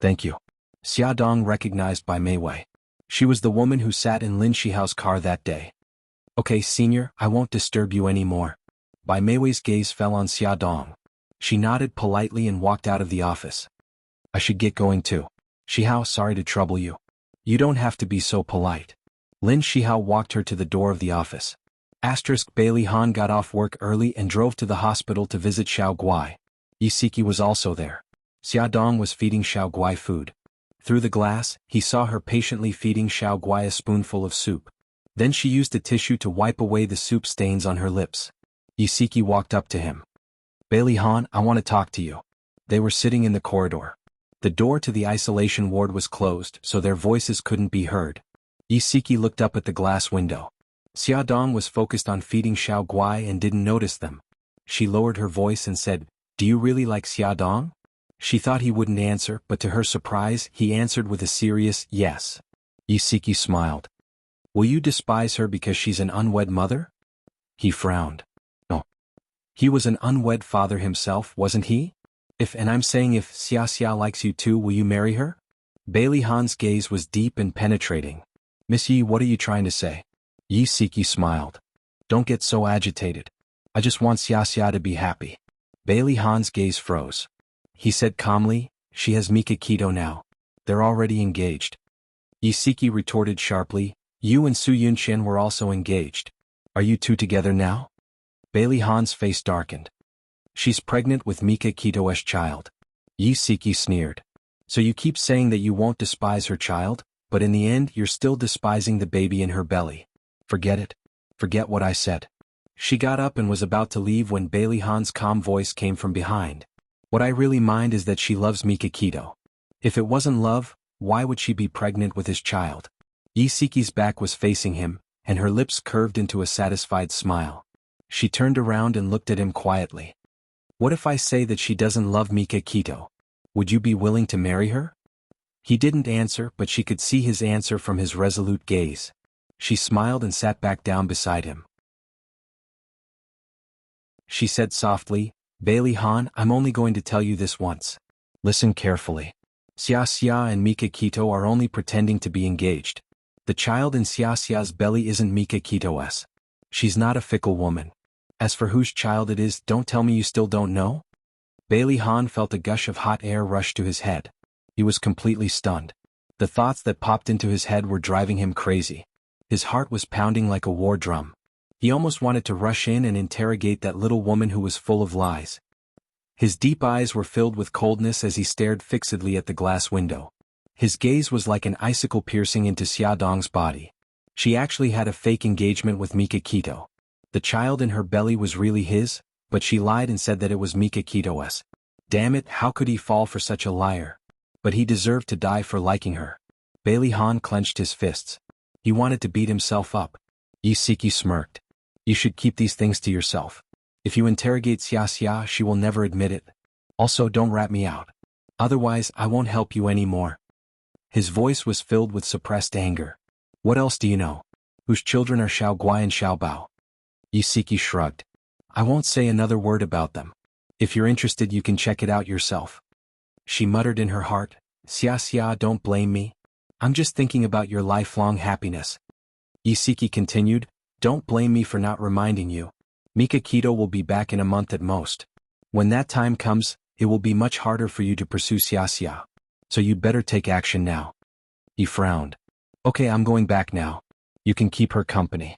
"Thank you." Xia Dong recognized Bai Meiwei. She was the woman who sat in Lin Shihao's car that day. "Okay, senior, I won't disturb you anymore." Bai Meiwei's gaze fell on Xia Dong. She nodded politely and walked out of the office. "I should get going too. Shihao, sorry to trouble you." "You don't have to be so polite." Lin Shihao walked her to the door of the office. Bailey Han got off work early and drove to the hospital to visit Xiao Guai. Yisiki was also there. Xia Dong was feeding Xiao Guai food. Through the glass, he saw her patiently feeding Xiao Guai a spoonful of soup. Then she used a tissue to wipe away the soup stains on her lips. Yisiki walked up to him. "Bailey Han, I want to talk to you." They were sitting in the corridor. The door to the isolation ward was closed, so their voices couldn't be heard. Yisiki looked up at the glass window. Xia Dong was focused on feeding Xiao Guai and didn't notice them. She lowered her voice and said, "Do you really like Xia Dong?" She thought he wouldn't answer, but to her surprise, he answered with a serious yes. Yisiki smiled. "Will you despise her because she's an unwed mother?" He frowned. "No. He was an unwed father himself, wasn't he? And I'm saying if Xia likes you too, will you marry her?" Bailey Han's gaze was deep and penetrating. "Miss Yi, what are you trying to say?" Yisiki smiled. "Don't get so agitated. I just want Xia to be happy." Bailey Han's gaze froze. He said calmly, "She has Mikakito now. They're already engaged." Yisiki retorted sharply, "You and Su Yunqian were also engaged. Are you two together now?" Bailey Han's face darkened. "She's pregnant with Mikakito's child." Yisiki sneered. "So you keep saying that you won't despise her child, but in the end you're still despising the baby in her belly. Forget it. Forget what I said." She got up and was about to leave when Bailey Han's calm voice came from behind. "What I really mind is that she loves Mikakito. If it wasn't love, why would she be pregnant with his child?" Yisiki's back was facing him, and her lips curved into a satisfied smile. She turned around and looked at him quietly. "What if I say that she doesn't love Mikakito? Would you be willing to marry her?" He didn't answer, but she could see his answer from his resolute gaze. She smiled and sat back down beside him. She said softly, "Bailey Han, I'm only going to tell you this once. Listen carefully. Xia and Mikakito are only pretending to be engaged. The child in Xia's belly isn't Mikakito's. She's not a fickle woman. As for whose child it is, don't tell me you still don't know?" Bailey Han felt a gush of hot air rush to his head. He was completely stunned. The thoughts that popped into his head were driving him crazy. His heart was pounding like a war drum. He almost wanted to rush in and interrogate that little woman who was full of lies. His deep eyes were filled with coldness as he stared fixedly at the glass window. His gaze was like an icicle piercing into Xia Dong's body. She actually had a fake engagement with Mikakito. The child in her belly was really his, but she lied and said that it was Mikakito's. Damn it, how could he fall for such a liar? But he deserved to die for liking her. Bailey Han clenched his fists. He wanted to beat himself up. Yisiki smirked. "You should keep these things to yourself. If you interrogate Xia, she will never admit it. Also, don't rat me out. Otherwise, I won't help you anymore." His voice was filled with suppressed anger. "What else do you know? Whose children are Xiao Guai and Xiao Bao?" Yisiki shrugged. I won't say another word about them. If you're interested you can check it out yourself. She muttered in her heart, Xia, don't blame me. I'm just thinking about your lifelong happiness. Isiki continued, don't blame me for not reminding you. Mikakito will be back in a month at most. When that time comes, it will be much harder for you to pursue Xia. So you'd better take action now. He frowned. Okay, I'm going back now. You can keep her company.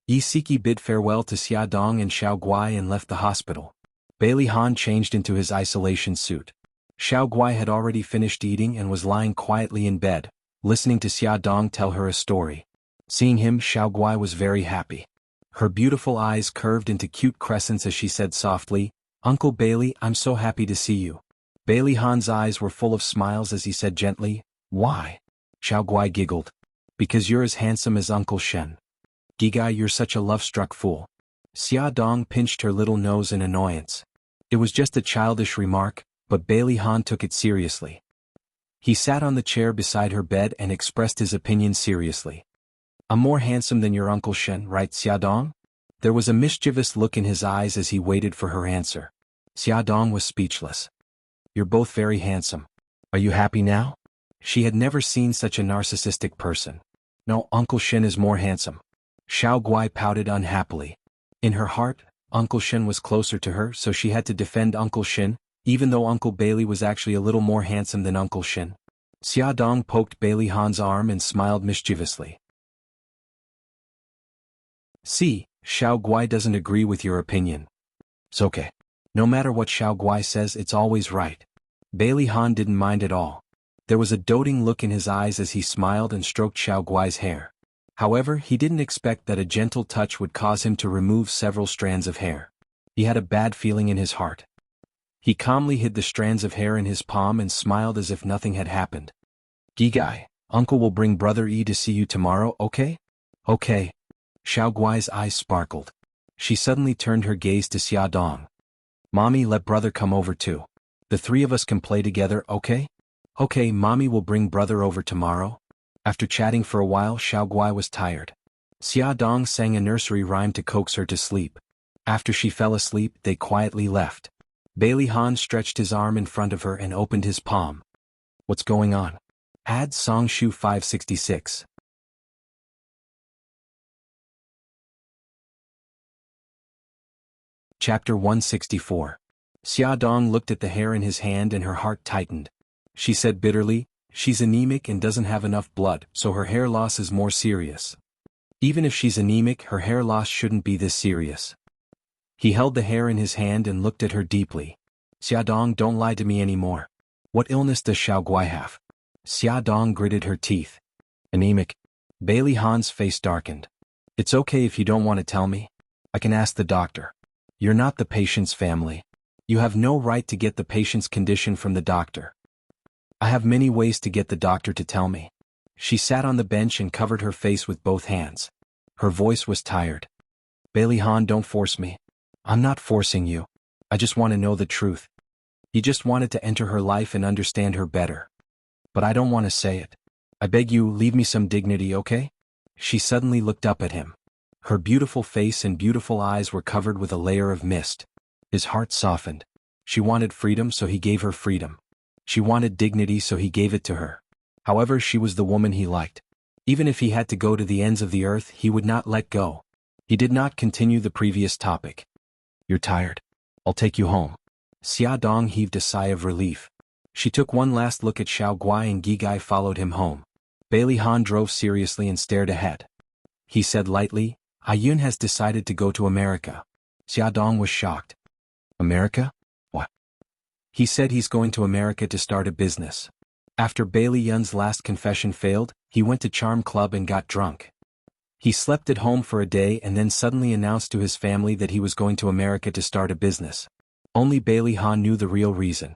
Isiki bid farewell to Xia Dong and Xiao Guai and left the hospital. Bailey Han changed into his isolation suit. Xiao Guai had already finished eating and was lying quietly in bed, listening to Xia Dong tell her a story. Seeing him, Xiao Guai was very happy. Her beautiful eyes curved into cute crescents as she said softly, Uncle Bailey, I'm so happy to see you. Bailey Han's eyes were full of smiles as he said gently, why? Xiao Guai giggled. Because you're as handsome as Uncle Shen. Gigai, you're such a love-struck fool. Xia Dong pinched her little nose in annoyance. It was just a childish remark, but Bailey Han took it seriously. He sat on the chair beside her bed and expressed his opinion seriously. I'm more handsome than your Uncle Shen, right Xia Dong? There was a mischievous look in his eyes as he waited for her answer. Xia Dong was speechless. You're both very handsome. Are you happy now? She had never seen such a narcissistic person. No, Uncle Shen is more handsome. Xiao Guai pouted unhappily. In her heart, Uncle Shen was closer to her, so she had to defend Uncle Shen, even though Uncle Bailey was actually a little more handsome than Uncle Shen. Xia Dong poked Bailey Han's arm and smiled mischievously. See, Xiao Guai doesn't agree with your opinion. It's okay. No matter what Xiao Guai says, it's always right. Bailey Han didn't mind at all. There was a doting look in his eyes as he smiled and stroked Xiao Guai's hair. However, he didn't expect that a gentle touch would cause him to remove several strands of hair. He had a bad feeling in his heart. He calmly hid the strands of hair in his palm and smiled as if nothing had happened. Gigai, Uncle will bring Brother Yi to see you tomorrow, okay? Okay. Xiao Guai's eyes sparkled. She suddenly turned her gaze to Xia Dong. Mommy, let Brother come over too. The three of us can play together, okay? Okay, Mommy will bring Brother over tomorrow. After chatting for a while, Xiao Guai was tired. Xia Dong sang a nursery rhyme to coax her to sleep. After she fell asleep, they quietly left. Bailey Han stretched his arm in front of her and opened his palm. What's going on? Add Song Shu 566. Chapter 164. Xia Dong looked at the hair in his hand and her heart tightened. She said bitterly, she's anemic and doesn't have enough blood, so her hair loss is more serious. Even if she's anemic, her hair loss shouldn't be this serious. He held the hair in his hand and looked at her deeply. Xia Dong, don't lie to me anymore. What illness does Xiao Guai have? Xia Dong gritted her teeth. Anemic. Bailey Han's face darkened. It's okay if you don't want to tell me. I can ask the doctor. You're not the patient's family. You have no right to get the patient's condition from the doctor. I have many ways to get the doctor to tell me. She sat on the bench and covered her face with both hands. Her voice was tired. Bailey Han, don't force me. I'm not forcing you. I just want to know the truth. You just wanted to enter her life and understand her better. But I don't want to say it. I beg you, leave me some dignity, okay? She suddenly looked up at him. Her beautiful face and beautiful eyes were covered with a layer of mist. His heart softened. She wanted freedom, so he gave her freedom. She wanted dignity, so he gave it to her. However, she was the woman he liked. Even if he had to go to the ends of the earth, he would not let go. He did not continue the previous topic. You're tired. I'll take you home. Xia Dong heaved a sigh of relief. She took one last look at Xiao Guai and Gigai followed him home. Bailey Han drove seriously and stared ahead. He said lightly, Ayun has decided to go to America. Xia Dong was shocked. America? What? He said he's going to America to start a business. After Bailey Yun's last confession failed, he went to Charm Club and got drunk. He slept at home for a day and then suddenly announced to his family that he was going to America to start a business. Only Bailey Han knew the real reason.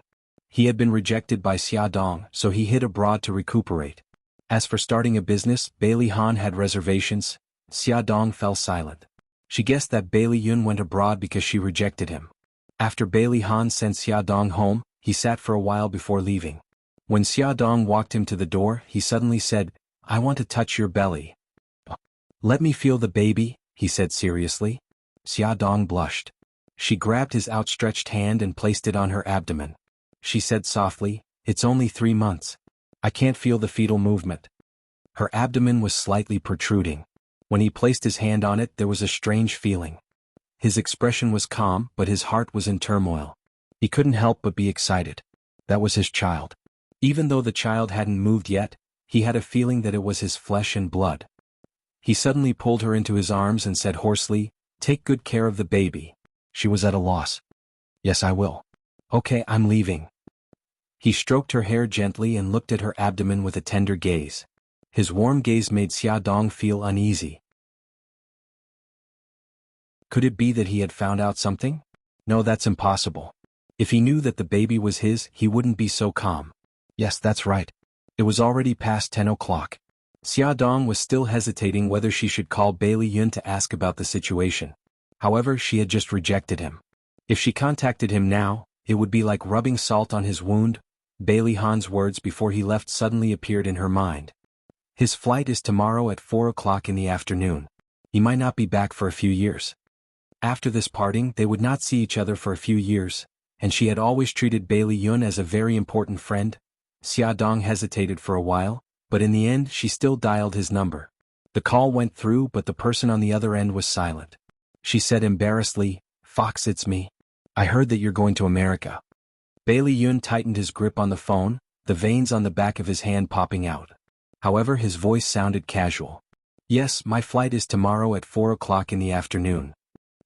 He had been rejected by Xia Dong, so he hid abroad to recuperate. As for starting a business, Bailey Han had reservations. Xia Dong fell silent. She guessed that Bailey Yun went abroad because she rejected him. After Bailey Han sent Xia Dong home, he sat for a while before leaving. When Xia Dong walked him to the door, he suddenly said, I want to touch your belly. Let me feel the baby, he said seriously. Xia Dong blushed. She grabbed his outstretched hand and placed it on her abdomen. She said softly, "It's only 3 months. I can't feel the fetal movement." Her abdomen was slightly protruding. When he placed his hand on it, there was a strange feeling. His expression was calm, but his heart was in turmoil. He couldn't help but be excited. That was his child. Even though the child hadn't moved yet, he had a feeling that it was his flesh and blood. He suddenly pulled her into his arms and said hoarsely, "Take good care of the baby." She was at a loss. "Yes, I will." "Okay, I'm leaving." He stroked her hair gently and looked at her abdomen with a tender gaze. His warm gaze made Xiaodong feel uneasy. Could it be that he had found out something? No, that's impossible. If he knew that the baby was his, he wouldn't be so calm. Yes, that's right. It was already past 10 o'clock. Xiaodong was still hesitating whether she should call Bailey Yun to ask about the situation. However, she had just rejected him. If she contacted him now, it would be like rubbing salt on his wound. Bailey Han's words before he left suddenly appeared in her mind. His flight is tomorrow at 4 o'clock in the afternoon. He might not be back for a few years. After this parting, they would not see each other for a few years, and she had always treated Bailey Yun as a very important friend. Xiaodong hesitated for a while, but in the end she still dialed his number. The call went through, but the person on the other end was silent. She said embarrassedly, "Fox, it's me. I heard that you're going to America." Bailey Yun tightened his grip on the phone, the veins on the back of his hand popping out. However, his voice sounded casual. "Yes, my flight is tomorrow at 4 o'clock in the afternoon."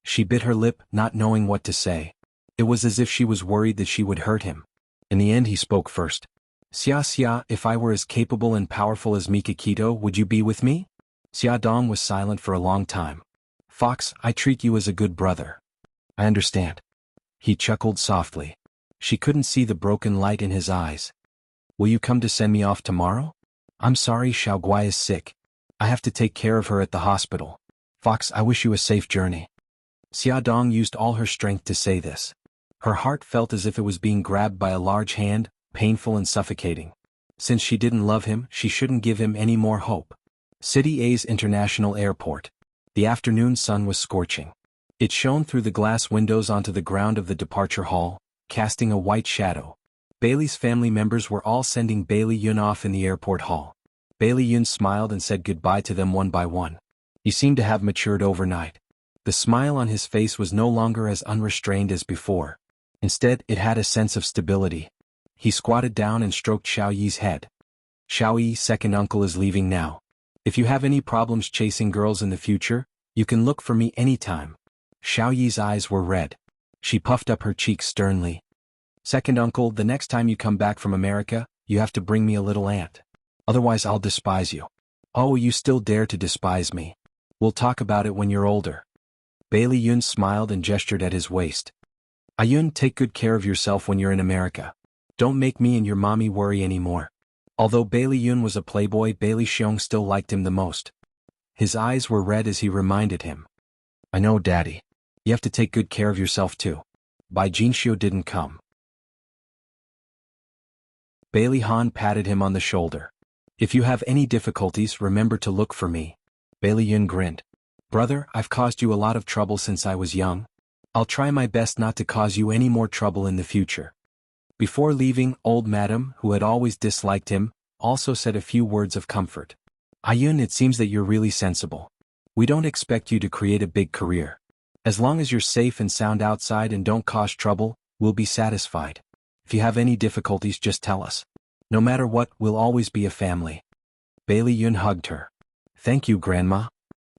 She bit her lip, not knowing what to say. It was as if she was worried that she would hurt him. In the end he spoke first. "Xia, if I were as capable and powerful as Mikakito, would you be with me?" Xiaodong was silent for a long time. "Fox, I treat you as a good brother." "I understand." He chuckled softly. She couldn't see the broken light in his eyes. "Will you come to send me off tomorrow?" "I'm sorry, Xiaoguai is sick. I have to take care of her at the hospital." "Fox, I wish you a safe journey." Xiaodong used all her strength to say this. Her heart felt as if it was being grabbed by a large hand, painful and suffocating. Since she didn't love him, she shouldn't give him any more hope. City A's International Airport. The afternoon sun was scorching. It shone through the glass windows onto the ground of the departure hall, casting a white shadow. Bailey's family members were all sending Bailey Yun off in the airport hall. Bailey Yun smiled and said goodbye to them one by one. He seemed to have matured overnight. The smile on his face was no longer as unrestrained as before. Instead, it had a sense of stability. He squatted down and stroked Xiao Yi's head. "Xiao Yi, second uncle is leaving now. If you have any problems chasing girls in the future, you can look for me anytime." Xiao Yi's eyes were red. She puffed up her cheeks sternly. "Second uncle, the next time you come back from America, you have to bring me a little ant. Otherwise I'll despise you." "Oh, you still dare to despise me. We'll talk about it when you're older." Bailey Yun smiled and gestured at his waist. "Ayun, take good care of yourself when you're in America. Don't make me and your mommy worry anymore." Although Bailey Yun was a playboy, Bailey Xiong still liked him the most. His eyes were red as he reminded him. "I know, Daddy. You have to take good care of yourself too." Bai Jinxiu didn't come. Bailey Han patted him on the shoulder. "If you have any difficulties, remember to look for me." Bailey Yun grinned. "Brother, I've caused you a lot of trouble since I was young. I'll try my best not to cause you any more trouble in the future." Before leaving, old Madam, who had always disliked him, also said a few words of comfort. "Ayun, it seems that you're really sensible. We don't expect you to create a big career. As long as you're safe and sound outside and don't cause trouble, we'll be satisfied. If you have any difficulties, just tell us. No matter what, we'll always be a family." Bailey Yun hugged her. "Thank you, Grandma."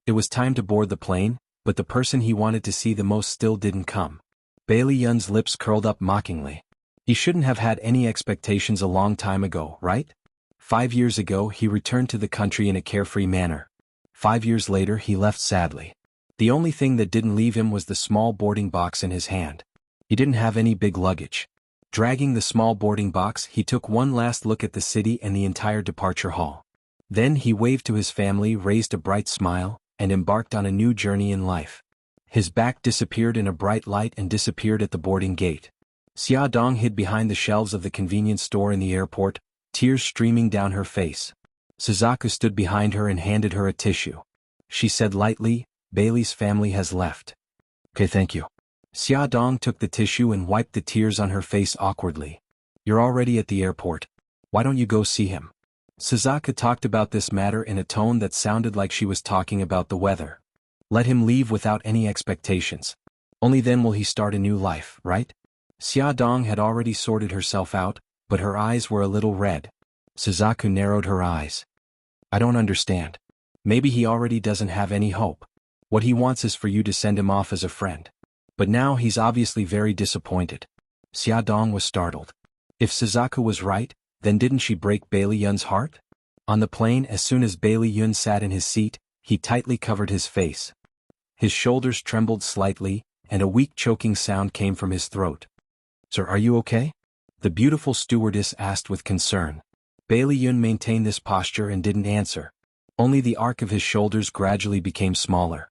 It was time to board the plane, but the person he wanted to see the most still didn't come. Bailey Yun's lips curled up mockingly. He shouldn't have had any expectations a long time ago, right? 5 years ago he returned to the country in a carefree manner. 5 years later he left sadly. The only thing that didn't leave him was the small boarding box in his hand. He didn't have any big luggage. Dragging the small boarding box, he took one last look at the city and the entire departure hall. Then he waved to his family, raised a bright smile, and embarked on a new journey in life. His back disappeared in a bright light and disappeared at the boarding gate. Xia Dong hid behind the shelves of the convenience store in the airport, tears streaming down her face. Suzaku stood behind her and handed her a tissue. She said lightly, "Bailey's family has left." "Okay, thank you." Xia Dong took the tissue and wiped the tears on her face awkwardly. You're already at the airport. Why don't you go see him? Suzuka talked about this matter in a tone that sounded like she was talking about the weather. Let him leave without any expectations. Only then will he start a new life, right? Xia Dong had already sorted herself out, but her eyes were a little red. Suzuka narrowed her eyes. I don't understand. Maybe he already doesn't have any hope. What he wants is for you to send him off as a friend. But now he's obviously very disappointed. Xia Dong was startled. If Suzuka was right, then didn't she break Bailey Yun's heart? On the plane, as soon as Bailey Yun sat in his seat, he tightly covered his face. His shoulders trembled slightly, and a weak choking sound came from his throat. Sir, are you okay? The beautiful stewardess asked with concern. Bailey Yun maintained this posture and didn't answer. Only the arc of his shoulders gradually became smaller.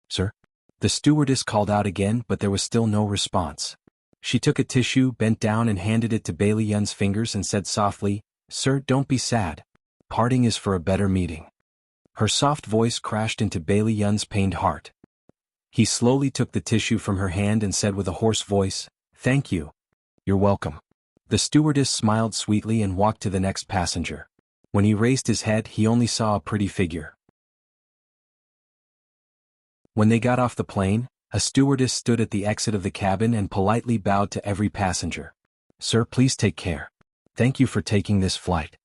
Sir? The stewardess called out again, but there was still no response. She took a tissue, bent down and handed it to Bailey Yun's fingers and said softly, Sir, don't be sad. Parting is for a better meeting. Her soft voice crashed into Bailey Yun's pained heart. He slowly took the tissue from her hand and said with a hoarse voice, Thank you. You're welcome. The stewardess smiled sweetly and walked to the next passenger. When he raised his head, he only saw a pretty figure. When they got off the plane, a stewardess stood at the exit of the cabin and politely bowed to every passenger. Sir, please take care. Thank you for taking this flight.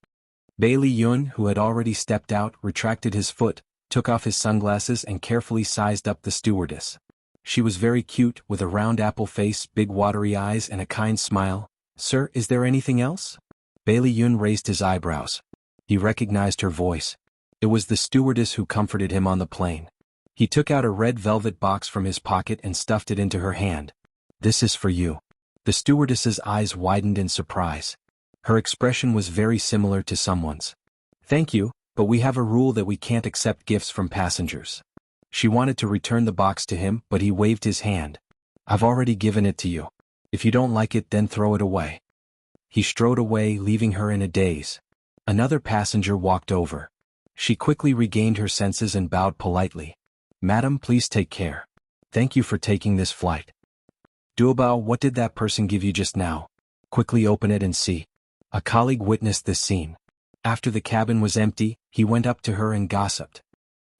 Bailey Yun, who had already stepped out, retracted his foot, took off his sunglasses and carefully sized up the stewardess. She was very cute, with a round apple face, big watery eyes and a kind smile. Sir, is there anything else? Bailey Yun raised his eyebrows. He recognized her voice. It was the stewardess who comforted him on the plane. He took out a red velvet box from his pocket and stuffed it into her hand. This is for you. The stewardess's eyes widened in surprise. Her expression was very similar to someone's. Thank you, but we have a rule that we can't accept gifts from passengers. She wanted to return the box to him, but he waved his hand. I've already given it to you. If you don't like it, then throw it away. He strode away, leaving her in a daze. Another passenger walked over. She quickly regained her senses and bowed politely. Madam, please take care. Thank you for taking this flight. Duobao, what did that person give you just now? Quickly open it and see. A colleague witnessed this scene. After the cabin was empty, he went up to her and gossiped.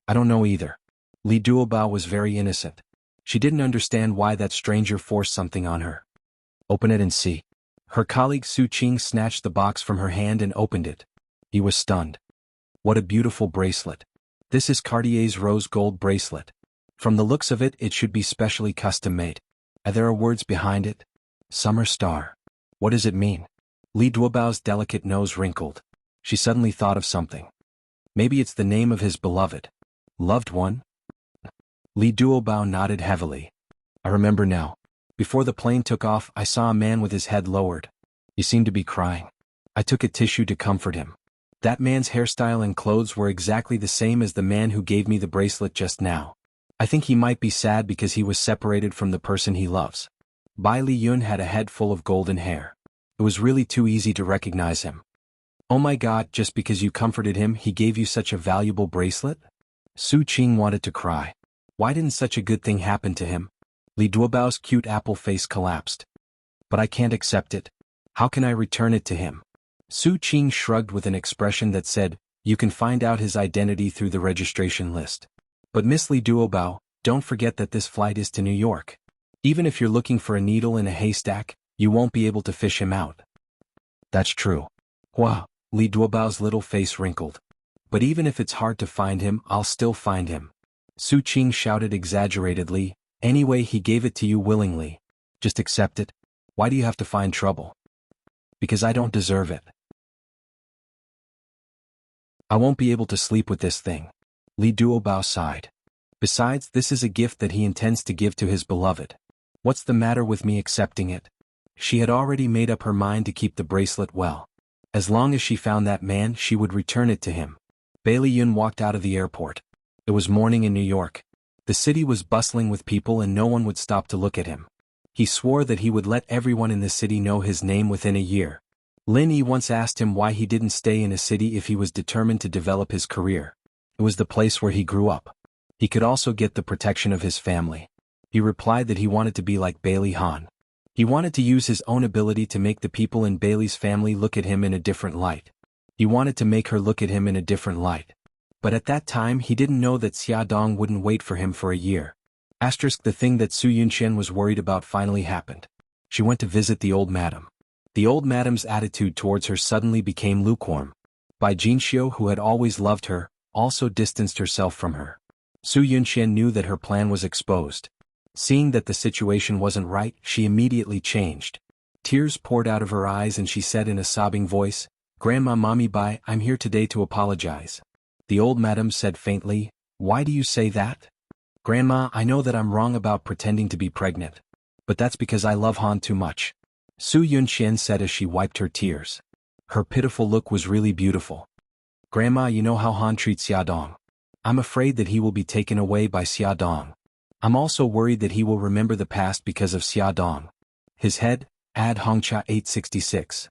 I don't know either. Li Duobao was very innocent. She didn't understand why that stranger forced something on her. Open it and see. Her colleague Su Qing snatched the box from her hand and opened it. He was stunned. What a beautiful bracelet. This is Cartier's rose gold bracelet. From the looks of it, it should be specially custom-made. Are there words behind it? Summer star. What does it mean? Li Duobao's delicate nose wrinkled. She suddenly thought of something. Maybe it's the name of his beloved. Loved one? Li Duobao nodded heavily. I remember now. Before the plane took off, I saw a man with his head lowered. He seemed to be crying. I took a tissue to comfort him. That man's hairstyle and clothes were exactly the same as the man who gave me the bracelet just now. I think he might be sad because he was separated from the person he loves. Bai Li Yun had a head full of golden hair. It was really too easy to recognize him. Oh my God, just because you comforted him, he gave you such a valuable bracelet? Su Qing wanted to cry. Why didn't such a good thing happen to him? Li Duobao's cute apple face collapsed. But I can't accept it. How can I return it to him? Su Qing shrugged with an expression that said, you can find out his identity through the registration list. But Miss Li Duobao, don't forget that this flight is to New York. Even if you're looking for a needle in a haystack, you won't be able to fish him out. That's true. Wow, Li Duobao's little face wrinkled. But even if it's hard to find him, I'll still find him. Su Qing shouted exaggeratedly, anyway he gave it to you willingly. Just accept it. Why do you have to find trouble? Because I don't deserve it. I won't be able to sleep with this thing. Li Duobao sighed. Besides, this is a gift that he intends to give to his beloved. What's the matter with me accepting it? She had already made up her mind to keep the bracelet well. As long as she found that man, she would return it to him. Bailey Yun walked out of the airport. It was morning in New York. The city was bustling with people and no one would stop to look at him. He swore that he would let everyone in the city know his name within a year. Lin Yi once asked him why he didn't stay in a city if he was determined to develop his career. It was the place where he grew up. He could also get the protection of his family. He replied that he wanted to be like Bailey Han. He wanted to use his own ability to make the people in Bailey's family look at him in a different light. He wanted to make her look at him in a different light. But at that time he didn't know that Xia Dong wouldn't wait for him for a year. The thing that Su Yunqian was worried about finally happened. She went to visit the old madam. The old madam's attitude towards her suddenly became lukewarm. Bai Jinxiu, who had always loved her, also distanced herself from her. Su Yunqian knew that her plan was exposed. Seeing that the situation wasn't right, she immediately changed. Tears poured out of her eyes and she said in a sobbing voice, "Grandma Mommy Bai, I'm here today to apologize." The old madam said faintly, "Why do you say that?" "Grandma, I know that I'm wrong about pretending to be pregnant. But that's because I love Han too much," Su Yunqian said as she wiped her tears. Her pitiful look was really beautiful. "Grandma, you know how Han treats Xia Dong. I'm afraid that he will be taken away by Xia Dong. I'm also worried that he will remember the past because of Xia Dong. His head, Ad Hongcha 866.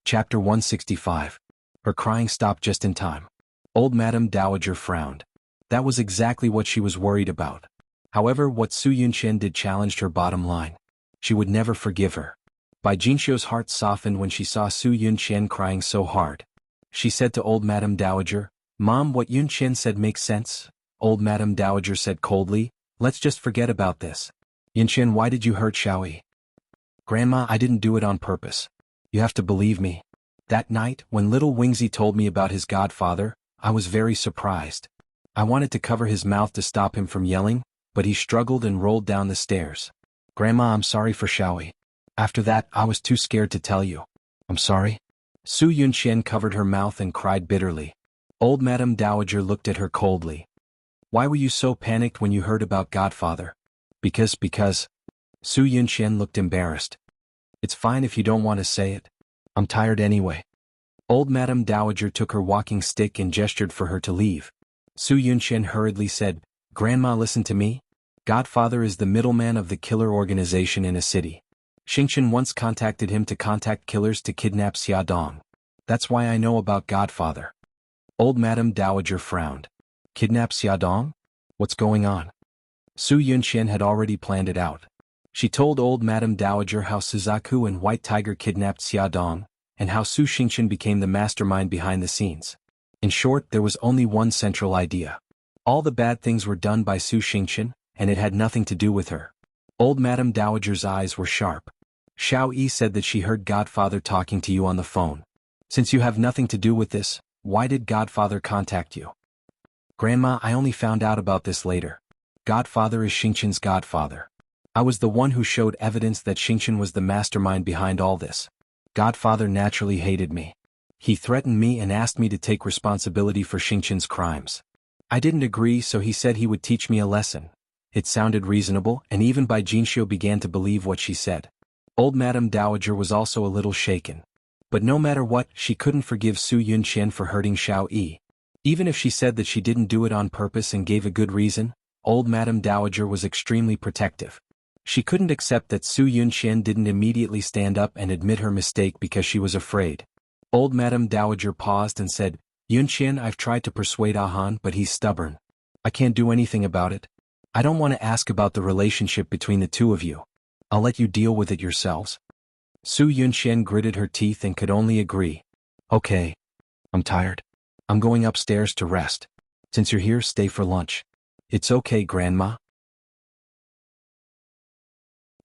Chapter 165. Her crying stopped just in time. Old Madame Dowager frowned. That was exactly what she was worried about. However, what Su Yunqian did challenged her bottom line. She would never forgive her. Bai Jinxiu's heart softened when she saw Su Yunqian crying so hard. She said to Old Madame Dowager, "Mom, what Yunqian said makes sense." Old Madame Dowager said coldly, "Let's just forget about this. Yunqian, why did you hurt Xiaoyi?" "Grandma, I didn't do it on purpose. You have to believe me. That night, when little Wingzi told me about his godfather, I was very surprised. I wanted to cover his mouth to stop him from yelling, but he struggled and rolled down the stairs. Grandma, I'm sorry for Xiaoyi. After that, I was too scared to tell you. I'm sorry." Su Yunqian covered her mouth and cried bitterly. Old Madame Dowager looked at her coldly. "Why were you so panicked when you heard about Godfather?" Because. Su Yunqian looked embarrassed. "It's fine if you don't want to say it. I'm tired anyway." Old Madame Dowager took her walking stick and gestured for her to leave. Su Yunqian hurriedly said, "Grandma, listen to me. Godfather is the middleman of the killer organization in a city. Xingqian once contacted him to contact killers to kidnap Xia Dong. That's why I know about Godfather." Old Madame Dowager frowned. "Kidnap Xia Dong? What's going on?" Su Yunqian had already planned it out. She told Old Madame Dowager how Suzaku and White Tiger kidnapped Xia Dong, and how Su Xingqian became the mastermind behind the scenes. In short, there was only one central idea. All the bad things were done by Su Xingqian, and it had nothing to do with her. Old Madame Dowager's eyes were sharp. "Xiao Yi said that she heard Godfather talking to you on the phone. Since you have nothing to do with this, why did Godfather contact you?" "Grandma, I only found out about this later. Godfather is Xingqian's godfather. I was the one who showed evidence that Xingqian was the mastermind behind all this. Godfather naturally hated me. He threatened me and asked me to take responsibility for Xingqian's crimes. I didn't agree, so he said he would teach me a lesson." It sounded reasonable, and even Bai Jinxiu began to believe what she said. Old Madame Dowager was also a little shaken. But no matter what, she couldn't forgive Su Yunqian for hurting Xiao Yi. Even if she said that she didn't do it on purpose and gave a good reason, Old Madame Dowager was extremely protective. She couldn't accept that Su Yunqian didn't immediately stand up and admit her mistake because she was afraid. Old Madame Dowager paused and said, "Yunqian, I've tried to persuade Ahan, but he's stubborn. I can't do anything about it. I don't want to ask about the relationship between the two of you. I'll let you deal with it yourselves." Su Yunqian gritted her teeth and could only agree. "Okay. I'm tired. I'm going upstairs to rest. Since you're here, stay for lunch." "It's okay, Grandma.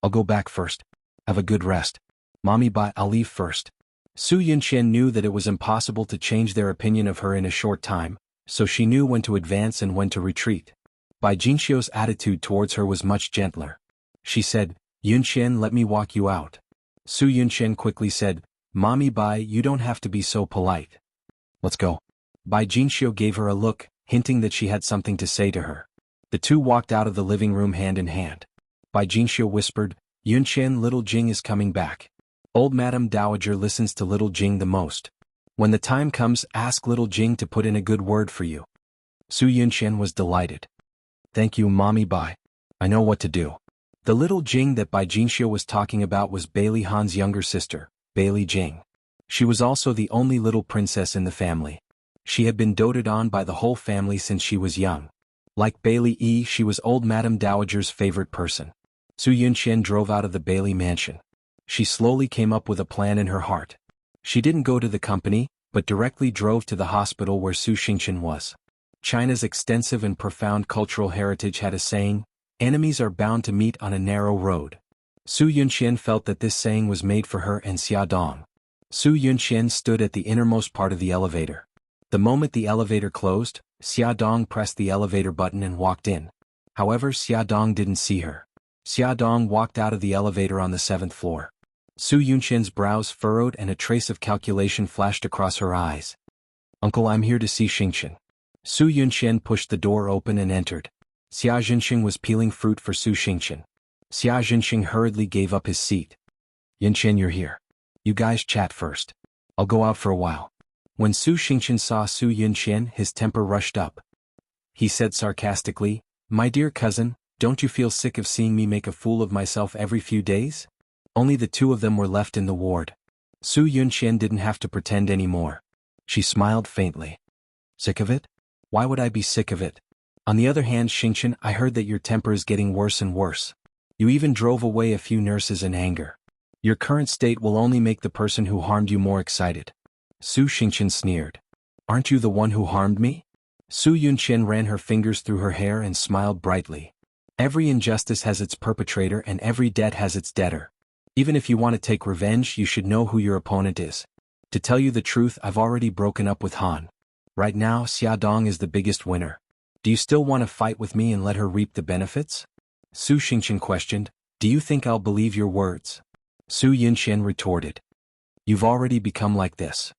I'll go back first. Have a good rest. Mommy, bye, I'll leave first." Su Yunqian knew that it was impossible to change their opinion of her in a short time, so she knew when to advance and when to retreat. Bai Jinxiu's attitude towards her was much gentler. She said, "Yunqian, let me walk you out." Su Yunqian quickly said, "Mommy Bai, you don't have to be so polite. Let's go." Bai Jinxiu gave her a look, hinting that she had something to say to her. The two walked out of the living room hand in hand. Bai Jinxiu whispered, "Yunqian, little Jing is coming back." Old Madame Dowager listens to little Jing the most. When the time comes, ask little Jing to put in a good word for you. Su Yunqian was delighted. "Thank you, Mommy Bai. I know what to do." The little Jing that Bai Jinxiu was talking about was Bailey Han's younger sister, Bailey Jing. She was also the only little princess in the family. She had been doted on by the whole family since she was young. Like Bailey E, she was old Madame Dowager's favorite person. Su Yunxian drove out of the Bailey mansion. She slowly came up with a plan in her heart. She didn't go to the company, but directly drove to the hospital where Su Xingqian was. China's extensive and profound cultural heritage had a saying, "Enemies are bound to meet on a narrow road." Su Yunxian felt that this saying was made for her and Xia Dong. Su Yunxian stood at the innermost part of the elevator. The moment the elevator closed, Xia Dong pressed the elevator button and walked in. However, Xia Dong didn't see her. Xia Dong walked out of the elevator on the 7th floor. Su Yunxian's brows furrowed and a trace of calculation flashed across her eyes. "Uncle, I'm here to see Xingqian." Su Yunxian pushed the door open and entered. Xia Jinxing was peeling fruit for Su Xingqian. Xia Jinxing hurriedly gave up his seat. "Yunxian, you're here. You guys chat first. I'll go out for a while." When Su Xingqian saw Su Yunxian, his temper rushed up. He said sarcastically, "My dear cousin, don't you feel sick of seeing me make a fool of myself every few days?" Only the two of them were left in the ward. Su Yunxian didn't have to pretend anymore. She smiled faintly. "Sick of it? Why would I be sick of it? On the other hand, Xingqian, I heard that your temper is getting worse and worse. You even drove away a few nurses in anger. Your current state will only make the person who harmed you more excited." Su Xingqian sneered. "Aren't you the one who harmed me?" Su Yunxian ran her fingers through her hair and smiled brightly. "Every injustice has its perpetrator and every debt has its debtor. Even if you want to take revenge, you should know who your opponent is. To tell you the truth, I've already broken up with Han. Right now, Xia Dong is the biggest winner. Do you still want to fight with me and let her reap the benefits?" Su Xingqian questioned, "Do you think I'll believe your words?" Su Yunxian retorted, "You've already become like this.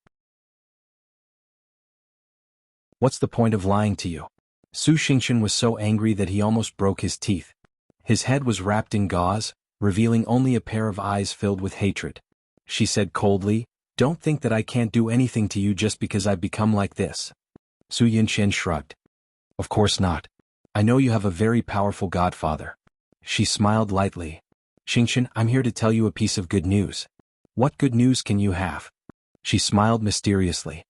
What's the point of lying to you?" Su Xingqian was so angry that he almost broke his teeth. His head was wrapped in gauze, revealing only a pair of eyes filled with hatred. She said coldly, "Don't think that I can't do anything to you just because I've become like this." Su Yunxian shrugged. "Of course not. I know you have a very powerful godfather." She smiled lightly. "Xingqian, I'm here to tell you a piece of good news." "What good news can you have?" She smiled mysteriously.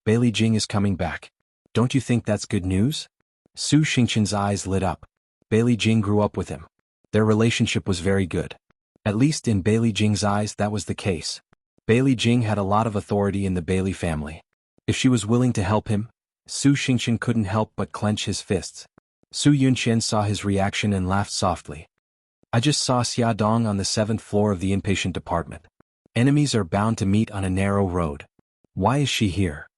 "Bailey Jing is coming back. Don't you think that's good news?" Su Xingqian's eyes lit up. Bailey Jing grew up with him. Their relationship was very good. At least in Bailey Jing's eyes that was the case. Bailey Jing had a lot of authority in the Bailey family. If she was willing to help him, Su Xingqian couldn't help but clench his fists. Su Yunxian saw his reaction and laughed softly. "I just saw Xia Dong on the 7th floor of the inpatient department. Enemies are bound to meet on a narrow road. Why is she here?"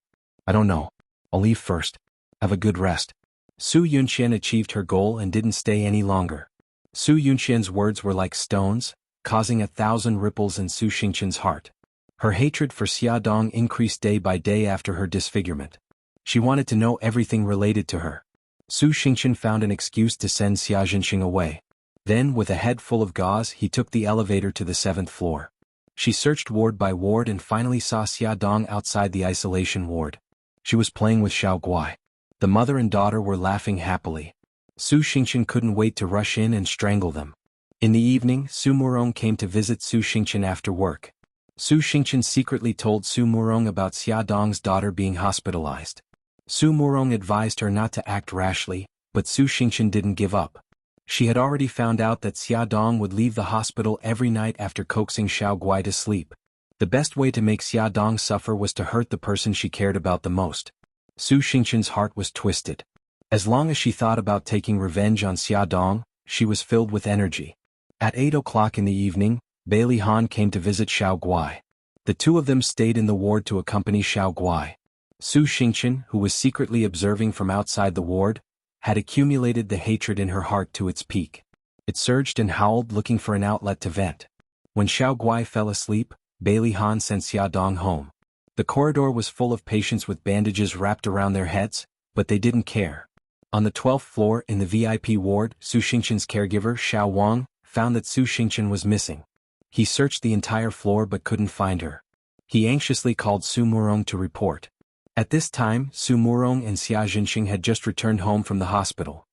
"I don't know. I'll leave first. Have a good rest." Su Yunxian achieved her goal and didn't stay any longer. Su Yunxian's words were like stones, causing 1,000 ripples in Su Xingqian's heart. Her hatred for Xia Dong increased day by day after her disfigurement. She wanted to know everything related to her. Su Xingqian found an excuse to send Xia Jinxing away. Then, with a head full of gauze, he took the elevator to the 7th floor. She searched ward by ward and finally saw Xia Dong outside the isolation ward. She was playing with Xiao Guai. The mother and daughter were laughing happily. Su Xingqian couldn't wait to rush in and strangle them. In the evening, Su Murong came to visit Su Xingqian after work. Su Xingqian secretly told Su Murong about Xia Dong's daughter being hospitalized. Su Murong advised her not to act rashly, but Su Xingqian didn't give up. She had already found out that Xia Dong would leave the hospital every night after coaxing Xiao Guai to sleep. The best way to make Xia Dong suffer was to hurt the person she cared about the most. Su Xingqian's heart was twisted. As long as she thought about taking revenge on Xia Dong, she was filled with energy. At 8 o'clock in the evening, Bailey Han came to visit Xiao Guai. The two of them stayed in the ward to accompany Xiao Guai. Su Xingqian, who was secretly observing from outside the ward, had accumulated the hatred in her heart to its peak. It surged and howled, looking for an outlet to vent. When Xiao Guai fell asleep, Bailey Han sent Xia Dong home. The corridor was full of patients with bandages wrapped around their heads, but they didn't care. On the 12th floor in the VIP ward, Su Xingqian's caregiver, Xiao Wang, found that Su Xingqian was missing. He searched the entire floor but couldn't find her. He anxiously called Su Murong to report. At this time, Su Murong and Xia Jinxing had just returned home from the hospital.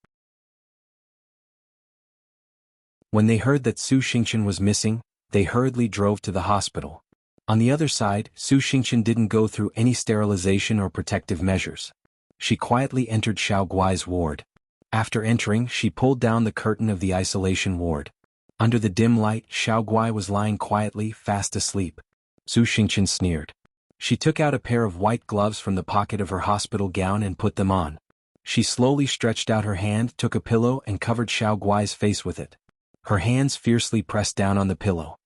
When they heard that Su Xingqian was missing, they hurriedly drove to the hospital. On the other side, Su Xingqian didn't go through any sterilization or protective measures. She quietly entered Xiao Guai's ward. After entering, she pulled down the curtain of the isolation ward. Under the dim light, Xiao Guai was lying quietly, fast asleep. Su Xingqian sneered. She took out a pair of white gloves from the pocket of her hospital gown and put them on. She slowly stretched out her hand, took a pillow and covered Xiao Guai's face with it. Her hands fiercely pressed down on the pillow.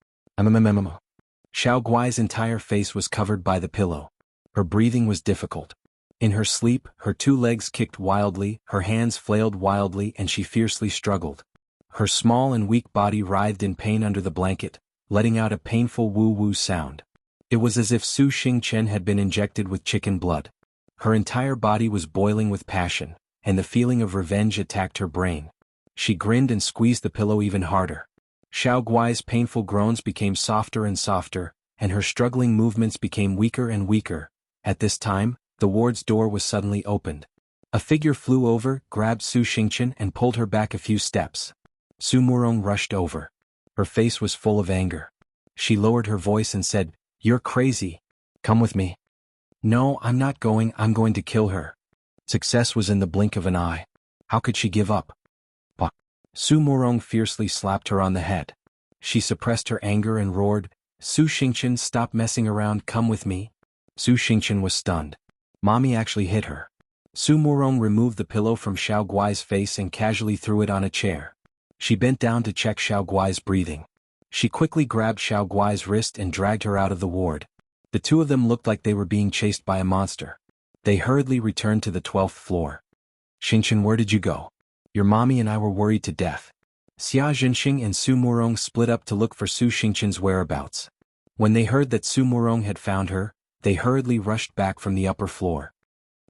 Xiao Guai's entire face was covered by the pillow. Her breathing was difficult. In her sleep, her 2 legs kicked wildly, her hands flailed wildly and she fiercely struggled. Her small and weak body writhed in pain under the blanket, letting out a painful woo-woo sound. It was as if Su Xingqian had been injected with chicken blood. Her entire body was boiling with passion, and the feeling of revenge attacked her brain. She grinned and squeezed the pillow even harder. Xiao Guai's painful groans became softer and softer, and her struggling movements became weaker and weaker. At this time, the ward's door was suddenly opened. A figure flew over, grabbed Su Xingqian and pulled her back a few steps. Su Murong rushed over. Her face was full of anger. She lowered her voice and said, "You're crazy. Come with me." "No, I'm not going, I'm going to kill her." Success was in the blink of an eye. How could she give up? Su Murong fiercely slapped her on the head. She suppressed her anger and roared, "Su Xingqian, stop messing around, come with me." Su Xingqian was stunned. Mommy actually hit her. Su Murong removed the pillow from Xiao Guai's face and casually threw it on a chair. She bent down to check Xiao Guai's breathing. She quickly grabbed Xiao Guai's wrist and dragged her out of the ward. The 2 of them looked like they were being chased by a monster. They hurriedly returned to the 12th floor. "Xingqian, where did you go? Your mommy and I were worried to death." Xia Zhenxing and Su Murong split up to look for Su Xingqian's whereabouts. When they heard that Su Murong had found her, they hurriedly rushed back from the upper floor.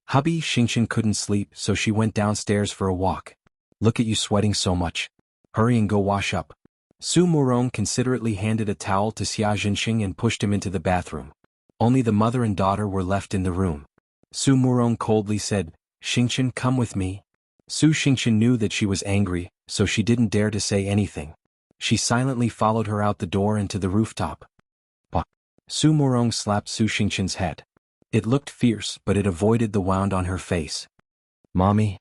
Hubby Xingqian couldn't sleep, so she went downstairs for a walk. "Look at you sweating so much. Hurry and go wash up." Su Murong considerately handed a towel to Xia Zhenxing and pushed him into the bathroom. Only the mother and daughter were left in the room. Su Murong coldly said, "Xingqian, come with me." Su Xingqian knew that she was angry, so she didn't dare to say anything. She silently followed her out the door and to the rooftop. Su Murong slapped Su Xingqian's head. It looked fierce, but it avoided the wound on her face. "Mommy?"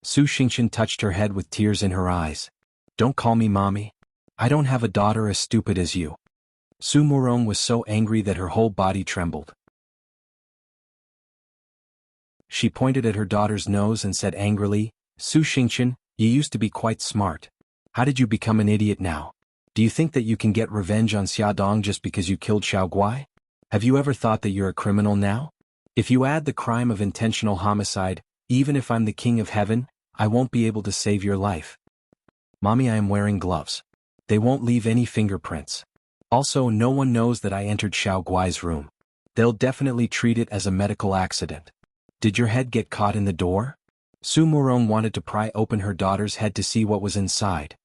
Su Xingqian touched her head with tears in her eyes. "Don't call me mommy. I don't have a daughter as stupid as you." Su Murong was so angry that her whole body trembled. She pointed at her daughter's nose and said angrily, "Su Xingqian, you used to be quite smart. How did you become an idiot now? Do you think that you can get revenge on Xiaodong just because you killed Xiao Guai? Have you ever thought that you're a criminal now? If you add the crime of intentional homicide, even if I'm the king of heaven, I won't be able to save your life." "Mommy, I am wearing gloves. They won't leave any fingerprints. Also, no one knows that I entered Xiao Guai's room. They'll definitely treat it as a medical accident." "Did your head get caught in the door?" Su Murong wanted to pry open her daughter's head to see what was inside.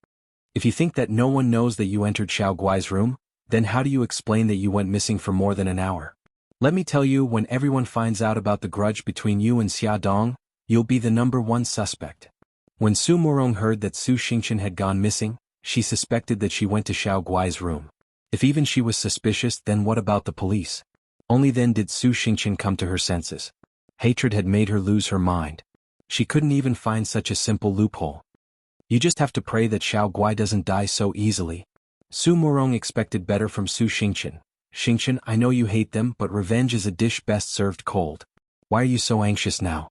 "If you think that no one knows that you entered Xiao Guai's room, then how do you explain that you went missing for more than an hour? Let me tell you, when everyone finds out about the grudge between you and Xiaodong, you'll be the #1 suspect." When Su Murong heard that Su Xingqian had gone missing, she suspected that she went to Xiao Guai's room. If even she was suspicious, then what about the police? Only then did Su Xingqian come to her senses. Hatred had made her lose her mind. She couldn't even find such a simple loophole. "You just have to pray that Xiao Guai doesn't die so easily." Su Murong expected better from Su Xingqian. "Xingqian, I know you hate them, but revenge is a dish best served cold. Why are you so anxious now?"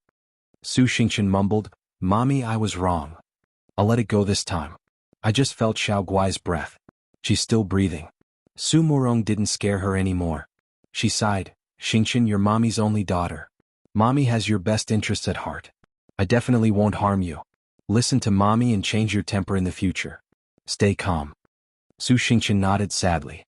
Su Xingqian mumbled, "Mommy, I was wrong. I'll let it go this time. I just felt Xiao Guai's breath. She's still breathing." Su Murong didn't scare her anymore. She sighed, "Xingqian, you're mommy's only daughter. Mommy has your best interests at heart. I definitely won't harm you. Listen to mommy and change your temper in the future. Stay calm." Su Xingqian nodded sadly.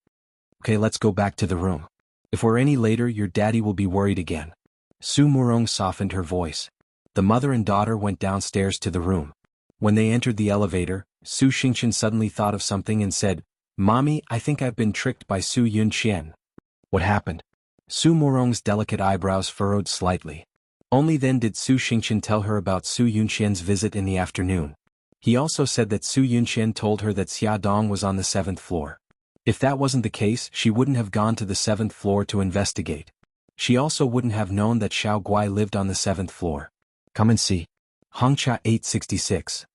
"Okay, let's go back to the room. If we're any later, your daddy will be worried again." Su Murong softened her voice. The mother and daughter went downstairs to the room. When they entered the elevator, Su Xingqian suddenly thought of something and said, "Mommy, I think I've been tricked by Su Yunqian." "What happened?" Su Murong's delicate eyebrows furrowed slightly. Only then did Su Xingqian tell her about Su Yunqian's visit in the afternoon. He also said that Su Yunqian told her that Xiaodong was on the 7th floor. If that wasn't the case, she wouldn't have gone to the 7th floor to investigate. She also wouldn't have known that Xiao Guai lived on the 7th floor. Come and see. Hongcha 866.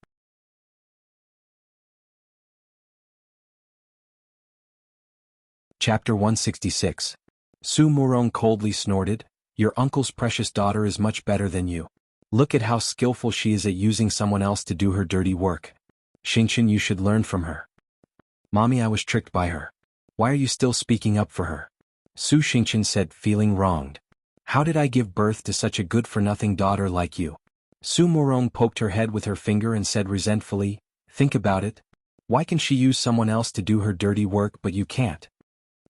Chapter 166. Su Murong coldly snorted, "Your uncle's precious daughter is much better than you. Look at how skillful she is at using someone else to do her dirty work. Xingqian, you should learn from her." "Mommy, I was tricked by her. Why are you still speaking up for her?" Su Xingqian said, feeling wronged. "How did I give birth to such a good-for-nothing daughter like you?" Su Murong poked her head with her finger and said resentfully, "Think about it. Why can she use someone else to do her dirty work but you can't?"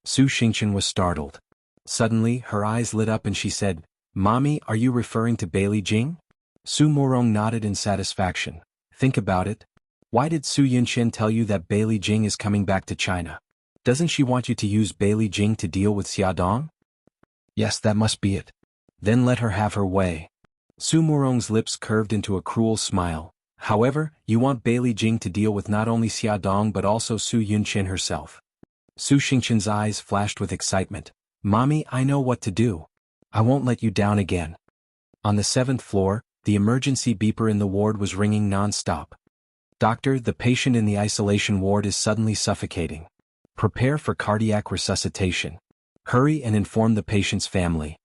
Su Xingqian was startled. Suddenly, her eyes lit up and she said, "Mommy, are you referring to Bailey Jing?" Su Murong nodded in satisfaction. "Think about it. Why did Su Yunqian tell you that Bailey Jing is coming back to China? Doesn't she want you to use Bailey Jing to deal with Xiaodong?" "Yes, that must be it." "Then let her have her way." Su Murong's lips curved into a cruel smile. "However, you want Bailey Jing to deal with not only Xiaodong but also Su Yunqian herself." Su Xingqian's eyes flashed with excitement. "Mommy, I know what to do. I won't let you down again." On the 7th floor, the emergency beeper in the ward was ringing non-stop. "Doctor, the patient in the isolation ward is suddenly suffocating. Prepare for cardiac resuscitation. Hurry and inform the patient's family."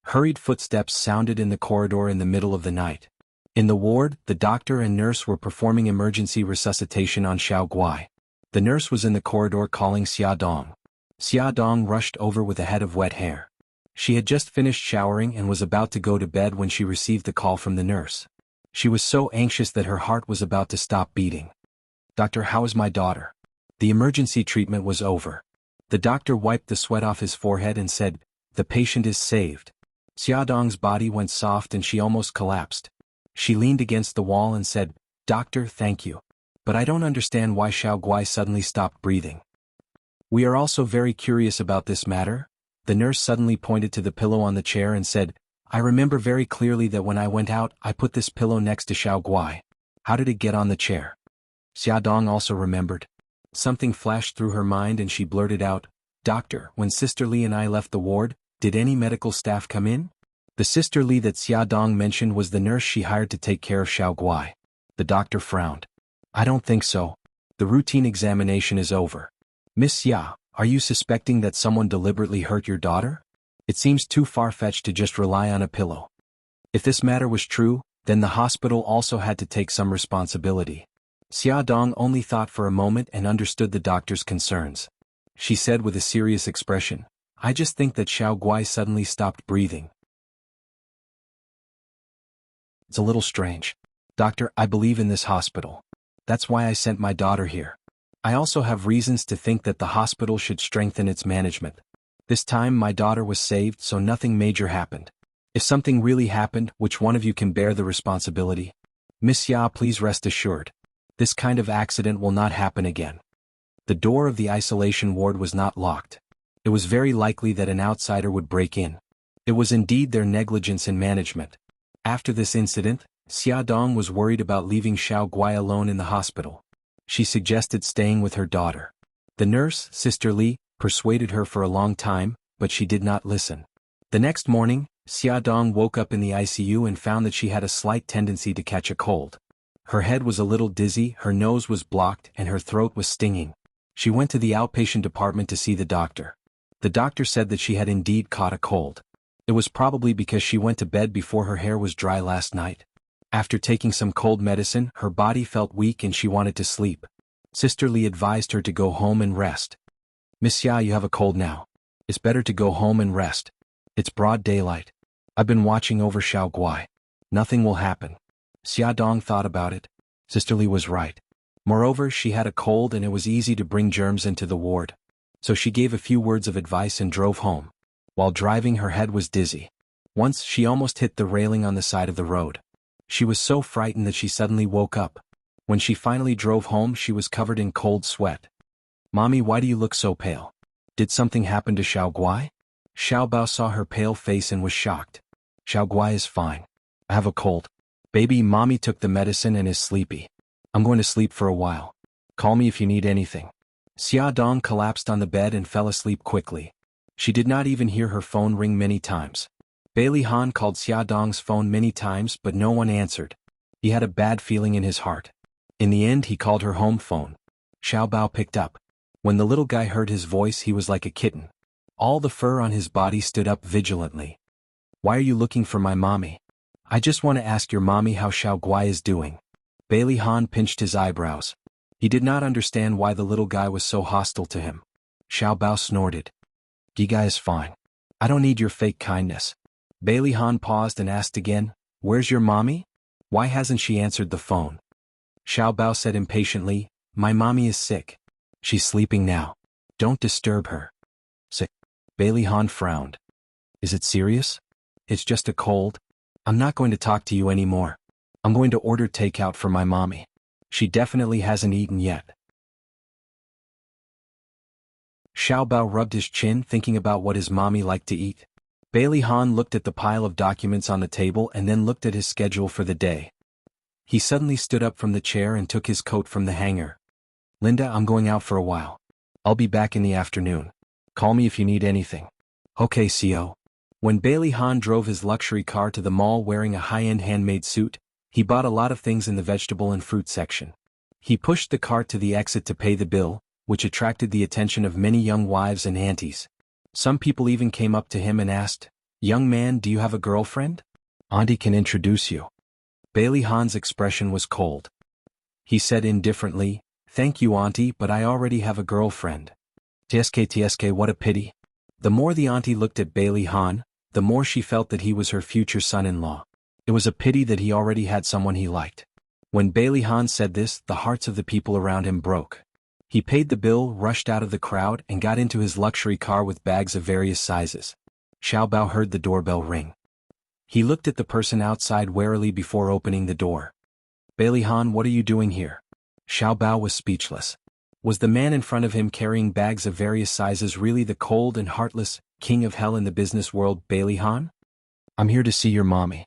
Hurried footsteps sounded in the corridor in the middle of the night. In the ward, the doctor and nurse were performing emergency resuscitation on Xiao Guai. The nurse was in the corridor calling Xiaodong. Xiaodong rushed over with a head of wet hair. She had just finished showering and was about to go to bed when she received the call from the nurse. She was so anxious that her heart was about to stop beating. "Doctor, how is my daughter?" The emergency treatment was over. The doctor wiped the sweat off his forehead and said, "The patient is saved." Xiaodong's body went soft and she almost collapsed. She leaned against the wall and said, "Doctor, thank you. But I don't understand why Xiao Guai suddenly stopped breathing." "We are also very curious about this matter." The nurse suddenly pointed to the pillow on the chair and said, "I remember very clearly that when I went out, I put this pillow next to Xiao Guai. How did it get on the chair?" Xiaodong also remembered. Something flashed through her mind and she blurted out, "Doctor, when Sister Li and I left the ward, did any medical staff come in?" The Sister Li that Xiaodong mentioned was the nurse she hired to take care of Xiao Guai. The doctor frowned. "I don't think so. The routine examination is over." "Miss Xia, are you suspecting that someone deliberately hurt your daughter? It seems too far-fetched to just rely on a pillow." If this matter was true, then the hospital also had to take some responsibility. Xiaodong only thought for a moment and understood the doctor's concerns. She said with a serious expression, "I just think that Xiao Guai suddenly stopped breathing. It's a little strange. Doctor, I believe in this hospital. That's why I sent my daughter here. I also have reasons to think that the hospital should strengthen its management. This time my daughter was saved, so nothing major happened. If something really happened, which one of you can bear the responsibility? Miss Xia, please rest assured. This kind of accident will not happen again." The door of the isolation ward was not locked. It was very likely that an outsider would break in. It was indeed their negligence in management. After this incident, Xiaodong was worried about leaving Xiao Guai alone in the hospital. She suggested staying with her daughter. The nurse, Sister Li, persuaded her for a long time, but she did not listen. The next morning, Xiaodong woke up in the ICU and found that she had a slight tendency to catch a cold. Her head was a little dizzy, her nose was blocked, and her throat was stinging. She went to the outpatient department to see the doctor. The doctor said that she had indeed caught a cold. It was probably because she went to bed before her hair was dry last night. After taking some cold medicine, her body felt weak and she wanted to sleep. Sister Li advised her to go home and rest. "Miss Xia, you have a cold now. It's better to go home and rest. It's broad daylight. I've been watching over Xiao Guai. Nothing will happen." Xiaodong thought about it. Sister Li was right. Moreover, she had a cold and it was easy to bring germs into the ward. So she gave a few words of advice and drove home. While driving, her head was dizzy. Once, she almost hit the railing on the side of the road. She was so frightened that she suddenly woke up. When she finally drove home, she was covered in cold sweat. "Mommy, why do you look so pale? Did something happen to Xiao Guai?" Xiao Bao saw her pale face and was shocked. "Xiao Guai is fine. I have a cold. Baby, Mommy took the medicine and is sleepy. I'm going to sleep for a while. Call me if you need anything." Xia Dong collapsed on the bed and fell asleep quickly. She did not even hear her phone ring many times. Bailey Han called Xia Dong's phone many times but no one answered. He had a bad feeling in his heart. In the end he called her home phone. Xiao Bao picked up. When the little guy heard his voice he was like a kitten. All the fur on his body stood up vigilantly. "Why are you looking for my mommy?" "I just want to ask your mommy how Xiao Guai is doing." Bailey Han pinched his eyebrows. He did not understand why the little guy was so hostile to him. Xiao Bao snorted. "Gi guy is fine. I don't need your fake kindness." Bailey Han paused and asked again, "Where's your mommy? Why hasn't she answered the phone?" Xiao Bao said impatiently, "My mommy is sick. She's sleeping now. Don't disturb her." "Sick?" Bailey Han frowned. "Is it serious?" "It's just a cold. I'm not going to talk to you anymore. I'm going to order takeout for my mommy. She definitely hasn't eaten yet." Xiao Bao rubbed his chin thinking about what his mommy liked to eat. Bailey Han looked at the pile of documents on the table and then looked at his schedule for the day. He suddenly stood up from the chair and took his coat from the hanger. "Linda, I'm going out for a while. I'll be back in the afternoon. Call me if you need anything." "Okay, CO." When Bailey Han drove his luxury car to the mall wearing a high-end handmade suit, he bought a lot of things in the vegetable and fruit section. He pushed the cart to the exit to pay the bill, which attracted the attention of many young wives and aunties. Some people even came up to him and asked, "Young man, do you have a girlfriend? Auntie can introduce you." Bailey Han's expression was cold. He said indifferently, "Thank you, auntie, but I already have a girlfriend." TSK, what a pity. The more the auntie looked at Bailey Han, the more she felt that he was her future son-in-law. It was a pity that he already had someone he liked. When Bailey Han said this, the hearts of the people around him broke. He paid the bill, rushed out of the crowd, and got into his luxury car with bags of various sizes. Xiao Bao heard the doorbell ring. He looked at the person outside warily before opening the door. "Bailey Han, what are you doing here?" Xiao Bao was speechless. Was the man in front of him carrying bags of various sizes really the cold and heartless king of hell in the business world, Bailey Han? "I'm here to see your mommy."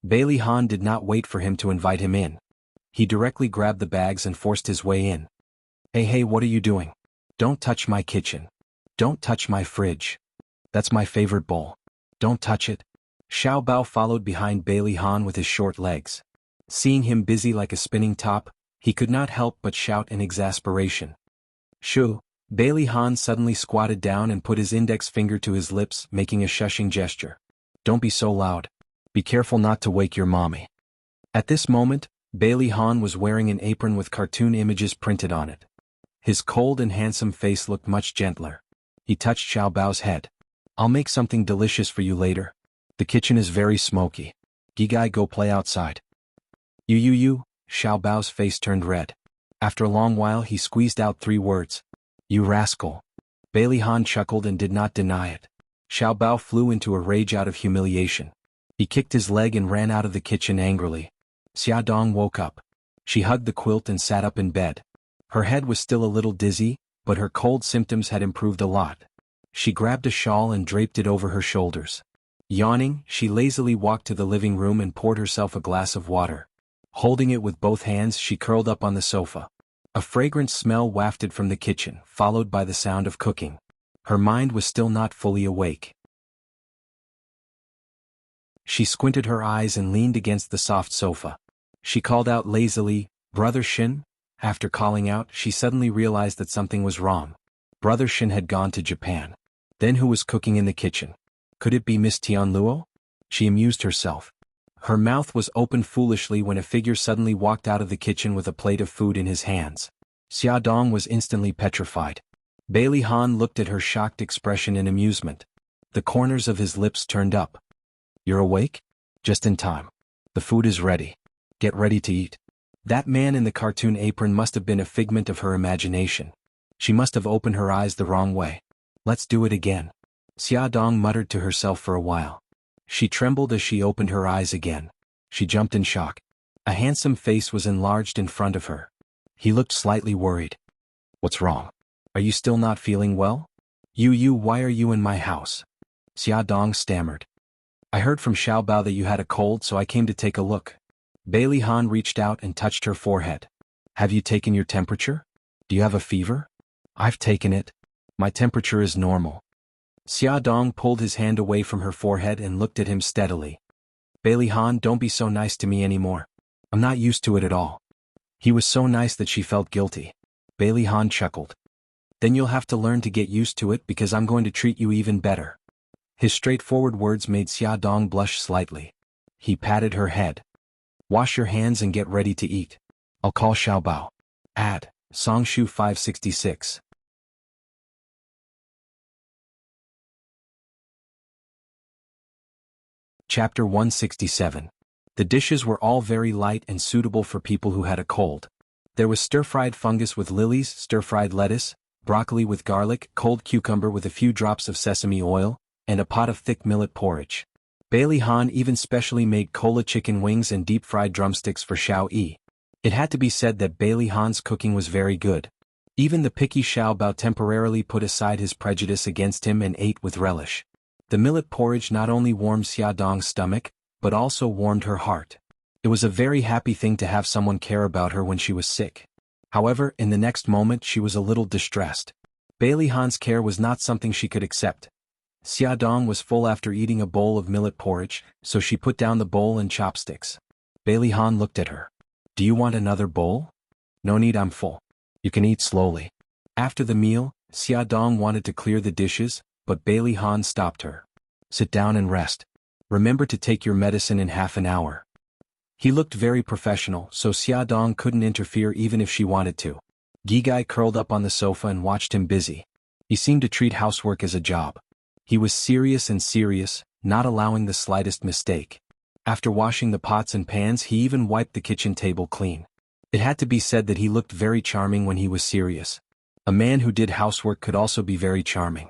Bailey Han did not wait for him to invite him in. He directly grabbed the bags and forced his way in. Hey, what are you doing? Don't touch my kitchen. Don't touch my fridge. That's my favorite bowl. Don't touch it." Xiao Bao followed behind Bailey Han with his short legs. Seeing him busy like a spinning top, he could not help but shout in exasperation. "Shoo!" Bailey Han suddenly squatted down and put his index finger to his lips, making a shushing gesture. "Don't be so loud. Be careful not to wake your mommy." At this moment, Bailey Han was wearing an apron with cartoon images printed on it. His cold and handsome face looked much gentler. He touched Xiao Bao's head. "I'll make something delicious for you later. The kitchen is very smoky. Gigai, go play outside." You. Xiao Bao's face turned red. After a long while he squeezed out 3 words. "You rascal." Bailey Han chuckled and did not deny it. Xiao Bao flew into a rage out of humiliation. He kicked his leg and ran out of the kitchen angrily. Xia Dong woke up. She hugged the quilt and sat up in bed. Her head was still a little dizzy, but her cold symptoms had improved a lot. She grabbed a shawl and draped it over her shoulders. Yawning, she lazily walked to the living room and poured herself a glass of water. Holding it with both hands, she curled up on the sofa. A fragrant smell wafted from the kitchen, followed by the sound of cooking. Her mind was still not fully awake. She squinted her eyes and leaned against the soft sofa. She called out lazily, "Brother Shin?" After calling out, she suddenly realized that something was wrong. Brother Shin had gone to Japan. Then who was cooking in the kitchen? Could it be Miss Tianluo? She amused herself. Her mouth was open foolishly when a figure suddenly walked out of the kitchen with a plate of food in his hands. Xia Dong was instantly petrified. Bailey Han looked at her shocked expression in amusement. The corners of his lips turned up. "You're awake? Just in time. The food is ready. Get ready to eat." That man in the cartoon apron must have been a figment of her imagination. She must have opened her eyes the wrong way. "Let's do it again." Xia Dong muttered to herself for a while. She trembled as she opened her eyes again. She jumped in shock. A handsome face was enlarged in front of her. He looked slightly worried. "What's wrong? Are you still not feeling well?" Why are you in my house?" Xia Dong stammered. "I heard from Xiao Bao that you had a cold, so I came to take a look." Bailey Han reached out and touched her forehead. "Have you taken your temperature? Do you have a fever?" I've taken it. My temperature is normal. Xia Dong pulled his hand away from her forehead and looked at him steadily. Bailey Han, don't be so nice to me anymore. I'm not used to it at all. He was so nice that she felt guilty. Bailey Han chuckled. Then you'll have to learn to get used to it because I'm going to treat you even better. His straightforward words made Xia Dong blush slightly. He patted her head. Wash your hands and get ready to eat. I'll call Xiao Bao. Add, Songshu 566. Chapter 167. The dishes were all very light and suitable for people who had a cold. There was stir-fried fungus with lilies, stir-fried lettuce, broccoli with garlic, cold cucumber with a few drops of sesame oil, and a pot of thick millet porridge. Bailey Han even specially made cola chicken wings and deep-fried drumsticks for Xiao Yi. It had to be said that Bailey Han's cooking was very good. Even the picky Xiao Bao temporarily put aside his prejudice against him and ate with relish. The millet porridge not only warmed Xia Dong's stomach, but also warmed her heart. It was a very happy thing to have someone care about her when she was sick. However, in the next moment she was a little distressed. Bailey Han's care was not something she could accept. Xia Dong was full after eating a bowl of millet porridge, so she put down the bowl and chopsticks. Bailey Han looked at her. Do you want another bowl? No need, I'm full. You can eat slowly. After the meal, Xia Dong wanted to clear the dishes, but Bailey Han stopped her. Sit down and rest. Remember to take your medicine in half an hour. He looked very professional, so Xia Dong couldn't interfere even if she wanted to. Gigai curled up on the sofa and watched him busy. He seemed to treat housework as a job. He was serious, not allowing the slightest mistake. After washing the pots and pans, he even wiped the kitchen table clean. It had to be said that he looked very charming when he was serious. A man who did housework could also be very charming.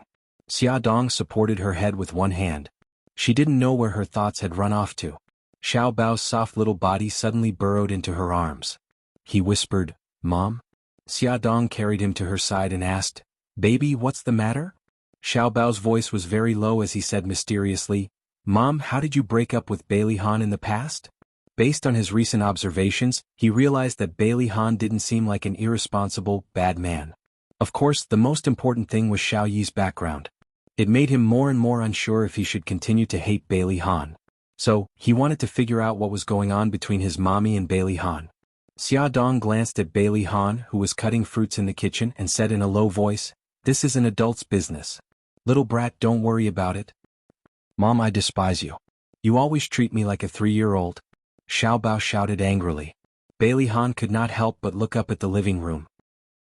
Xia Dong supported her head with one hand. She didn't know where her thoughts had run off to. Xiao Bao's soft little body suddenly burrowed into her arms. He whispered, Mom? Xia Dong carried him to her side and asked, Baby, what's the matter? Xiao Bao's voice was very low as he said mysteriously, Mom, how did you break up with Bailey Han in the past? Based on his recent observations, he realized that Bailey Han didn't seem like an irresponsible, bad man. Of course, the most important thing was Xiao Yi's background. It made him more and more unsure if he should continue to hate Bailey Han. So, he wanted to figure out what was going on between his mommy and Bailey Han. Xia Dong glanced at Bailey Han, who was cutting fruits in the kitchen, and said in a low voice, This is an adult's business. Little brat, don't worry about it. Mom, I despise you. You always treat me like a 3-year-old. Xiao Bao shouted angrily. Bailey Han could not help but look up at the living room.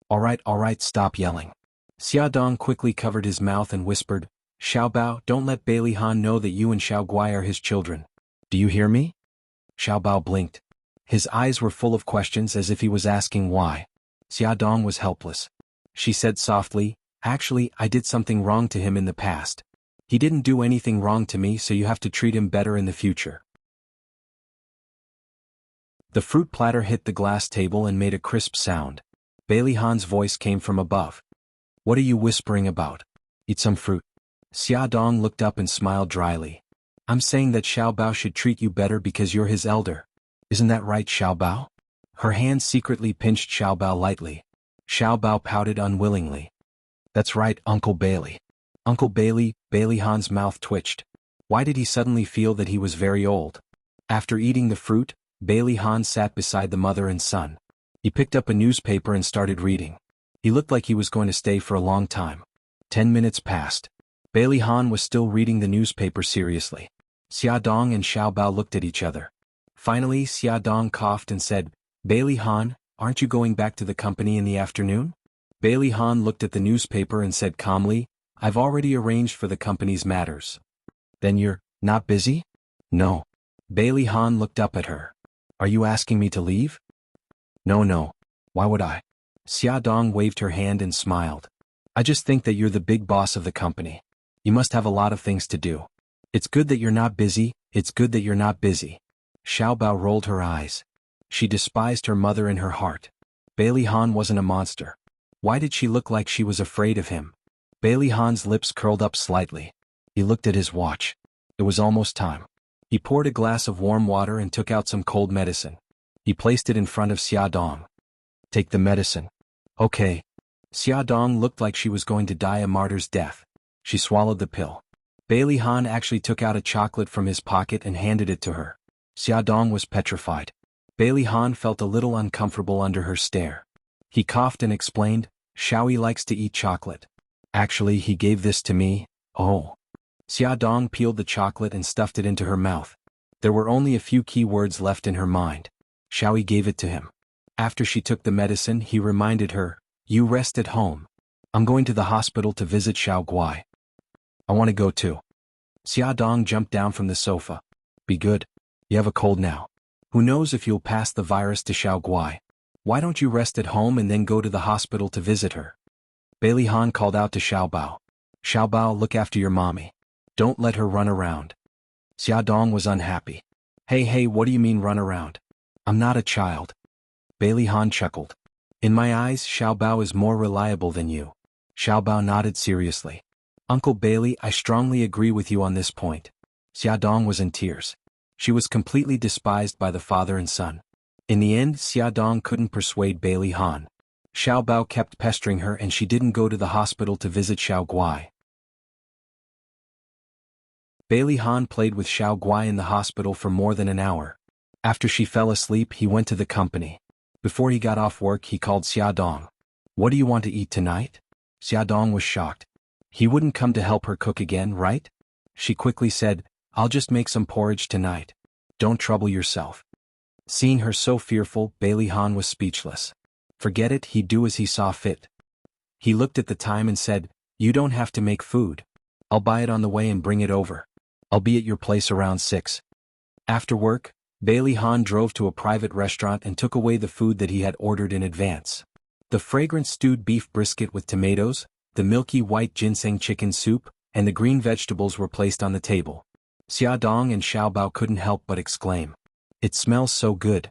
All right, stop yelling. Xia Dong quickly covered his mouth and whispered, Xiao Bao, don't let Bailey Han know that you and Xiao Guai are his children. Do you hear me? Xiao Bao blinked. His eyes were full of questions as if he was asking why. Xia Dong was helpless. She said softly, Actually, I did something wrong to him in the past. He didn't do anything wrong to me, so you have to treat him better in the future. The fruit platter hit the glass table and made a crisp sound. Bailey Han's voice came from above. What are you whispering about? Eat some fruit. Xia Dong looked up and smiled dryly. I'm saying that Xiao Bao should treat you better because you're his elder. Isn't that right, Xiao Bao? Her hand secretly pinched Xiao Bao lightly. Xiao Bao pouted unwillingly. That's right, Uncle Bailey. Uncle Bailey, Bailey Han's mouth twitched. Why did he suddenly feel that he was very old? After eating the fruit, Bailey Han sat beside the mother and son. He picked up a newspaper and started reading. He looked like he was going to stay for a long time. 10 minutes passed. Bailey Han was still reading the newspaper seriously. Xia Dong and Xiao Bao looked at each other. Finally, Xia Dong coughed and said, Bailey Han, aren't you going back to the company in the afternoon? Bailey Han looked at the newspaper and said calmly, I've already arranged for the company's matters. Then you're not busy? No. Bailey Han looked up at her. Are you asking me to leave? No. Why would I? Xia Dong waved her hand and smiled. I just think that you're the big boss of the company. You must have a lot of things to do. It's good that you're not busy, it's good that you're not busy. Xiao Bao rolled her eyes. She despised her mother in her heart. Bailey Han wasn't a monster. Why did she look like she was afraid of him? Bailey Han's lips curled up slightly. He looked at his watch. It was almost time. He poured a glass of warm water and took out some cold medicine. He placed it in front of Xia Dong. Take the medicine. Okay. Xiaodong looked like she was going to die a martyr's death. She swallowed the pill. Bailey Han actually took out a chocolate from his pocket and handed it to her. Xiaodong was petrified. Bailey Han felt a little uncomfortable under her stare. He coughed and explained, Xiaoyi likes to eat chocolate. Actually, he gave this to me. Oh. Xiaodong peeled the chocolate and stuffed it into her mouth. There were only a few key words left in her mind. Xiaoyi gave it to him. After she took the medicine, he reminded her, You rest at home. I'm going to the hospital to visit Xiao Guai. I want to go too. Xiaodong jumped down from the sofa. Be good. You have a cold now. Who knows if you'll pass the virus to Xiao Guai. Why don't you rest at home and then go to the hospital to visit her? Bailey Han called out to Xiao Bao. Xiao Bao, look after your mommy. Don't let her run around. Xiaodong was unhappy. Hey, what do you mean run around? I'm not a child. Bailey Han chuckled. In my eyes, Xiao Bao is more reliable than you. Xiao Bao nodded seriously. Uncle Bailey, I strongly agree with you on this point. Xiaodong was in tears. She was completely despised by the father and son. In the end, Xiaodong couldn't persuade Bailey Han. Xiao Bao kept pestering her and she didn't go to the hospital to visit Xiao Guai. Bailey Han played with Xiao Guai in the hospital for more than an hour. After she fell asleep, he went to the company. Before he got off work, he called Xiaodong. What do you want to eat tonight? Xiaodong was shocked. He wouldn't come to help her cook again, right? She quickly said, I'll just make some porridge tonight. Don't trouble yourself. Seeing her so fearful, Bailey Han was speechless. Forget it, he'd do as he saw fit. He looked at the time and said, You don't have to make food. I'll buy it on the way and bring it over. I'll be at your place around 6. After work, Bailey Han drove to a private restaurant and took away the food that he had ordered in advance. The fragrant stewed beef brisket with tomatoes, the milky white ginseng chicken soup, and the green vegetables were placed on the table. Xiaodong and Xiao Bao couldn't help but exclaim. It smells so good.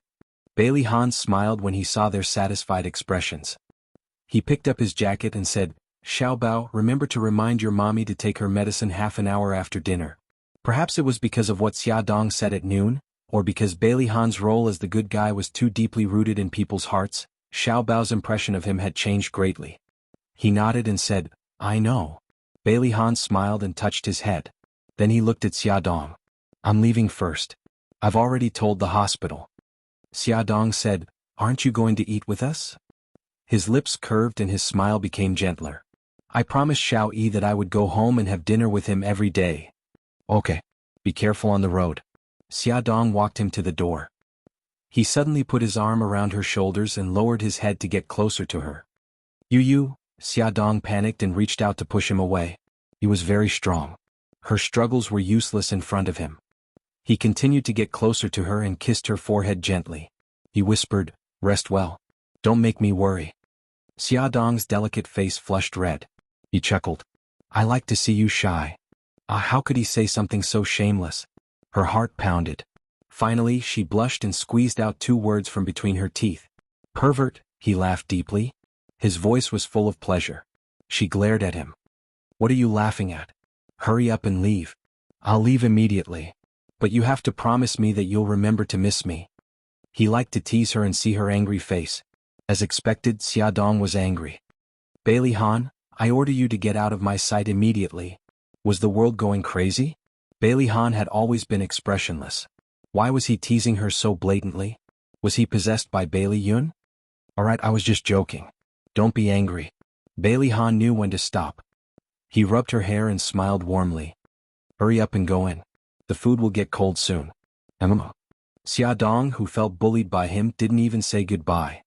Bailey Han smiled when he saw their satisfied expressions. He picked up his jacket and said, Xiao Bao, remember to remind your mommy to take her medicine half an hour after dinner. Perhaps it was because of what Xiaodong said at noon, or because Bailey Han's role as the good guy was too deeply rooted in people's hearts, Xiao Bao's impression of him had changed greatly. He nodded and said, I know. Bailey Han smiled and touched his head. Then he looked at Xiaodong. I'm leaving first. I've already told the hospital. Xiaodong said, Aren't you going to eat with us? His lips curved and his smile became gentler. I promised Xiao Yi that I would go home and have dinner with him every day. Okay. Be careful on the road. Xiaodong walked him to the door. He suddenly put his arm around her shoulders and lowered his head to get closer to her. You, Xiaodong panicked and reached out to push him away. He was very strong. Her struggles were useless in front of him. He continued to get closer to her and kissed her forehead gently. He whispered, Rest well. Don't make me worry. Xiaodong's delicate face flushed red. He chuckled. I like to see you shy. How could he say something so shameless? Her heart pounded. Finally, she blushed and squeezed out 2 words from between her teeth. Pervert, he laughed deeply. His voice was full of pleasure. She glared at him. What are you laughing at? Hurry up and leave. I'll leave immediately. But you have to promise me that you'll remember to miss me. He liked to tease her and see her angry face. As expected, Xiaodong was angry. Bailey Han, I order you to get out of my sight immediately. Was the world going crazy? Bailey Han had always been expressionless. Why was he teasing her so blatantly? Was he possessed by Bailey Yun? Alright, I was just joking. Don't be angry. Bailey Han knew when to stop. He rubbed her hair and smiled warmly. Hurry up and go in. The food will get cold soon. Xiaodong, who felt bullied by him, didn't even say goodbye.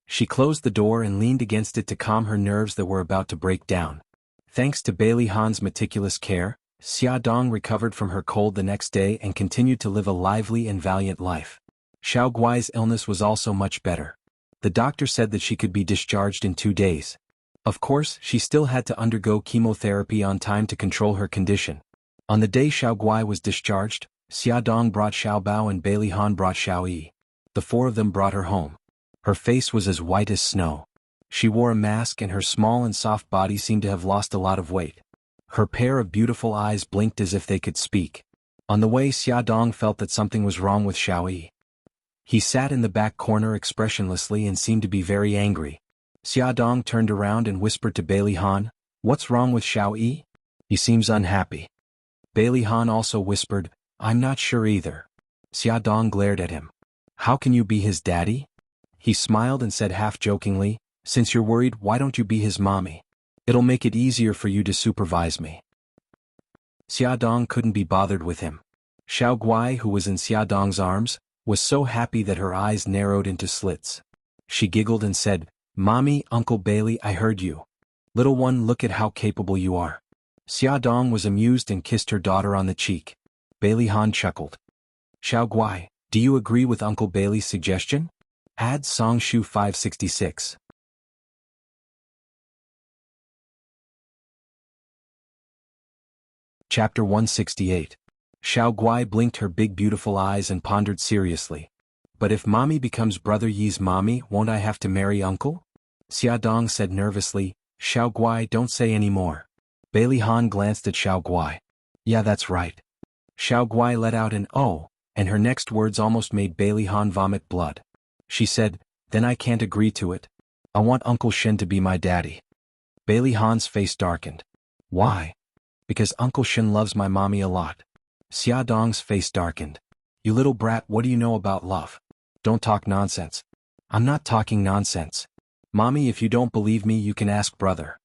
She closed the door and leaned against it to calm her nerves that were about to break down. Thanks to Bailey Han's meticulous care, Xiaodong recovered from her cold the next day and continued to live a lively and valiant life. Xiao Guai's illness was also much better. The doctor said that she could be discharged in 2 days. Of course, she still had to undergo chemotherapy on time to control her condition. On the day Xiao Guai was discharged, Xiaodong brought Xiao Bao and Bailey Han brought Xiao Yi. The 4 of them brought her home. Her face was as white as snow. She wore a mask and her small and soft body seemed to have lost a lot of weight. Her pair of beautiful eyes blinked as if they could speak. On the way, Xiaodong felt that something was wrong with Xiao Yi. He sat in the back corner expressionlessly and seemed to be very angry. Xiaodong turned around and whispered to Bailey Han, "What's wrong with Xiao Yi? He seems unhappy." Bailey Han also whispered, "I'm not sure either." Xiaodong glared at him. "How can you be his daddy?" He smiled and said half-jokingly, "Since you're worried, why don't you be his mommy? It'll make it easier for you to supervise me." Xiaodong couldn't be bothered with him. Xiao Guai, who was in Xiaodong's arms, was so happy that her eyes narrowed into slits. She giggled and said, "Mommy, Uncle Bailey, I heard you. Little one, look at how capable you are." Xiaodong was amused and kissed her daughter on the cheek. Bailey Han chuckled. "Xiao Guai, do you agree with Uncle Bailey's suggestion?" Add Song Shu 566. Chapter 168. Xiao Guai blinked her big beautiful eyes and pondered seriously. "But if mommy becomes brother Yi's mommy, won't I have to marry uncle?" Xiaodong said nervously, "Xiao Guai, don't say any more." Bailey Han glanced at Xiao Guai. "Yeah, that's right." Xiao Guai let out an "oh," and her next words almost made Bailey Han vomit blood. She said, "Then I can't agree to it. I want Uncle Shen to be my daddy." Bailey Han's face darkened. "Why?" "Because Uncle Shen loves my mommy a lot." Xiaodong's face darkened. "You little brat, what do you know about love? Don't talk nonsense." "I'm not talking nonsense. Mommy, if you don't believe me, you can ask brother."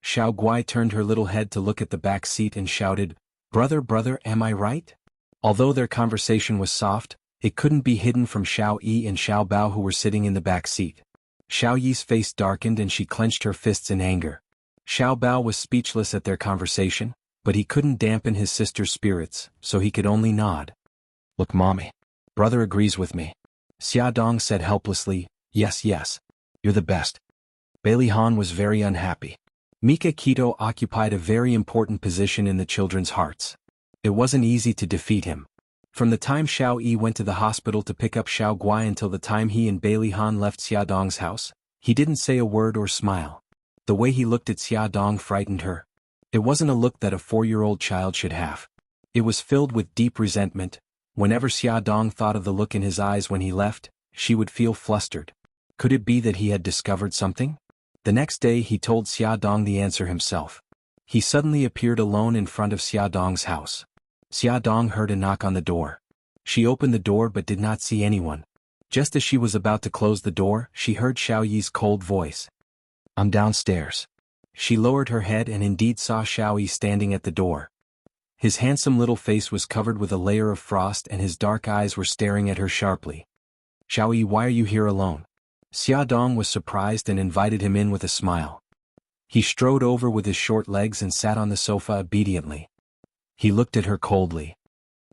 Xiao Guai turned her little head to look at the back seat and shouted, "Brother, brother, am I right?" Although their conversation was soft, it couldn't be hidden from Xiao Yi and Xiao Bao, who were sitting in the back seat. Xiao Yi's face darkened and she clenched her fists in anger. Xiao Bao was speechless at their conversation, but he couldn't dampen his sister's spirits, so he could only nod. "Look, mommy. Brother agrees with me." Xiaodong said helplessly, "Yes, yes. You're the best." Bailey Han was very unhappy. Mika Keto occupied a very important position in the children's hearts. It wasn't easy to defeat him. From the time Xiao Yi went to the hospital to pick up Xiao Guai until the time he and Bailey Han left Xiaodong's house, he didn't say a word or smile. The way he looked at Xiaodong frightened her. It wasn't a look that a 4-year-old child should have. It was filled with deep resentment. Whenever Xiaodong thought of the look in his eyes when he left, she would feel flustered. Could it be that he had discovered something? The next day he told Xiaodong the answer himself. He suddenly appeared alone in front of Xiaodong's house. Xiaodong heard a knock on the door. She opened the door but did not see anyone. Just as she was about to close the door, she heard Xiao Yi's cold voice. "I'm downstairs." She lowered her head and indeed saw Xiao Yi standing at the door. His handsome little face was covered with a layer of frost and his dark eyes were staring at her sharply. "Xiao Yi, why are you here alone?" Xiaodong was surprised and invited him in with a smile. He strode over with his short legs and sat on the sofa obediently. He looked at her coldly.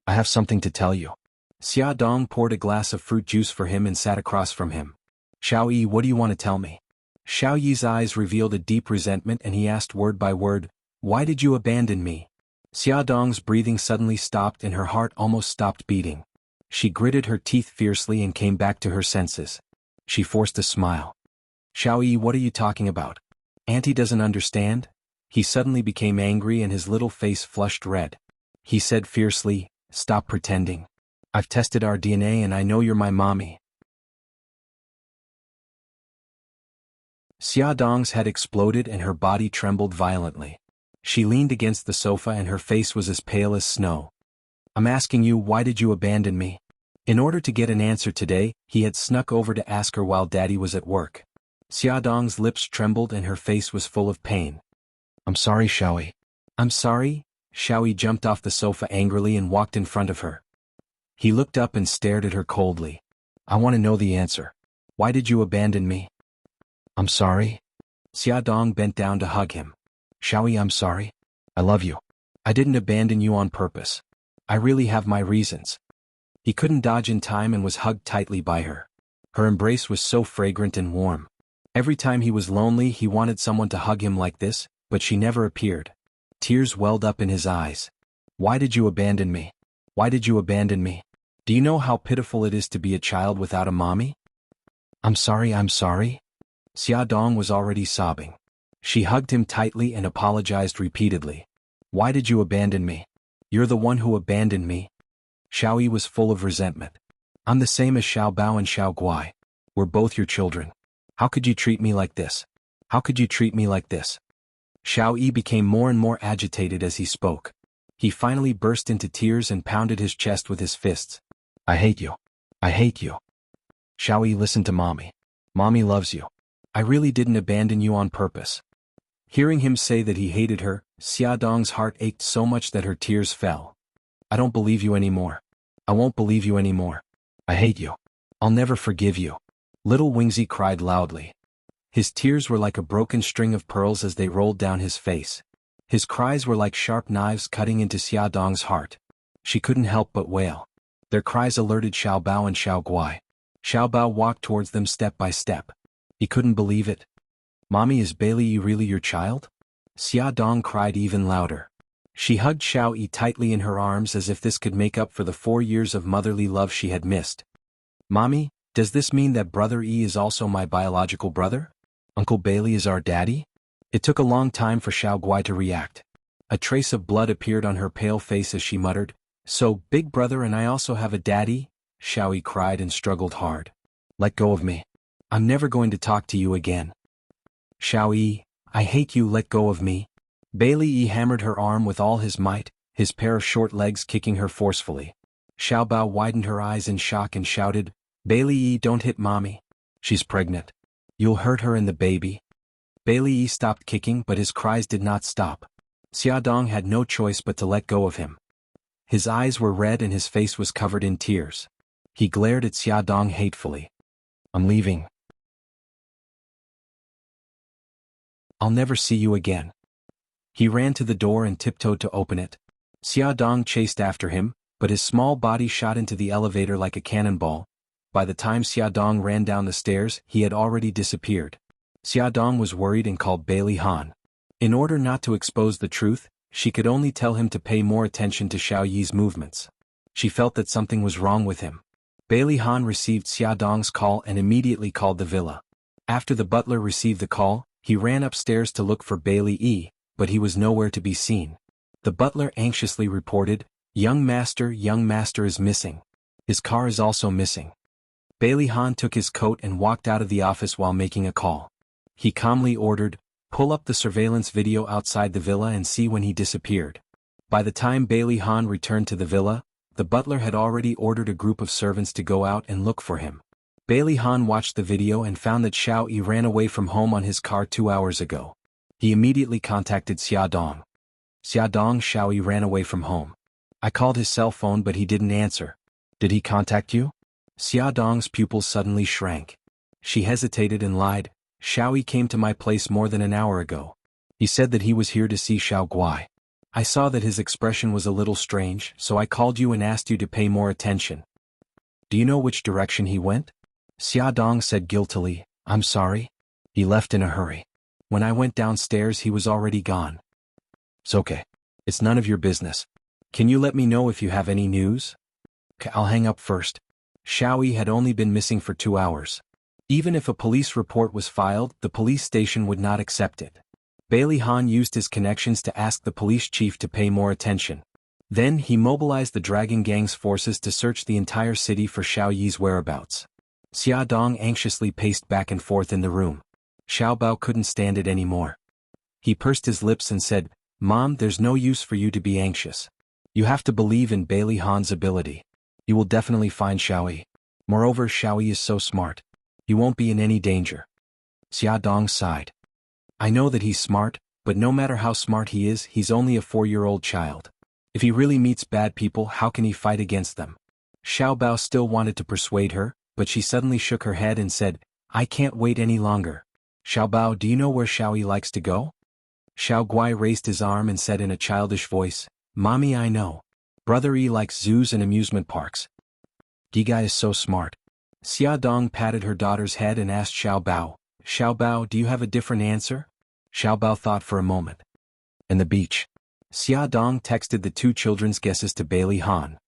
"I have something to tell you." Xiaodong poured a glass of fruit juice for him and sat across from him. "Xiao Yi, what do you want to tell me?" Xiao Yi's eyes revealed a deep resentment and he asked word by word, "Why did you abandon me?" Xiaodong's breathing suddenly stopped and her heart almost stopped beating. She gritted her teeth fiercely and came back to her senses. She forced a smile. "Xiao Yi, what are you talking about? Auntie doesn't understand?" He suddenly became angry and his little face flushed red. He said fiercely, "Stop pretending. I've tested our DNA and I know you're my mommy." Xiaodong's head exploded and her body trembled violently. She leaned against the sofa and her face was as pale as snow. "I'm asking you, why did you abandon me?" In order to get an answer today, he had snuck over to ask her while Daddy was at work. Xiaodong's lips trembled and her face was full of pain. "I'm sorry, Xiao Yi." "I'm sorry?" Xiao Yi jumped off the sofa angrily and walked in front of her. He looked up and stared at her coldly. "I want to know the answer. Why did you abandon me?" "I'm sorry." Xiaodong bent down to hug him. "Xiao Yi, I'm sorry. I love you. I didn't abandon you on purpose. I really have my reasons." He couldn't dodge in time and was hugged tightly by her. Her embrace was so fragrant and warm. Every time he was lonely he wanted someone to hug him like this, but she never appeared. Tears welled up in his eyes. "Why did you abandon me? Why did you abandon me? Do you know how pitiful it is to be a child without a mommy?" I'm sorry." Xiaodong was already sobbing. She hugged him tightly and apologized repeatedly. "Why did you abandon me? You're the one who abandoned me." Xiao Yi was full of resentment. I'm the same as Xiao Bao and Xiao Guai. We're both your children. How could you treat me like this? How could you treat me like this? Xiao Yi became more and more agitated as he spoke. He finally burst into tears and pounded his chest with his fists. I hate you. I hate you. Xiao Yi, listen to Mommy. Mommy loves you. I really didn't abandon you on purpose. Hearing him say that he hated her, Xia Dong's heart ached so much that her tears fell. I don't believe you anymore. I won't believe you anymore. I hate you. I'll never forgive you. Little Wingzi cried loudly. His tears were like a broken string of pearls as they rolled down his face. His cries were like sharp knives cutting into Xia Dong's heart. She couldn't help but wail. Their cries alerted Xiao Bao and Xiao Guai. Xiao Bao walked towards them step by step. He couldn't believe it. Mommy, is Bailey Yi really your child? Xia Dong cried even louder. She hugged Xiao Yi tightly in her arms as if this could make up for the 4 years of motherly love she had missed. Mommy, does this mean that Brother Yi is also my biological brother? Uncle Bailey is our daddy? It took a long time for Xiao Guai to react. A trace of blood appeared on her pale face as she muttered, So, big brother and I also have a daddy? Xiao Yi cried and struggled hard. Let go of me. I'm never going to talk to you again. Xiao Yi, I hate you, let go of me. Bailey Yi hammered her arm with all his might, his pair of short legs kicking her forcefully. Xiao Bao widened her eyes in shock and shouted, Bailey Yi, don't hit Mommy. She's pregnant. You'll hurt her and the baby. Bailey Yi stopped kicking, but his cries did not stop. Xia Dong had no choice but to let go of him. His eyes were red and his face was covered in tears. He glared at Xia Dong hatefully. I'm leaving. I'll never see you again. He ran to the door and tiptoed to open it. Xia Dong chased after him, but his small body shot into the elevator like a cannonball. By the time Xia Dong ran down the stairs, he had already disappeared. Xia Dong was worried and called Bailey Han. In order not to expose the truth, she could only tell him to pay more attention to Xiao Yi's movements. She felt that something was wrong with him. Bailey Han received Xia Dong's call and immediately called the villa. After the butler received the call, he ran upstairs to look for Bailey Yi, but he was nowhere to be seen. The butler anxiously reported, young master is missing. His car is also missing. Bailey Han took his coat and walked out of the office while making a call. He calmly ordered, pull up the surveillance video outside the villa and see when he disappeared. By the time Bailey Han returned to the villa, the butler had already ordered a group of servants to go out and look for him. Bailey Han watched the video and found that Xiao Yi ran away from home on his car 2 hours ago. He immediately contacted Xia Dong. Xia Dong, Xiao Yi ran away from home. I called his cell phone but he didn't answer. Did he contact you? Xia Dong's pupils suddenly shrank. She hesitated and lied. Xiao Yi came to my place more than an hour ago. He said that he was here to see Xiao Guai. I saw that his expression was a little strange, so I called you and asked you to pay more attention. Do you know which direction he went? Xia Dong said guiltily, I'm sorry. He left in a hurry. When I went downstairs he was already gone. It's okay. It's none of your business. Can you let me know if you have any news? I'll hang up first. Xiao Yi had only been missing for 2 hours. Even if a police report was filed, the police station would not accept it. Bailey Han used his connections to ask the police chief to pay more attention. Then he mobilized the Dragon Gang's forces to search the entire city for Xiao Yi's whereabouts. Xia Dong anxiously paced back and forth in the room. Xiao Bao couldn't stand it anymore. He pursed his lips and said, Mom, there's no use for you to be anxious. You have to believe in Bailey Han's ability. You will definitely find Xiao Yi. Moreover, Xiao Yi is so smart. He won't be in any danger. Xia Dong sighed. I know that he's smart, but no matter how smart he is, he's only a 4-year-old child. If he really meets bad people, how can he fight against them? Xiao Bao still wanted to persuade her, but she suddenly shook her head and said, I can't wait any longer. Xiao Bao, do you know where Xiao Yi likes to go? Xiao Guai raised his arm and said in a childish voice, Mommy, I know. Brother Yi likes zoos and amusement parks. Gigai is so smart. Xia Dong patted her daughter's head and asked Xiao Bao, do you have a different answer? Xiao Bao thought for a moment. And the beach. Xia Dong texted the 2 children's guesses to Bailey Han.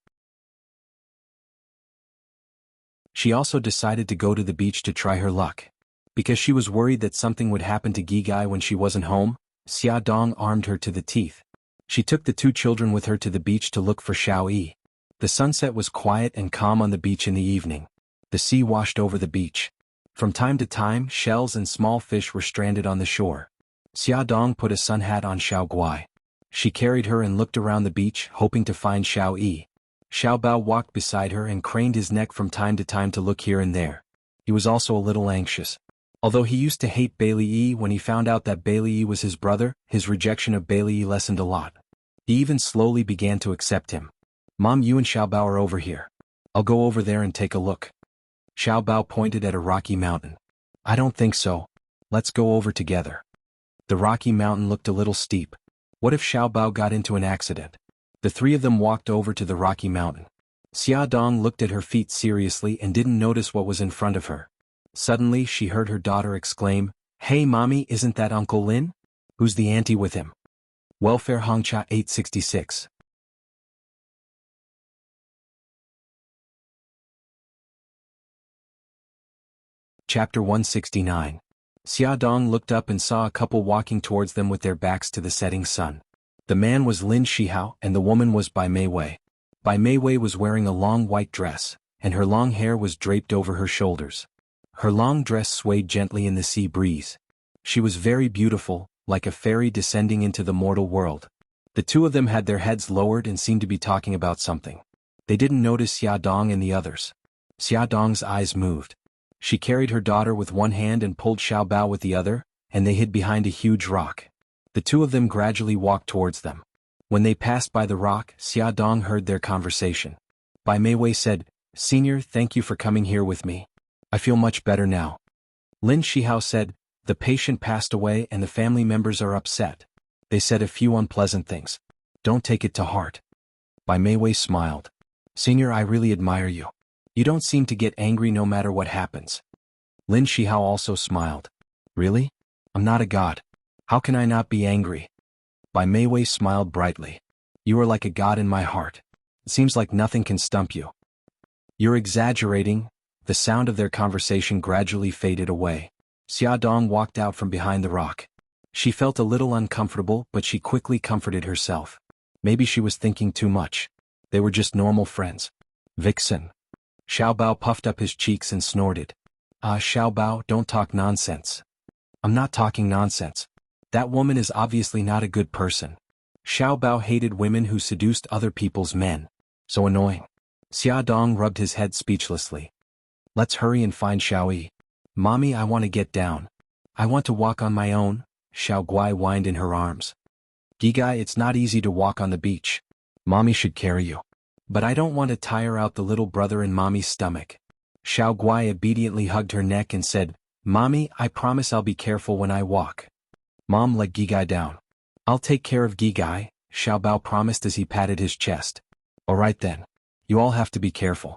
She also decided to go to the beach to try her luck. Because she was worried that something would happen to Gigai when she wasn't home, Xia Dong armed her to the teeth. She took the 2 children with her to the beach to look for Xiao Yi. The sunset was quiet and calm on the beach in the evening. The sea washed over the beach. From time to time, shells and small fish were stranded on the shore. Xia Dong put a sun hat on Xiao Guai. She carried her and looked around the beach, hoping to find Xiao Yi. Xiao Bao walked beside her and craned his neck from time to time to look here and there. He was also a little anxious. Although he used to hate Bailey Yi, when he found out that Bailey Yi was his brother, his rejection of Bailey Yi lessened a lot. He even slowly began to accept him. Mom, you and Xiao Bao are over here. I'll go over there and take a look. Xiao Bao pointed at a rocky mountain. I don't think so. Let's go over together. The rocky mountain looked a little steep. What if Xiao Bao got into an accident? The three of them walked over to the rocky mountain. Xia Dong looked at her feet seriously and didn't notice what was in front of her. Suddenly she heard her daughter exclaim, "Hey mommy, isn't that Uncle Lin? Who's the auntie with him?" Welfare Hongcha 866. Chapter 169. Xia Dong looked up and saw a couple walking towards them with their backs to the setting sun. The man was Lin Shihao and the woman was Bai Meiwei. Bai Meiwei was wearing a long white dress, and her long hair was draped over her shoulders. Her long dress swayed gently in the sea breeze. She was very beautiful, like a fairy descending into the mortal world. The two of them had their heads lowered and seemed to be talking about something. They didn't notice Xia Dong and the others. Xia Dong's eyes moved. She carried her daughter with one hand and pulled Xiao Bao with the other, and they hid behind a huge rock. The two of them gradually walked towards them. When they passed by the rock, Xia Dong heard their conversation. Bai Meiwei said, "Senior, thank you for coming here with me. I feel much better now." Lin Shihao said, "The patient passed away and the family members are upset. They said a few unpleasant things. Don't take it to heart." Bai Meiwei smiled. "Senior, I really admire you. You don't seem to get angry no matter what happens." Lin Shihao also smiled. "Really? I'm not a god. How can I not be angry?" Bai Meiwei smiled brightly. "You are like a god in my heart. It seems like nothing can stump you." "You're exaggerating." The sound of their conversation gradually faded away. Xia Dong walked out from behind the rock. She felt a little uncomfortable, but she quickly comforted herself. Maybe she was thinking too much. They were just normal friends. "Vixen." Xiao Bao puffed up his cheeks and snorted. Xiao Bao, don't talk nonsense." "I'm not talking nonsense. That woman is obviously not a good person." Xiao Bao hated women who seduced other people's men. So annoying. Xia Dong rubbed his head speechlessly. "Let's hurry and find Xiao Yi." "Mommy, I want to get down. I want to walk on my own." Xiao Guai whined in her arms. "Gigai, it's not easy to walk on the beach. Mommy should carry you." "But I don't want to tire out the little brother in Mommy's stomach." Xiao Guai obediently hugged her neck and said, "Mommy, I promise I'll be careful when I walk." "Mom, let Gigai down." "I'll take care of Gigai," Xiao Bao promised as he patted his chest. "All right then. You all have to be careful."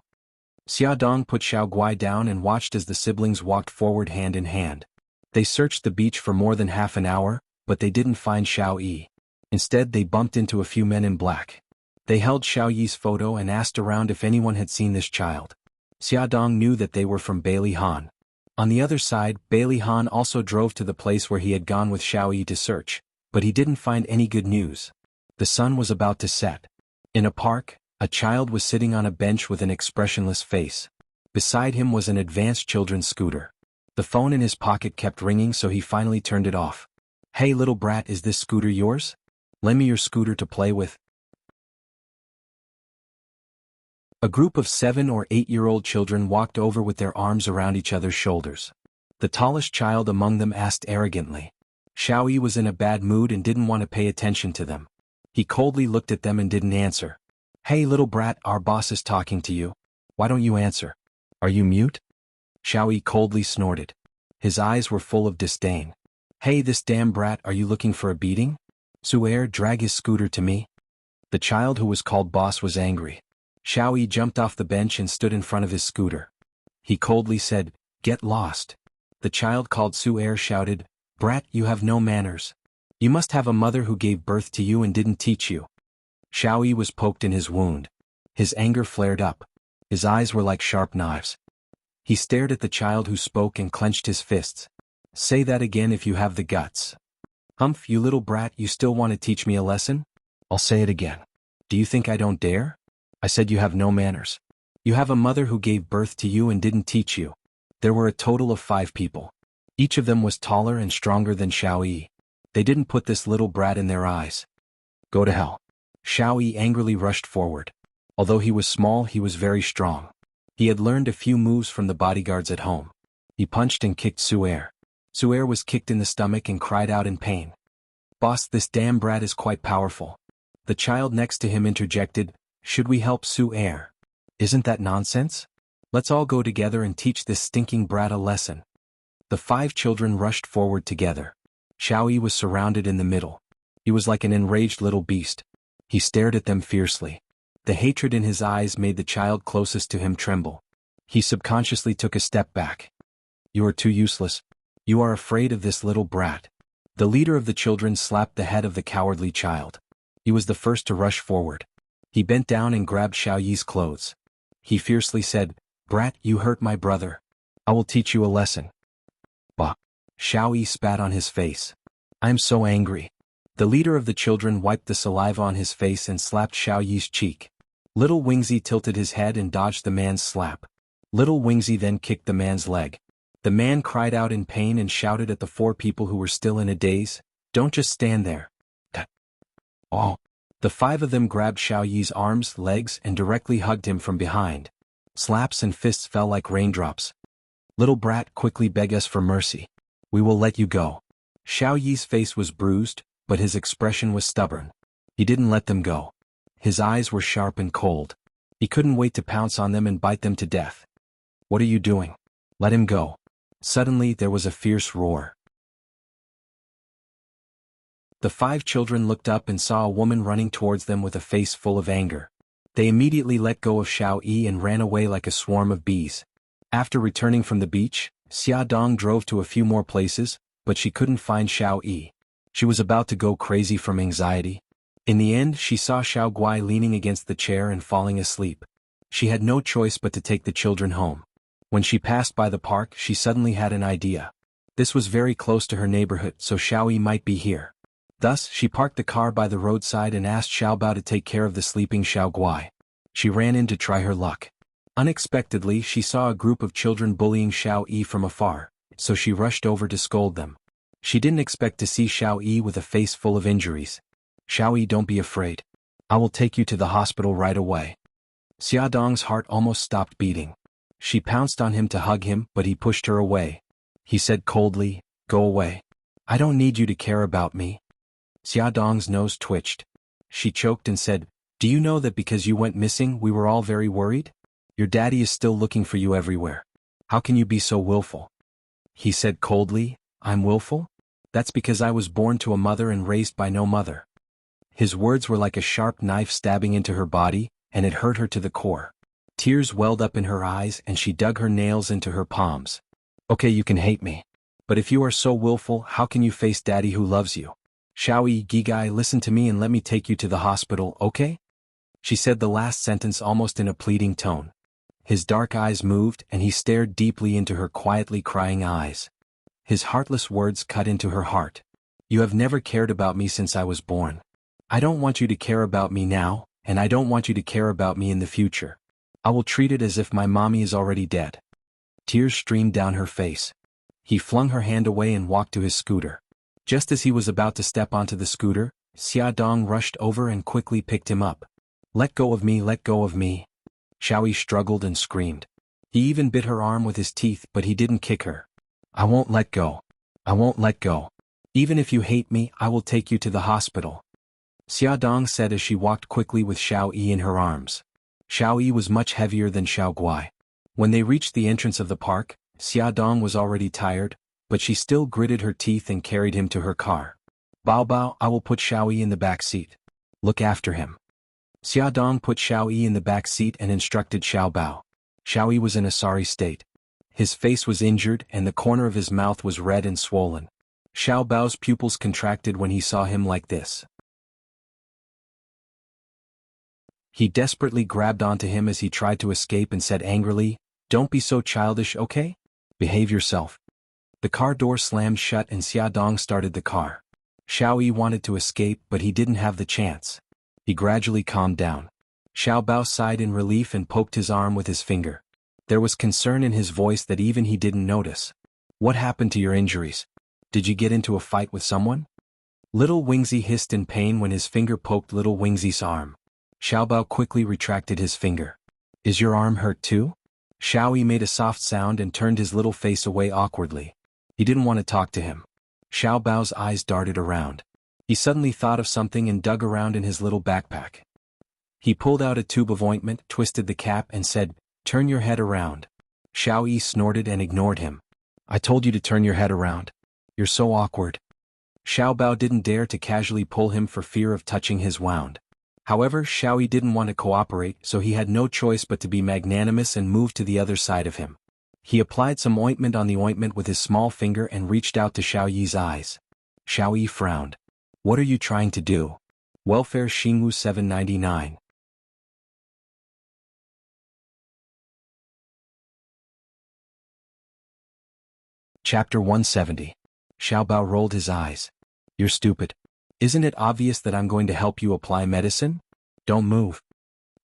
Xia Dong put Xiao Guai down and watched as the siblings walked forward hand in hand. They searched the beach for more than half an hour, but they didn't find Xiao Yi. Instead, they bumped into a few men in black. They held Xiao Yi's photo and asked around if anyone had seen this child. Xia Dong knew that they were from Bailey Han. On the other side, Bailey Han also drove to the place where he had gone with Xiao Yi to search, but he didn't find any good news. The sun was about to set. In a park, a child was sitting on a bench with an expressionless face. Beside him was an advanced children's scooter. The phone in his pocket kept ringing, so he finally turned it off. "Hey little brat, is this scooter yours? Lend me your scooter to play with." A group of 7 or 8-year-old children walked over with their arms around each other's shoulders. The tallest child among them asked arrogantly. Xiao Yi was in a bad mood and didn't want to pay attention to them. He coldly looked at them and didn't answer. "Hey little brat, our boss is talking to you. Why don't you answer? Are you mute?" Xiao Yi coldly snorted. His eyes were full of disdain. "Hey this damn brat, are you looking for a beating? Su'er, drag his scooter to me." The child who was called boss was angry. Xiao Yi jumped off the bench and stood in front of his scooter. He coldly said, "Get lost." The child called Su'er shouted, "Brat, you have no manners. You must have a mother who gave birth to you and didn't teach you." Xiao Yi was poked in his wound. His anger flared up. His eyes were like sharp knives. He stared at the child who spoke and clenched his fists. "Say that again if you have the guts." "Humph, you little brat, you still want to teach me a lesson?" "I'll say it again. Do you think I don't dare?" I said you have no manners. You have a mother who gave birth to you and didn't teach you. There were a total of 5 people. Each of them was taller and stronger than Xiao Yi. They didn't put this little brat in their eyes. Go to hell. Xiao Yi angrily rushed forward. Although he was small, he was very strong. He had learned a few moves from the bodyguards at home. He punched and kicked Su'er. Su'er was kicked in the stomach and cried out in pain. Boss, this damn brat is quite powerful. The child next to him interjected, should we help Su'er? Isn't that nonsense? Let's all go together and teach this stinking brat a lesson. The 5 children rushed forward together. Xiao Yi was surrounded in the middle. He was like an enraged little beast. He stared at them fiercely. The hatred in his eyes made the child closest to him tremble. He subconsciously took a step back. You are too useless. You are afraid of this little brat. The leader of the children slapped the head of the cowardly child. He was the first to rush forward. He bent down and grabbed Xiao Yi's clothes. He fiercely said, Brat, you hurt my brother. I will teach you a lesson. Bah! Xiao Yi spat on his face. I am so angry. The leader of the children wiped the saliva on his face and slapped Xiao Yi's cheek. Little Wingzi tilted his head and dodged the man's slap. Little Wingzi then kicked the man's leg. The man cried out in pain and shouted at the 4 people who were still in a daze, don't just stand there. Oh! The 5 of them grabbed Xiao Yi's arms, legs, and directly hugged him from behind. Slaps and fists fell like raindrops. Little brat, quickly beg us for mercy. We will let you go. Xiao Yi's face was bruised, but his expression was stubborn. He didn't let them go. His eyes were sharp and cold. He couldn't wait to pounce on them and bite them to death. What are you doing? Let him go. Suddenly there was a fierce roar. The 5 children looked up and saw a woman running towards them with a face full of anger. They immediately let go of Xiao Yi and ran away like a swarm of bees. After returning from the beach, Xia Dong drove to a few more places, but she couldn't find Xiao Yi. She was about to go crazy from anxiety. In the end, she saw Xiao Guai leaning against the chair and falling asleep. She had no choice but to take the children home. When she passed by the park, she suddenly had an idea. This was very close to her neighborhood, so Xiao Yi might be here. Thus, she parked the car by the roadside and asked Xiao Bao to take care of the sleeping Xiao Guai. She ran in to try her luck. Unexpectedly, she saw a group of children bullying Xiao Yi from afar, so she rushed over to scold them. She didn't expect to see Xiao Yi with a face full of injuries. Xiao Yi, don't be afraid. I will take you to the hospital right away. Xia Dong's heart almost stopped beating. She pounced on him to hug him, but he pushed her away. He said coldly, go away. I don't need you to care about me. Xia Dong's nose twitched. She choked and said, do you know that because you went missing we were all very worried? Your daddy is still looking for you everywhere. How can you be so willful? He said coldly, I'm willful? That's because I was born to a mother and raised by no mother. His words were like a sharp knife stabbing into her body, and it hurt her to the core. Tears welled up in her eyes and she dug her nails into her palms. Okay, you can hate me. But if you are so willful, how can you face daddy who loves you? Xiao Yi, Gigai, listen to me and let me take you to the hospital, okay? She said the last sentence almost in a pleading tone. His dark eyes moved and he stared deeply into her quietly crying eyes. His heartless words cut into her heart. You have never cared about me since I was born. I don't want you to care about me now, and I don't want you to care about me in the future. I will treat it as if my mommy is already dead. Tears streamed down her face. He flung her hand away and walked to his scooter. Just as he was about to step onto the scooter, Xia Dong rushed over and quickly picked him up. Let go of me, let go of me. Xiao Yi struggled and screamed. He even bit her arm with his teeth, but he didn't kick her. I won't let go. I won't let go. Even if you hate me, I will take you to the hospital. Xia Dong said as she walked quickly with Xiao Yi in her arms. Xiao Yi was much heavier than Xiao Guai. When they reached the entrance of the park, Xia Dong was already tired, but she still gritted her teeth and carried him to her car. Bao Bao, I will put Xiao Yi in the back seat. Look after him. Xia Dong put Xiao Yi in the back seat and instructed Xiao Bao. Xiao Yi was in a sorry state. His face was injured and the corner of his mouth was red and swollen. Xiao Bao's pupils contracted when he saw him like this. He desperately grabbed onto him as he tried to escape and said angrily, Don't be so childish, okay? Behave yourself. The car door slammed shut and Xia Dong started the car. Xiao Yi wanted to escape, but he didn't have the chance. He gradually calmed down. Xiao Bao sighed in relief and poked his arm with his finger. There was concern in his voice that even he didn't notice. What happened to your injuries? Did you get into a fight with someone? Little Wingzy hissed in pain when his finger poked Little Wingzy's arm. Xiao Bao quickly retracted his finger. Is your arm hurt too? Xiao Yi made a soft sound and turned his little face away awkwardly. He didn't want to talk to him. Xiao Bao's eyes darted around. He suddenly thought of something and dug around in his little backpack. He pulled out a tube of ointment, twisted the cap and said, "Turn your head around." Xiao Yi snorted and ignored him. "I told you to turn your head around. You're so awkward." Xiao Bao didn't dare to casually pull him for fear of touching his wound. However, Xiao Yi didn't want to cooperate, so he had no choice but to be magnanimous and move to the other side of him. He applied some ointment on the ointment with his small finger and reached out to Xiao Yi's eyes. Xiao Yi frowned. "What are you trying to do?" Welfare Xingwu 799. Chapter 170. Xiao Bao rolled his eyes. "You're stupid. Isn't it obvious that I'm going to help you apply medicine? Don't move."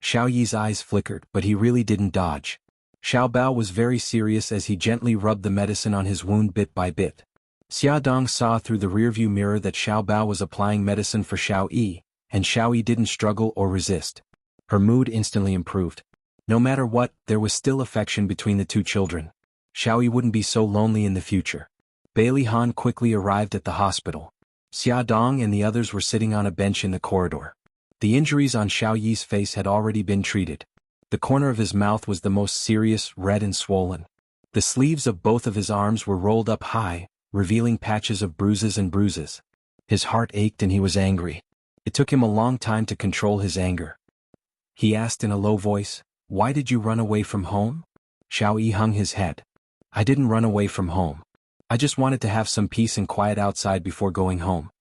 Xiao Yi's eyes flickered, but he really didn't dodge. Xiao Bao was very serious as he gently rubbed the medicine on his wound bit by bit. Xia Dong saw through the rearview mirror that Xiao Bao was applying medicine for Xiao Yi, and Xiao Yi didn't struggle or resist. Her mood instantly improved. No matter what, there was still affection between the two children. Xiao Yi wouldn't be so lonely in the future. Bailey Han quickly arrived at the hospital. Xia Dong and the others were sitting on a bench in the corridor. The injuries on Xiao Yi's face had already been treated. The corner of his mouth was the most serious, red and swollen. The sleeves of both of his arms were rolled up high, revealing patches of bruises and bruises. His heart ached and he was angry. It took him a long time to control his anger. He asked in a low voice, "Why did you run away from home?" Xiao Yi hung his head. "I didn't run away from home. I just wanted to have some peace and quiet outside before going home."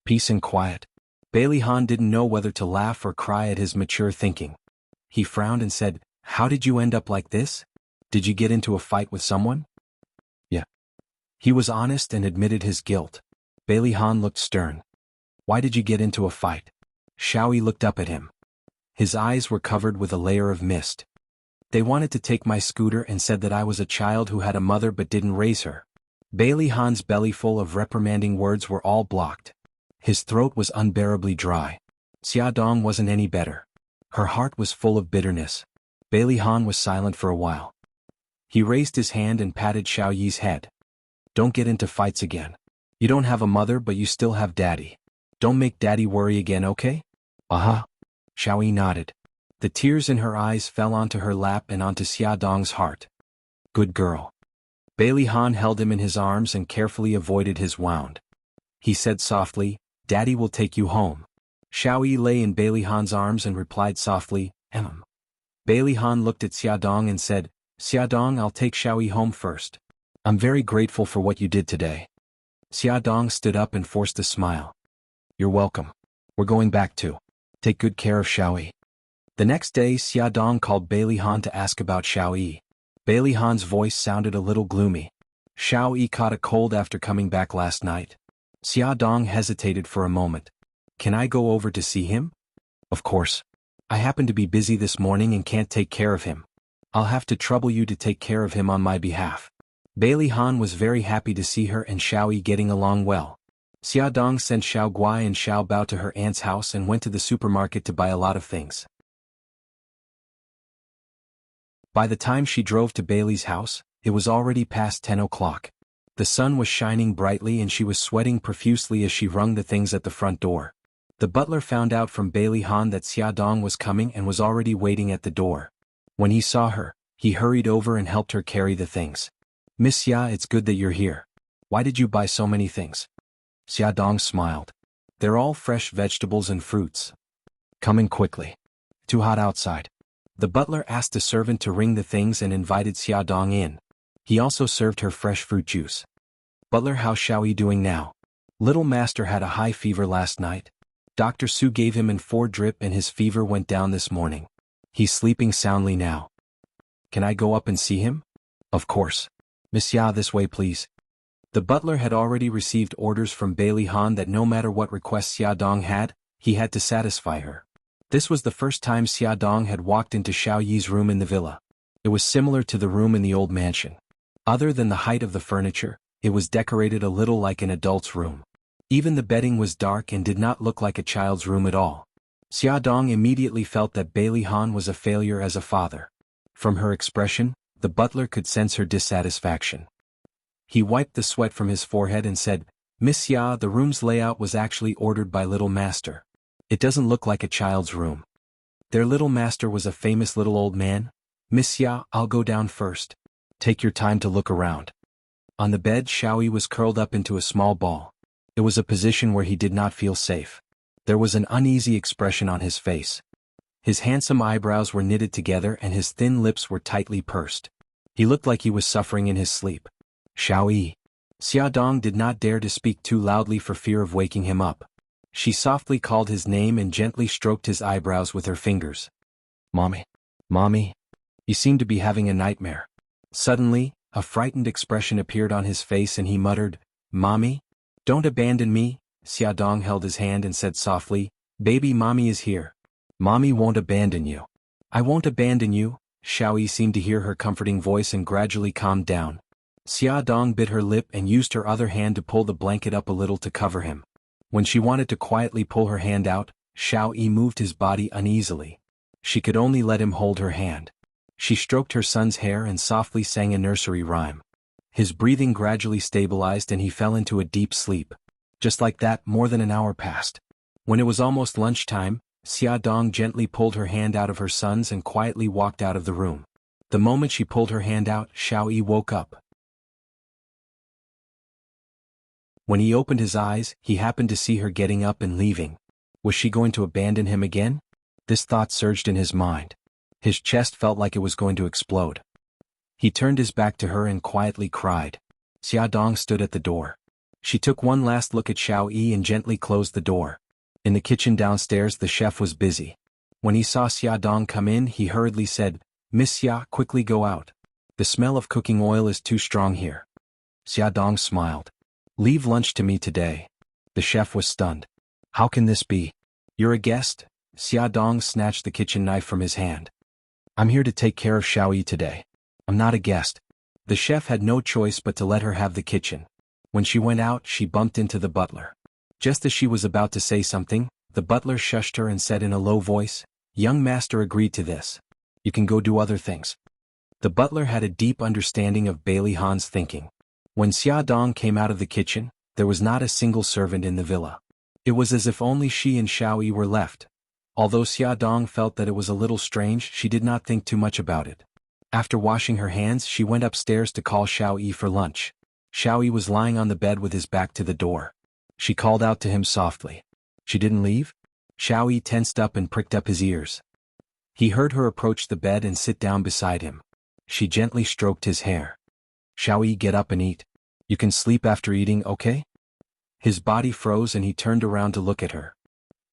Peace and quiet. Bailey Han didn't know whether to laugh or cry at his mature thinking. He frowned and said, "How did you end up like this? Did you get into a fight with someone?" "Yeah." He was honest and admitted his guilt. Bailey Han looked stern. "Why did you get into a fight?" Xiao Yi looked up at him. His eyes were covered with a layer of mist. "They wanted to take my scooter and said that I was a child who had a mother but didn't raise her." Bailey Han's belly full of reprimanding words were all blocked. His throat was unbearably dry. Xia Dong wasn't any better. Her heart was full of bitterness. Bailey Han was silent for a while. He raised his hand and patted Xiao Yi's head. "Don't get into fights again. You don't have a mother but you still have daddy. Don't make daddy worry again, okay?" "Uh-huh." Xiao Yi nodded. The tears in her eyes fell onto her lap and onto Xia Dong's heart. "Good girl." Bailey Han held him in his arms and carefully avoided his wound. He said softly, "Daddy will take you home." Xiao Yi lay in Bailey Han's arms and replied softly, Bailey Han looked at Xia Dong and said, "Xia Dong, I'll take Xiao Yi home first. I'm very grateful for what you did today." Xia Dong stood up and forced a smile. "You're welcome. We're going back too. Take good care of Xiao Yi." The next day Xia Dong called Bailey Han to ask about Xiao Yi. Bailey Han's voice sounded a little gloomy. "Xiao Yi caught a cold after coming back last night." Xia Dong hesitated for a moment. "Can I go over to see him?" "Of course. I happen to be busy this morning and can't take care of him. I'll have to trouble you to take care of him on my behalf." Bailey Han was very happy to see her and Xiao Yi getting along well. Xia Dong sent Xiao Guai and Xiao Bao to her aunt's house and went to the supermarket to buy a lot of things. By the time she drove to Bailey's house, it was already past 10 o'clock. The sun was shining brightly and she was sweating profusely as she rung the things at the front door. The butler found out from Bailey Han that Xia Dong was coming and was already waiting at the door. When he saw her, he hurried over and helped her carry the things. "Miss Xia, it's good that you're here. Why did you buy so many things?" Xia Dong smiled. "They're all fresh vegetables and fruits. Coming quickly. Too hot outside." The butler asked the servant to ring the things and invited Xia Dong in. He also served her fresh fruit juice. "Butler, how's Xiao Yi doing now?" "Little master had a high fever last night. Dr. Su gave him an 4 drip and his fever went down this morning. He's sleeping soundly now." "Can I go up and see him?" "Of course. Miss Xia, this way please." The butler had already received orders from Bailey Han that no matter what request Xia Dong had, he had to satisfy her. This was the first time Xiaodong had walked into Xiao Yi's room in the villa. It was similar to the room in the old mansion. Other than the height of the furniture, it was decorated a little like an adult's room. Even the bedding was dark and did not look like a child's room at all. Xiaodong immediately felt that Bailey Han was a failure as a father. From her expression, the butler could sense her dissatisfaction. He wiped the sweat from his forehead and said, "Miss Xia, the room's layout was actually ordered by Little Master. It doesn't look like a child's room." Their Little Master was a famous little old man. "Miss Xia, I'll go down first. Take your time to look around." On the bed, Xiao Yi was curled up into a small ball. It was a position where he did not feel safe. There was an uneasy expression on his face. His handsome eyebrows were knitted together and his thin lips were tightly pursed. He looked like he was suffering in his sleep. "Xiao Yi." Xiaodong did not dare to speak too loudly for fear of waking him up. She softly called his name and gently stroked his eyebrows with her fingers. "Mommy. Mommy." He seemed to be having a nightmare. Suddenly, a frightened expression appeared on his face and he muttered, "Mommy? Don't abandon me." Xiaodong held his hand and said softly, "Baby, Mommy is here. Mommy won't abandon you." "I won't abandon you." Xiao Yi seemed to hear her comforting voice and gradually calmed down. Xiaodong bit her lip and used her other hand to pull the blanket up a little to cover him. When she wanted to quietly pull her hand out, Xiao Yi moved his body uneasily. She could only let him hold her hand. She stroked her son's hair and softly sang a nursery rhyme. His breathing gradually stabilized and he fell into a deep sleep. Just like that, more than an hour passed. When it was almost lunchtime, Xiaodong gently pulled her hand out of her son's and quietly walked out of the room. The moment she pulled her hand out, Xiao Yi woke up. When he opened his eyes, he happened to see her getting up and leaving. Was she going to abandon him again? This thought surged in his mind. His chest felt like it was going to explode. He turned his back to her and quietly cried. Xiaodong stood at the door. She took one last look at Xiao Yi and gently closed the door. In the kitchen downstairs, the chef was busy. When he saw Xiaodong come in, he hurriedly said, "Miss Xia, quickly go out. The smell of cooking oil is too strong here." Xiaodong smiled. "Leave lunch to me today." The chef was stunned. "How can this be? You're a guest?" Xiaodong snatched the kitchen knife from his hand. "I'm here to take care of Xiao Yi today. I'm not a guest." The chef had no choice but to let her have the kitchen. When she went out, she bumped into the butler. Just as she was about to say something, the butler shushed her and said in a low voice, "Young master agreed to this. You can go do other things." The butler had a deep understanding of Bailey Han's thinking. When Xiaodong came out of the kitchen, there was not a single servant in the villa. It was as if only she and Xiao Yi were left. Although Xiaodong felt that it was a little strange, she did not think too much about it. After washing her hands, she went upstairs to call Xiao Yi for lunch. Xiao Yi was lying on the bed with his back to the door. She called out to him softly. She didn't leave? Xiao Yi tensed up and pricked up his ears. He heard her approach the bed and sit down beside him. She gently stroked his hair. "Xiao Yi, get up and eat. You can sleep after eating, okay?" His body froze and he turned around to look at her.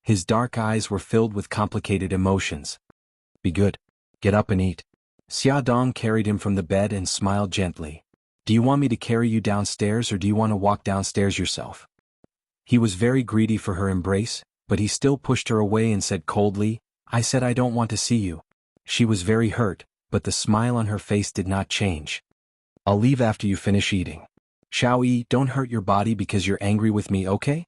His dark eyes were filled with complicated emotions. "Be good. Get up and eat." Xiaodong carried him from the bed and smiled gently. "Do you want me to carry you downstairs or do you want to walk downstairs yourself?" He was very greedy for her embrace, but he still pushed her away and said coldly, "I said I don't want to see you." She was very hurt, but the smile on her face did not change. "I'll leave after you finish eating. Xiao Yi, don't hurt your body because you're angry with me, okay?"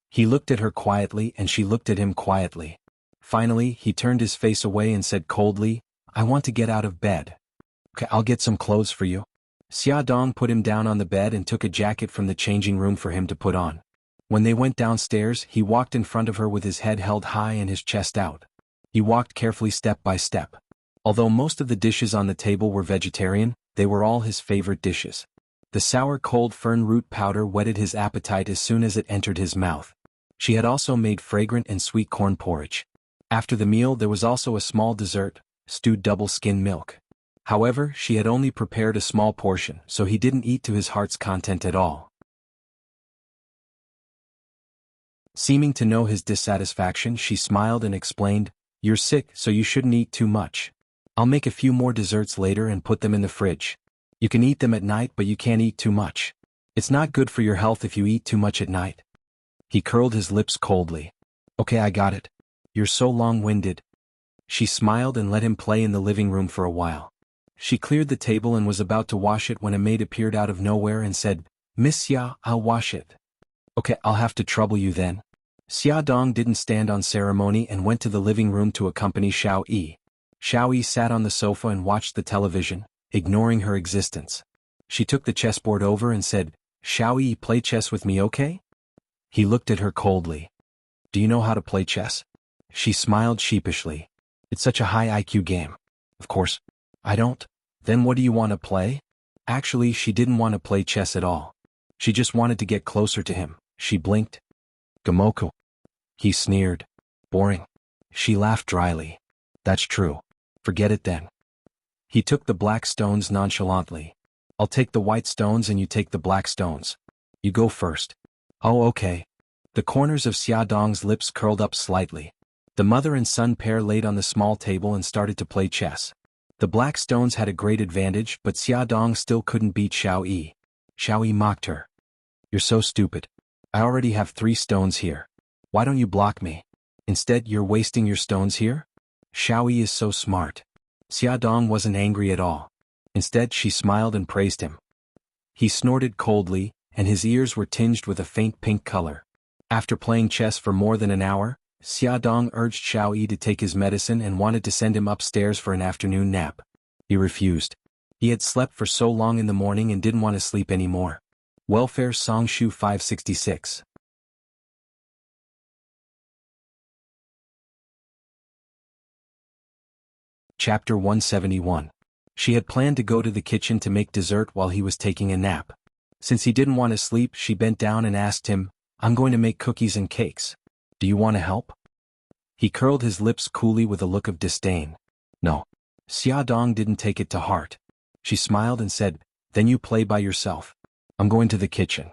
He looked at her quietly and she looked at him quietly. Finally, he turned his face away and said coldly, "I want to get out of bed. Okay, I'll get some clothes for you." Xiaodong put him down on the bed and took a jacket from the changing room for him to put on. When they went downstairs, he walked in front of her with his head held high and his chest out. He walked carefully step by step. Although most of the dishes on the table were vegetarian, they were all his favorite dishes. The sour cold fern root powder whetted his appetite as soon as it entered his mouth. She had also made fragrant and sweet corn porridge. After the meal there was also a small dessert, stewed double-skin milk. However, she had only prepared a small portion, so he didn't eat to his heart's content at all. Seeming to know his dissatisfaction, she smiled and explained, "You're sick, so you shouldn't eat too much. I'll make a few more desserts later and put them in the fridge. You can eat them at night, but you can't eat too much. It's not good for your health if you eat too much at night." He curled his lips coldly. "Okay, I got it. You're so long-winded. She smiled and let him play in the living room for a while. She cleared the table and was about to wash it when a maid appeared out of nowhere and said, "Miss Xia, I'll wash it." "Okay, I'll have to trouble you then." Xia Dong didn't stand on ceremony and went to the living room to accompany Xiao Yi. Xiao Yi sat on the sofa and watched the television, ignoring her existence. She took the chessboard over and said, "Xiao Yi, play chess with me, okay?" He looked at her coldly. "Do you know how to play chess?" She smiled sheepishly. "It's such a high IQ game." "Of course. I don't." "Then what do you want to play?" Actually, she didn't want to play chess at all. She just wanted to get closer to him. She blinked. "Gamoku." He sneered. "Boring." She laughed dryly. "That's true. Forget it then." He took the black stones nonchalantly. "I'll take the white stones and you take the black stones. You go first." "Oh, okay." The corners of Xia Dong's lips curled up slightly. The mother and son pair laid on the small table and started to play chess. The black stones had a great advantage, but Xia Dong still couldn't beat Xiao Yi. Xiao Yi mocked her. "You're so stupid. I already have 3 stones here. Why don't you block me? Instead, you're wasting your stones here?" Xiao Yi is so smart. Xia Dong wasn't angry at all. Instead, she smiled and praised him. He snorted coldly, and his ears were tinged with a faint pink color. After playing chess for more than an hour, Xia Dong urged Xiao Yi to take his medicine and wanted to send him upstairs for an afternoon nap. He refused. He had slept for so long in the morning and didn't want to sleep anymore. Welfare Songshu 566. Chapter 171. She had planned to go to the kitchen to make dessert while he was taking a nap. Since he didn't want to sleep, she bent down and asked him, "I'm going to make cookies and cakes. Do you want to help?" He curled his lips coolly with a look of disdain. "No." Xia Dong didn't take it to heart. She smiled and said, "Then you play by yourself. I'm going to the kitchen."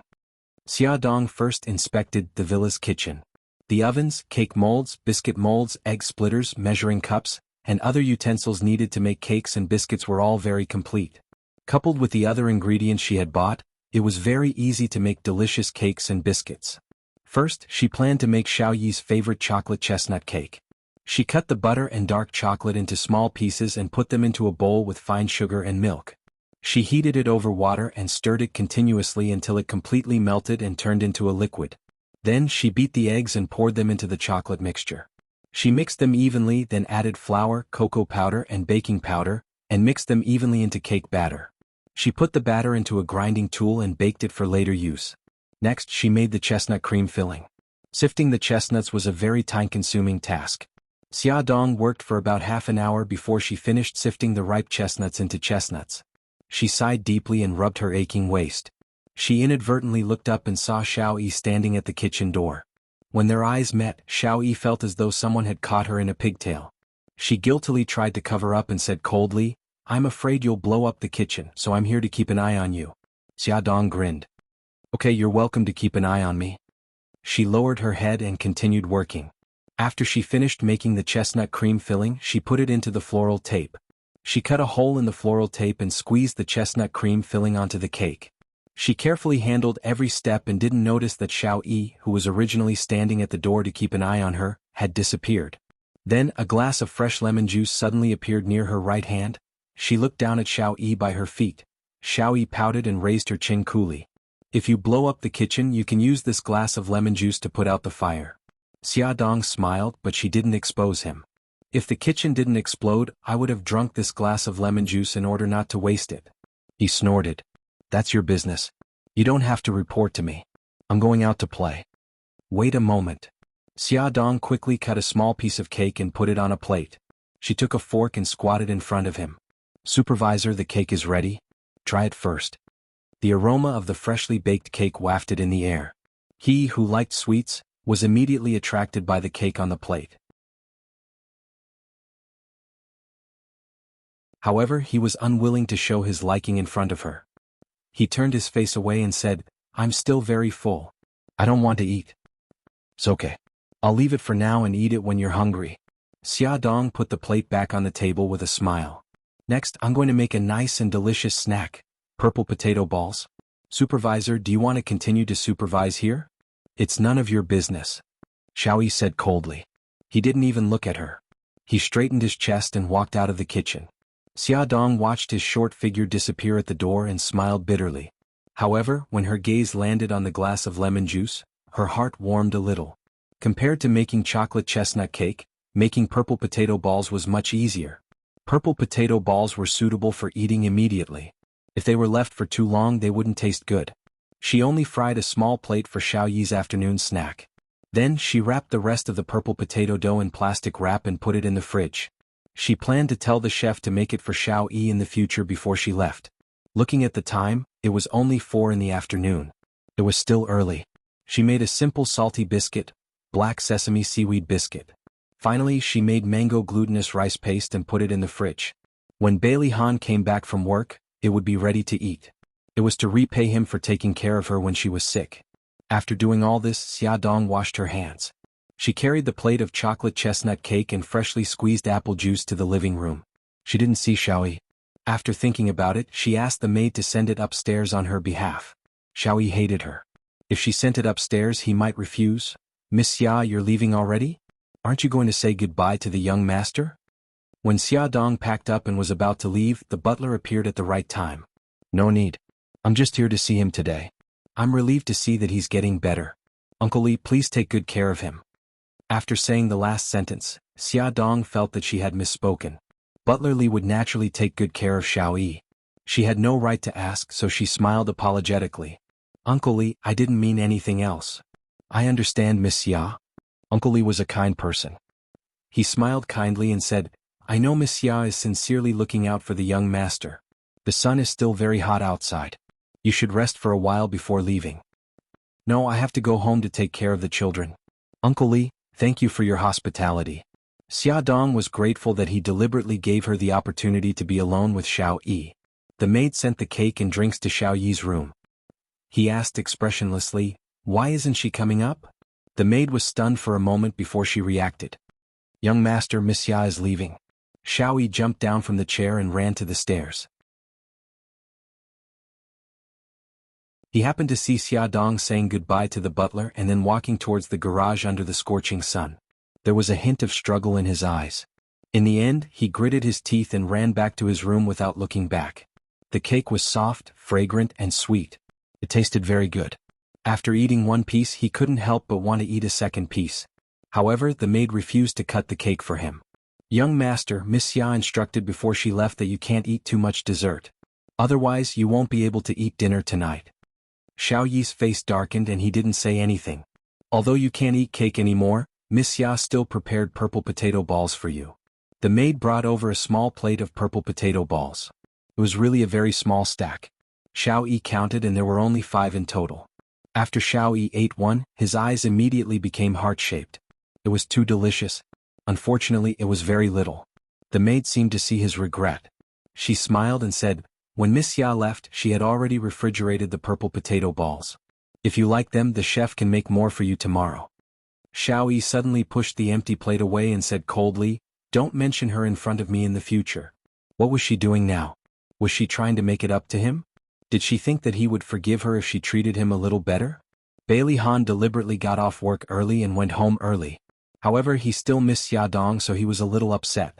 Xia Dong first inspected the villa's kitchen. The ovens, cake molds, biscuit molds, egg splitters, measuring cups, and other utensils needed to make cakes and biscuits were all very complete. Coupled with the other ingredients she had bought, it was very easy to make delicious cakes and biscuits. First, she planned to make Xiao Yi's favorite chocolate chestnut cake. She cut the butter and dark chocolate into small pieces and put them into a bowl with fine sugar and milk. She heated it over water and stirred it continuously until it completely melted and turned into a liquid. Then she beat the eggs and poured them into the chocolate mixture. She mixed them evenly, then added flour, cocoa powder, and baking powder, and mixed them evenly into cake batter. She put the batter into a grinding tool and baked it for later use. Next, she made the chestnut cream filling. Sifting the chestnuts was a very time-consuming task. Xia Dong worked for about half an hour before she finished sifting the ripe chestnuts into chestnuts. She sighed deeply and rubbed her aching waist. She inadvertently looked up and saw Xiao Yi standing at the kitchen door. When their eyes met, Xiao Yi felt as though someone had caught her in a pigtail. She guiltily tried to cover up and said coldly, "I'm afraid you'll blow up the kitchen, so I'm here to keep an eye on you." Xia Dong grinned. "Okay, you're welcome to keep an eye on me." She lowered her head and continued working. After she finished making the chestnut cream filling, she put it into the floral tape. She cut a hole in the floral tape and squeezed the chestnut cream filling onto the cake. She carefully handled every step and didn't notice that Xiao Yi, who was originally standing at the door to keep an eye on her, had disappeared. Then a glass of fresh lemon juice suddenly appeared near her right hand. She looked down at Xiao Yi by her feet. Xiao Yi pouted and raised her chin coolly. "If you blow up the kitchen, you can use this glass of lemon juice to put out the fire." Xia Dong smiled, but she didn't expose him. "If the kitchen didn't explode, I would have drunk this glass of lemon juice in order not to waste it." He snorted. "That's your business. You don't have to report to me. I'm going out to play." "Wait a moment." Xia Dong quickly cut a small piece of cake and put it on a plate. She took a fork and squatted in front of him. "Supervisor, the cake is ready. Try it first." The aroma of the freshly baked cake wafted in the air. He, who liked sweets, was immediately attracted by the cake on the plate. However, he was unwilling to show his liking in front of her. He turned his face away and said, "I'm still very full. I don't want to eat." "It's okay. I'll leave it for now and eat it when you're hungry." Xia Dong put the plate back on the table with a smile. "Next, I'm going to make a nice and delicious snack. Purple potato balls. Supervisor, do you want to continue to supervise here?" "It's none of your business," Xiao Yi said coldly. He didn't even look at her. He straightened his chest and walked out of the kitchen. Xiaodong watched his short figure disappear at the door and smiled bitterly. However, when her gaze landed on the glass of lemon juice, her heart warmed a little. Compared to making chocolate chestnut cake, making purple potato balls was much easier. Purple potato balls were suitable for eating immediately. If they were left for too long, they wouldn't taste good. She only fried a small plate for Xiaoyi's afternoon snack. Then she wrapped the rest of the purple potato dough in plastic wrap and put it in the fridge. She planned to tell the chef to make it for Xiaoyi in the future before she left. Looking at the time, it was only 4 in the afternoon. It was still early. She made a simple salty biscuit, black sesame seaweed biscuit. Finally, she made mango glutinous rice paste and put it in the fridge. When Bailey Han came back from work, it would be ready to eat. It was to repay him for taking care of her when she was sick. After doing all this, Xiaodong washed her hands. She carried the plate of chocolate chestnut cake and freshly squeezed apple juice to the living room. She didn't see Xiaoyi. After thinking about it, she asked the maid to send it upstairs on her behalf. Xiaoyi hated her. If she sent it upstairs, he might refuse. "Miss Xia, you're leaving already? Aren't you going to say goodbye to the young master?" When Xiaodong packed up and was about to leave, the butler appeared at the right time. "No need. I'm just here to see him today. I'm relieved to see that he's getting better. Uncle Li, please take good care of him." After saying the last sentence, Xiaodong felt that she had misspoken. Butler Li would naturally take good care of Xiaoyi. She had no right to ask, so she smiled apologetically. "Uncle Li, I didn't mean anything else." "I understand, Miss Xia." Uncle Li was a kind person. He smiled kindly and said, "I know Miss Xia is sincerely looking out for the young master. The sun is still very hot outside. You should rest for a while before leaving." "No, I have to go home to take care of the children." "Uncle Li, thank you for your hospitality." Xiaodong was grateful that he deliberately gave her the opportunity to be alone with Xiaoyi. The maid sent the cake and drinks to Xiaoyi's room. He asked expressionlessly, "Why isn't she coming up?" The maid was stunned for a moment before she reacted. "Young master, Miss Xia is leaving." Xiaoyi jumped down from the chair and ran to the stairs. He happened to see Xiaodong saying goodbye to the butler and then walking towards the garage under the scorching sun. There was a hint of struggle in his eyes. In the end, he gritted his teeth and ran back to his room without looking back. The cake was soft, fragrant, and sweet. It tasted very good. After eating one piece, he couldn't help but want to eat a second piece. However, the maid refused to cut the cake for him. "Young master, Miss Xia instructed before she left that you can't eat too much dessert. Otherwise, you won't be able to eat dinner tonight." Xiaoyi's face darkened and he didn't say anything. "Although you can't eat cake anymore, Miss Xia still prepared purple potato balls for you." The maid brought over a small plate of purple potato balls. It was really a very small stack. Xiaoyi counted and there were only 5 in total. After Xiaoyi ate one, his eyes immediately became heart-shaped. It was too delicious. Unfortunately, it was very little. The maid seemed to see his regret. She smiled and said, when Miss Xia left, she had already refrigerated the purple potato balls. "If you like them, the chef can make more for you tomorrow." Xiaoyi suddenly pushed the empty plate away and said coldly, "Don't mention her in front of me in the future." What was she doing now? Was she trying to make it up to him? Did she think that he would forgive her if she treated him a little better? Bailey Han deliberately got off work early and went home early. However, he still missed Xiaodong, so he was a little upset.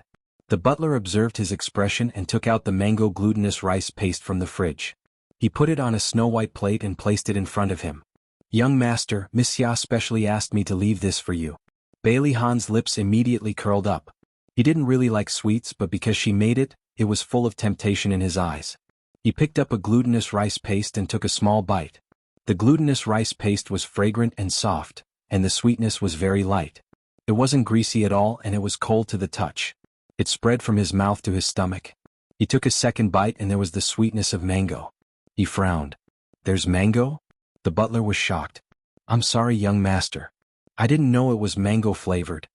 The butler observed his expression and took out the mango glutinous rice paste from the fridge. He put it on a snow-white plate and placed it in front of him. "Young master, Miss Xia specially asked me to leave this for you." Bailey Han's lips immediately curled up. He didn't really like sweets, but because she made it, it was full of temptation in his eyes. He picked up a glutinous rice paste and took a small bite. The glutinous rice paste was fragrant and soft, and the sweetness was very light. It wasn't greasy at all and it was cold to the touch. It spread from his mouth to his stomach. He took a second bite and there was the sweetness of mango. He frowned. "There's mango?" The butler was shocked. "I'm sorry, young master. I didn't know it was mango flavored."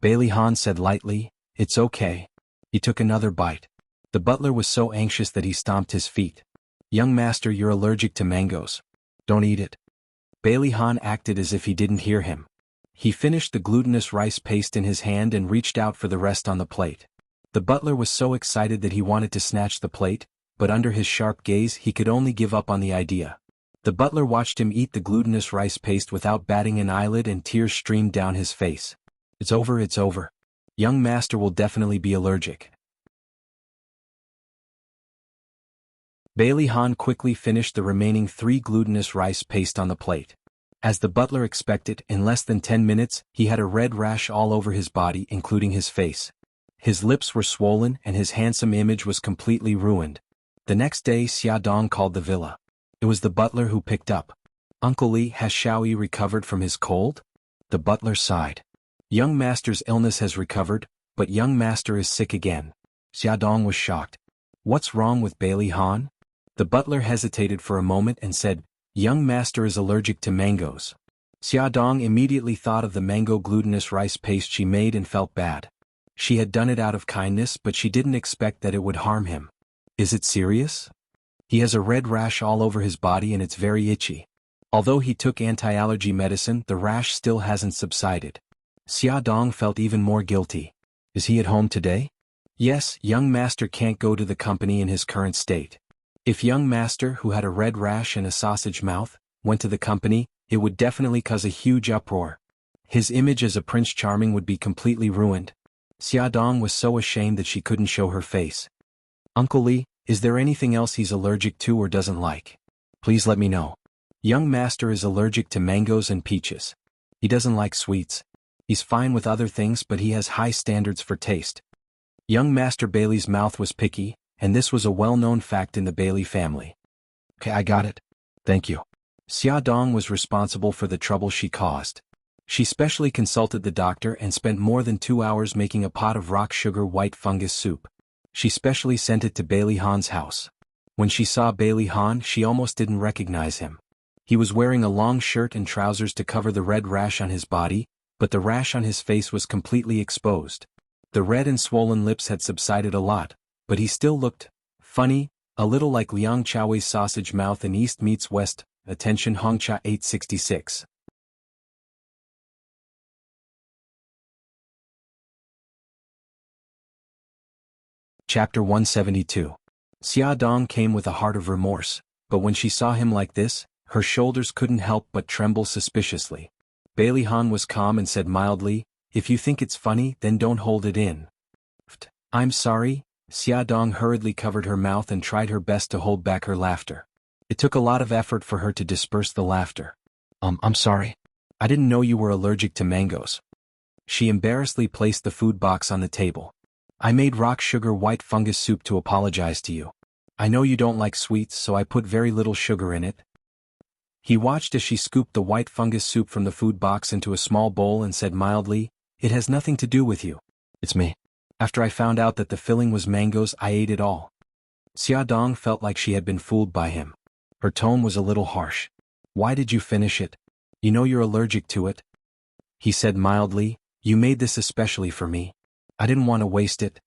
Bailey Han said lightly, "It's okay." He took another bite. The butler was so anxious that he stomped his feet. "Young master, you're allergic to mangoes. Don't eat it." Bailey Han acted as if he didn't hear him. He finished the glutinous rice paste in his hand and reached out for the rest on the plate. The butler was so excited that he wanted to snatch the plate, but under his sharp gaze he could only give up on the idea. The butler watched him eat the glutinous rice paste without batting an eyelid and tears streamed down his face. It's over, it's over. Young master will definitely be allergic. Bailey Han quickly finished the remaining 3 glutinous rice paste on the plate. As the butler expected, in less than 10 minutes, he had a red rash all over his body, including his face. His lips were swollen and his handsome image was completely ruined. The next day, Xia Dong called the villa. It was the butler who picked up. Uncle Li, has Xiaoyi recovered from his cold? The butler sighed. Young master's illness has recovered, but young master is sick again. Xia Dong was shocked. What's wrong with Bailey Han? The butler hesitated for a moment and said, young master is allergic to mangoes. Xia Dong immediately thought of the mango glutinous rice paste she made and felt bad. She had done it out of kindness, but she didn't expect that it would harm him. Is it serious? He has a red rash all over his body and it's very itchy. Although he took anti-allergy medicine, the rash still hasn't subsided. Xia Dong felt even more guilty. Is he at home today? Yes, young master can't go to the company in his current state. If young master, who had a red rash and a sausage mouth, went to the company, it would definitely cause a huge uproar. His image as a Prince Charming would be completely ruined. Xia Dong was so ashamed that she couldn't show her face. Uncle Li, is there anything else he's allergic to or doesn't like? Please let me know. Young master is allergic to mangoes and peaches. He doesn't like sweets. He's fine with other things, but he has high standards for taste. Young master Bailey's mouth was picky, and this was a well-known fact in the Bailey family. Okay, I got it. Thank you. Xia Dong was responsible for the trouble she caused. She specially consulted the doctor and spent more than 2 hours making a pot of rock sugar white fungus soup. She specially sent it to Bailey Han's house. When she saw Bailey Han, she almost didn't recognize him. He was wearing a long shirt and trousers to cover the red rash on his body, but the rash on his face was completely exposed. The red and swollen lips had subsided a lot, but he still looked funny, a little like Liang Chaoi's sausage mouth in East Meets West. Attention Hongcha 866. Chapter 172. Xia Dong came with a heart of remorse, but when she saw him like this, her shoulders couldn't help but tremble suspiciously. Bailey Han was calm and said mildly, if you think it's funny, then don't hold it in. I'm sorry. Xia Dong hurriedly covered her mouth and tried her best to hold back her laughter. It took a lot of effort for her to disperse the laughter. I'm sorry. I didn't know you were allergic to mangoes. She embarrassedly placed the food box on the table. I made rock sugar white fungus soup to apologize to you. I know you don't like sweets, so I put very little sugar in it. He watched as she scooped the white fungus soup from the food box into a small bowl and said mildly, it has nothing to do with you. It's me. After I found out that the filling was mangoes, I ate it all. Xia Dong felt like she had been fooled by him. Her tone was a little harsh. Why did you finish it? You know you're allergic to it. He said mildly, you made this especially for me. I didn't want to waste it.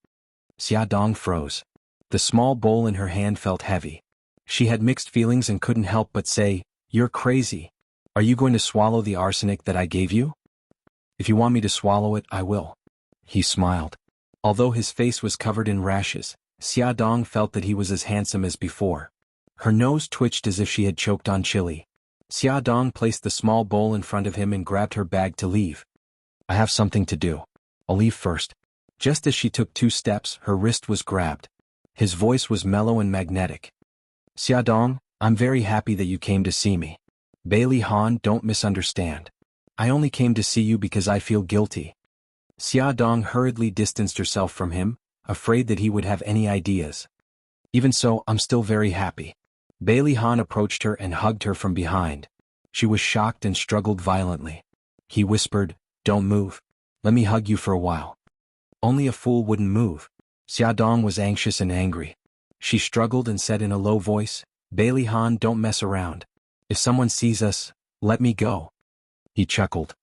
Xia Dong froze. The small bowl in her hand felt heavy. She had mixed feelings and couldn't help but say, you're crazy. Are you going to swallow the arsenic that I gave you? If you want me to swallow it, I will. He smiled. Although his face was covered in rashes, Xia Dong felt that he was as handsome as before. Her nose twitched as if she had choked on chili. Xia Dong placed the small bowl in front of him and grabbed her bag to leave. I have something to do. I'll leave first. Just as she took 2 steps, her wrist was grabbed. His voice was mellow and magnetic. Xia Dong, I'm very happy that you came to see me. Bailey Han, don't misunderstand. I only came to see you because I feel guilty. Xia Dong hurriedly distanced herself from him, afraid that he would have any ideas. Even so, I'm still very happy. Bailey Han approached her and hugged her from behind. She was shocked and struggled violently. He whispered, don't move. Let me hug you for a while. Only a fool wouldn't move. Xia Dong was anxious and angry. She struggled and said in a low voice, Bailey Han, don't mess around. If someone sees us, let me go. He chuckled.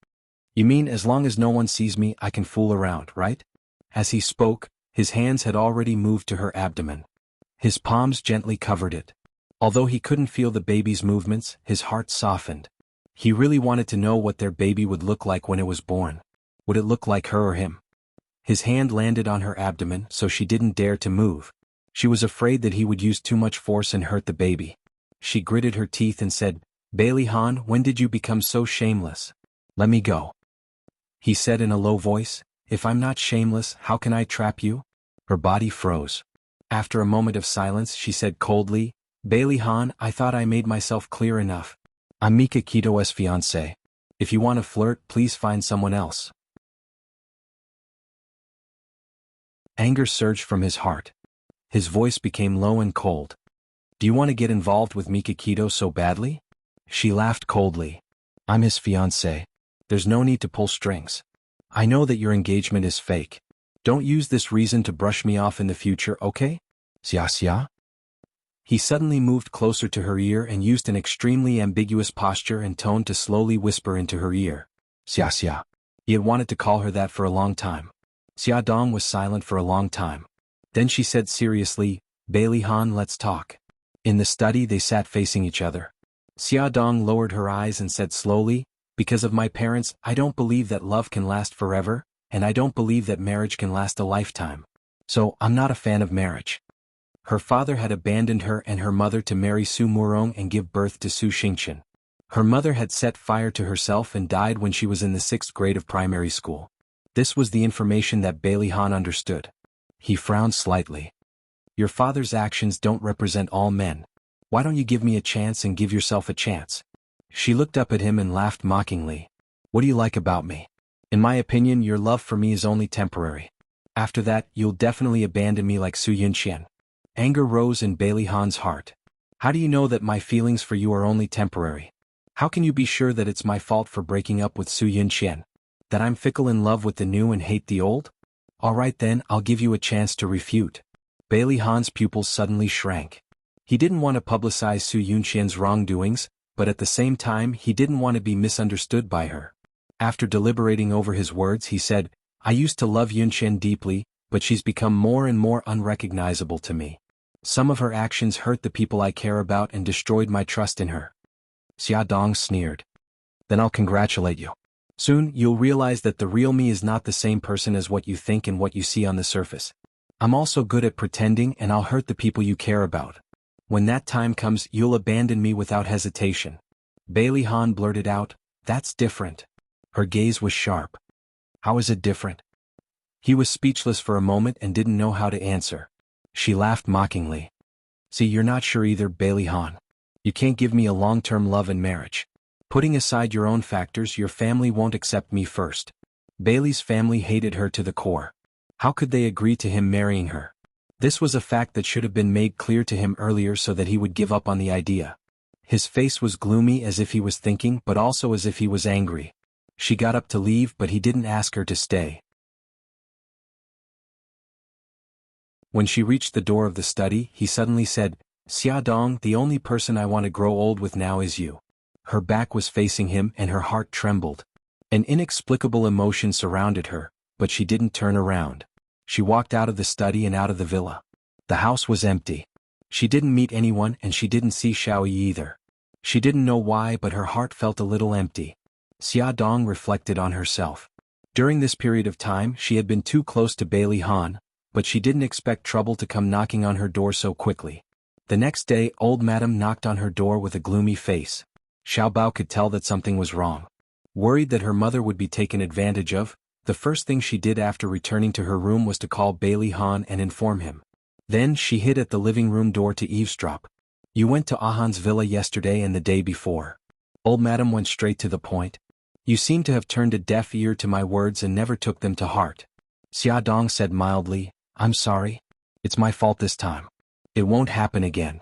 You mean as long as no one sees me, I can fool around, right? As he spoke, his hands had already moved to her abdomen. His palms gently covered it. Although he couldn't feel the baby's movements, his heart softened. He really wanted to know what their baby would look like when it was born. Would it look like her or him? His hand landed on her abdomen, so she didn't dare to move. She was afraid that he would use too much force and hurt the baby. She gritted her teeth and said, Bailey Han, when did you become so shameless? Let me go. he said in a low voice. If I'm not shameless, how can I trap you? Her body froze. After a moment of silence, she said coldly, Bailey Han, I thought I made myself clear enough. I'm Mika Kito's fiancé. If you want to flirt, please find someone else. Anger surged from his heart. His voice became low and cold. Do you want to get involved with Mika Kito so badly? She laughed coldly. I'm his fiancé. There's no need to pull strings. I know that your engagement is fake. Don't use this reason to brush me off in the future, okay? Xia? He suddenly moved closer to her ear and used an extremely ambiguous posture and tone to slowly whisper into her ear. Xia. He had wanted to call her that for a long time. Xia Dong was silent for a long time. Then she said seriously, Bailey Han, let's talk. In the study they sat facing each other. Xia Dong lowered her eyes and said slowly, because of my parents, I don't believe that love can last forever, and I don't believe that marriage can last a lifetime. So, I'm not a fan of marriage. Her father had abandoned her and her mother to marry Su Murong and give birth to Su Xingqian. Her mother had set fire to herself and died when she was in the 6th grade of primary school. This was the information that Bailey Han understood. He frowned slightly. Your father's actions don't represent all men. Why don't you give me a chance and give yourself a chance? She looked up at him and laughed mockingly. What do you like about me? In my opinion, your love for me is only temporary. After that, you'll definitely abandon me like Su Yunqian. Anger rose in Bailey Han's heart. How do you know that my feelings for you are only temporary? How can you be sure that it's my fault for breaking up with Su Yunqian? That I'm fickle in love with the new and hate the old? Alright then, I'll give you a chance to refute. Bailey Han's pupils suddenly shrank. He didn't want to publicize Su Yunqian's wrongdoings, but at the same time he didn't want to be misunderstood by her. After deliberating over his words he said, I used to love Yunqian deeply, but she's become more and more unrecognizable to me. Some of her actions hurt the people I care about and destroyed my trust in her. Xia Dong sneered. Then I'll congratulate you. Soon you'll realize that the real me is not the same person as what you think and what you see on the surface. I'm also good at pretending and I'll hurt the people you care about. When that time comes, you'll abandon me without hesitation. Bailey Han blurted out, That's different. Her gaze was sharp. How is it different? He was speechless for a moment and didn't know how to answer. She laughed mockingly. See, you're not sure either, Bailey Han. You can't give me a long-term love and marriage. Putting aside your own factors, your family won't accept me first. Bailey's family hated her to the core. How could they agree to him marrying her? This was a fact that should have been made clear to him earlier so that he would give up on the idea. His face was gloomy as if he was thinking but also as if he was angry. She got up to leave but he didn't ask her to stay. When she reached the door of the study, he suddenly said, Xia Dong, the only person I want to grow old with now is you. Her back was facing him and her heart trembled. An inexplicable emotion surrounded her, but she didn't turn around. She walked out of the study and out of the villa. The house was empty. She didn't meet anyone and she didn't see Xiao Yi either. She didn't know why but her heart felt a little empty. Xia Dong reflected on herself. During this period of time she had been too close to Bailey Han, but she didn't expect trouble to come knocking on her door so quickly. The next day old madam knocked on her door with a gloomy face. Xiao Bao could tell that something was wrong. Worried that her mother would be taken advantage of, the first thing she did after returning to her room was to call Bailey Han and inform him. Then she hid at the living room door to eavesdrop. You went to Ahan's villa yesterday and the day before. Old madam went straight to the point. You seem to have turned a deaf ear to my words and never took them to heart. Xia Dong said mildly, I'm sorry. It's my fault this time. It won't happen again.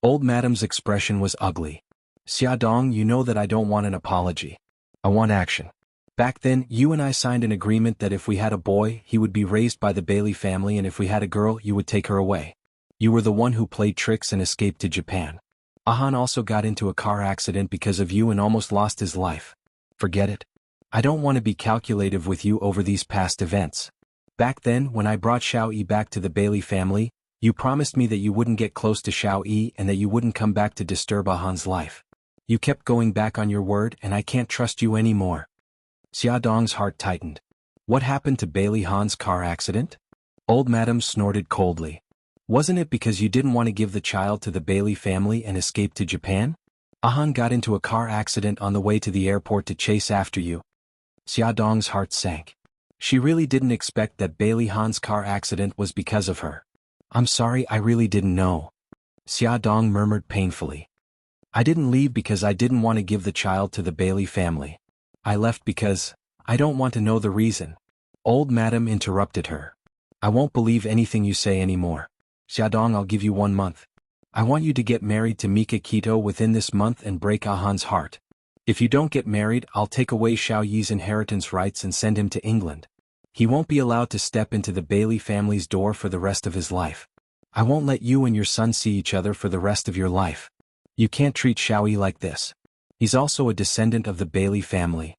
Old madam's expression was ugly. Xia Dong, you know that I don't want an apology. I want action. Back then, you and I signed an agreement that if we had a boy, he would be raised by the Bailey family and if we had a girl, you would take her away. You were the one who played tricks and escaped to Japan. Ahan also got into a car accident because of you and almost lost his life. Forget it. I don't want to be calculative with you over these past events. Back then, when I brought Xiao Yi back to the Bailey family, you promised me that you wouldn't get close to Xiao Yi and that you wouldn't come back to disturb Ahan's life. You kept going back on your word and I can't trust you anymore. Xia Dong's heart tightened. What happened to Bailey Han's car accident? Old madam snorted coldly. Wasn't it because you didn't want to give the child to the Bailey family and escape to Japan? Ahan got into a car accident on the way to the airport to chase after you. Xiaodong's heart sank. She really didn't expect that Bailey Han's car accident was because of her. I'm sorry, I really didn't know. Xiaodong murmured painfully. I didn't leave because I didn't want to give the child to the Bailey family. I left because I don't want to know the reason. Old madam interrupted her. I won't believe anything you say anymore. Xiaodong, I'll give you 1 month. I want you to get married to Mika Kito within this month and break Ahan's heart. If you don't get married, I'll take away Xiao Yi's inheritance rights and send him to England. He won't be allowed to step into the Bailey family's door for the rest of his life. I won't let you and your son see each other for the rest of your life. You can't treat Xiao Yi like this. He's also a descendant of the Bailey family.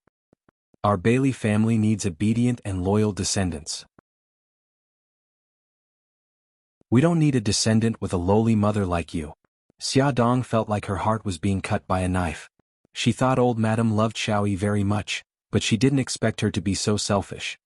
Our Bailey family needs obedient and loyal descendants. We don't need a descendant with a lowly mother like you. Xiaodong felt like her heart was being cut by a knife. She thought old madam loved Xiao Yi very much, but she didn't expect her to be so selfish.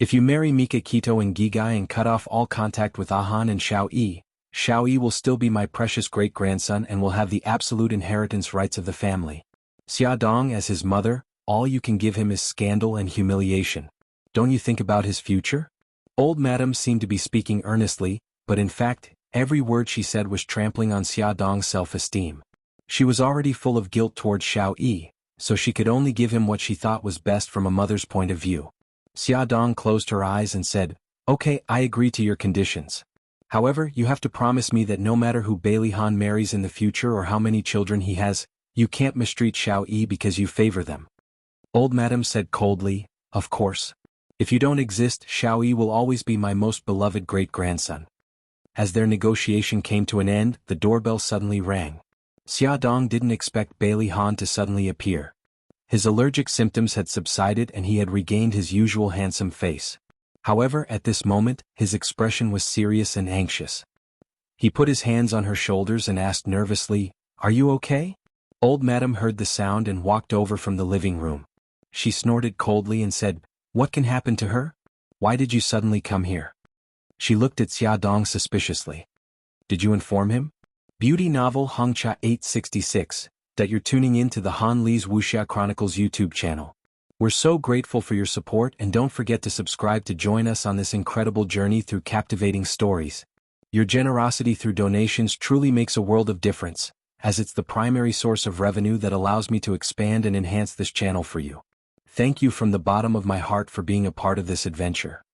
If you marry Mika Kito and Gigai and cut off all contact with Ahan and Xiao Yi will still be my precious great-grandson and will have the absolute inheritance rights of the family. Xiaodong, as his mother, all you can give him is scandal and humiliation. Don't you think about his future? Old madam seemed to be speaking earnestly, but in fact, every word she said was trampling on Xiaodong's self-esteem. She was already full of guilt towards Xiao Yi, so she could only give him what she thought was best from a mother's point of view. Xiaodong closed her eyes and said, Okay, I agree to your conditions. However, you have to promise me that no matter who Bailey Han marries in the future or how many children he has, you can't mistreat Xiao Yi because you favor them. Old madam said coldly, Of course. If you don't exist, Xiao Yi will always be my most beloved great-grandson. As their negotiation came to an end, the doorbell suddenly rang. Xiaodong didn't expect Bailey Han to suddenly appear. His allergic symptoms had subsided and he had regained his usual handsome face. However, at this moment, his expression was serious and anxious. He put his hands on her shoulders and asked nervously, Are you okay? Old madam heard the sound and walked over from the living room. She snorted coldly and said, What can happen to her? Why did you suddenly come here? She looked at Xiaodong suspiciously. Did you inform him? Beauty novel Hongcha 866, that you're tuning in to the Han Li's Wuxia Chronicles YouTube channel. We're so grateful for your support and don't forget to subscribe to join us on this incredible journey through captivating stories. Your generosity through donations truly makes a world of difference, as it's the primary source of revenue that allows me to expand and enhance this channel for you. Thank you from the bottom of my heart for being a part of this adventure.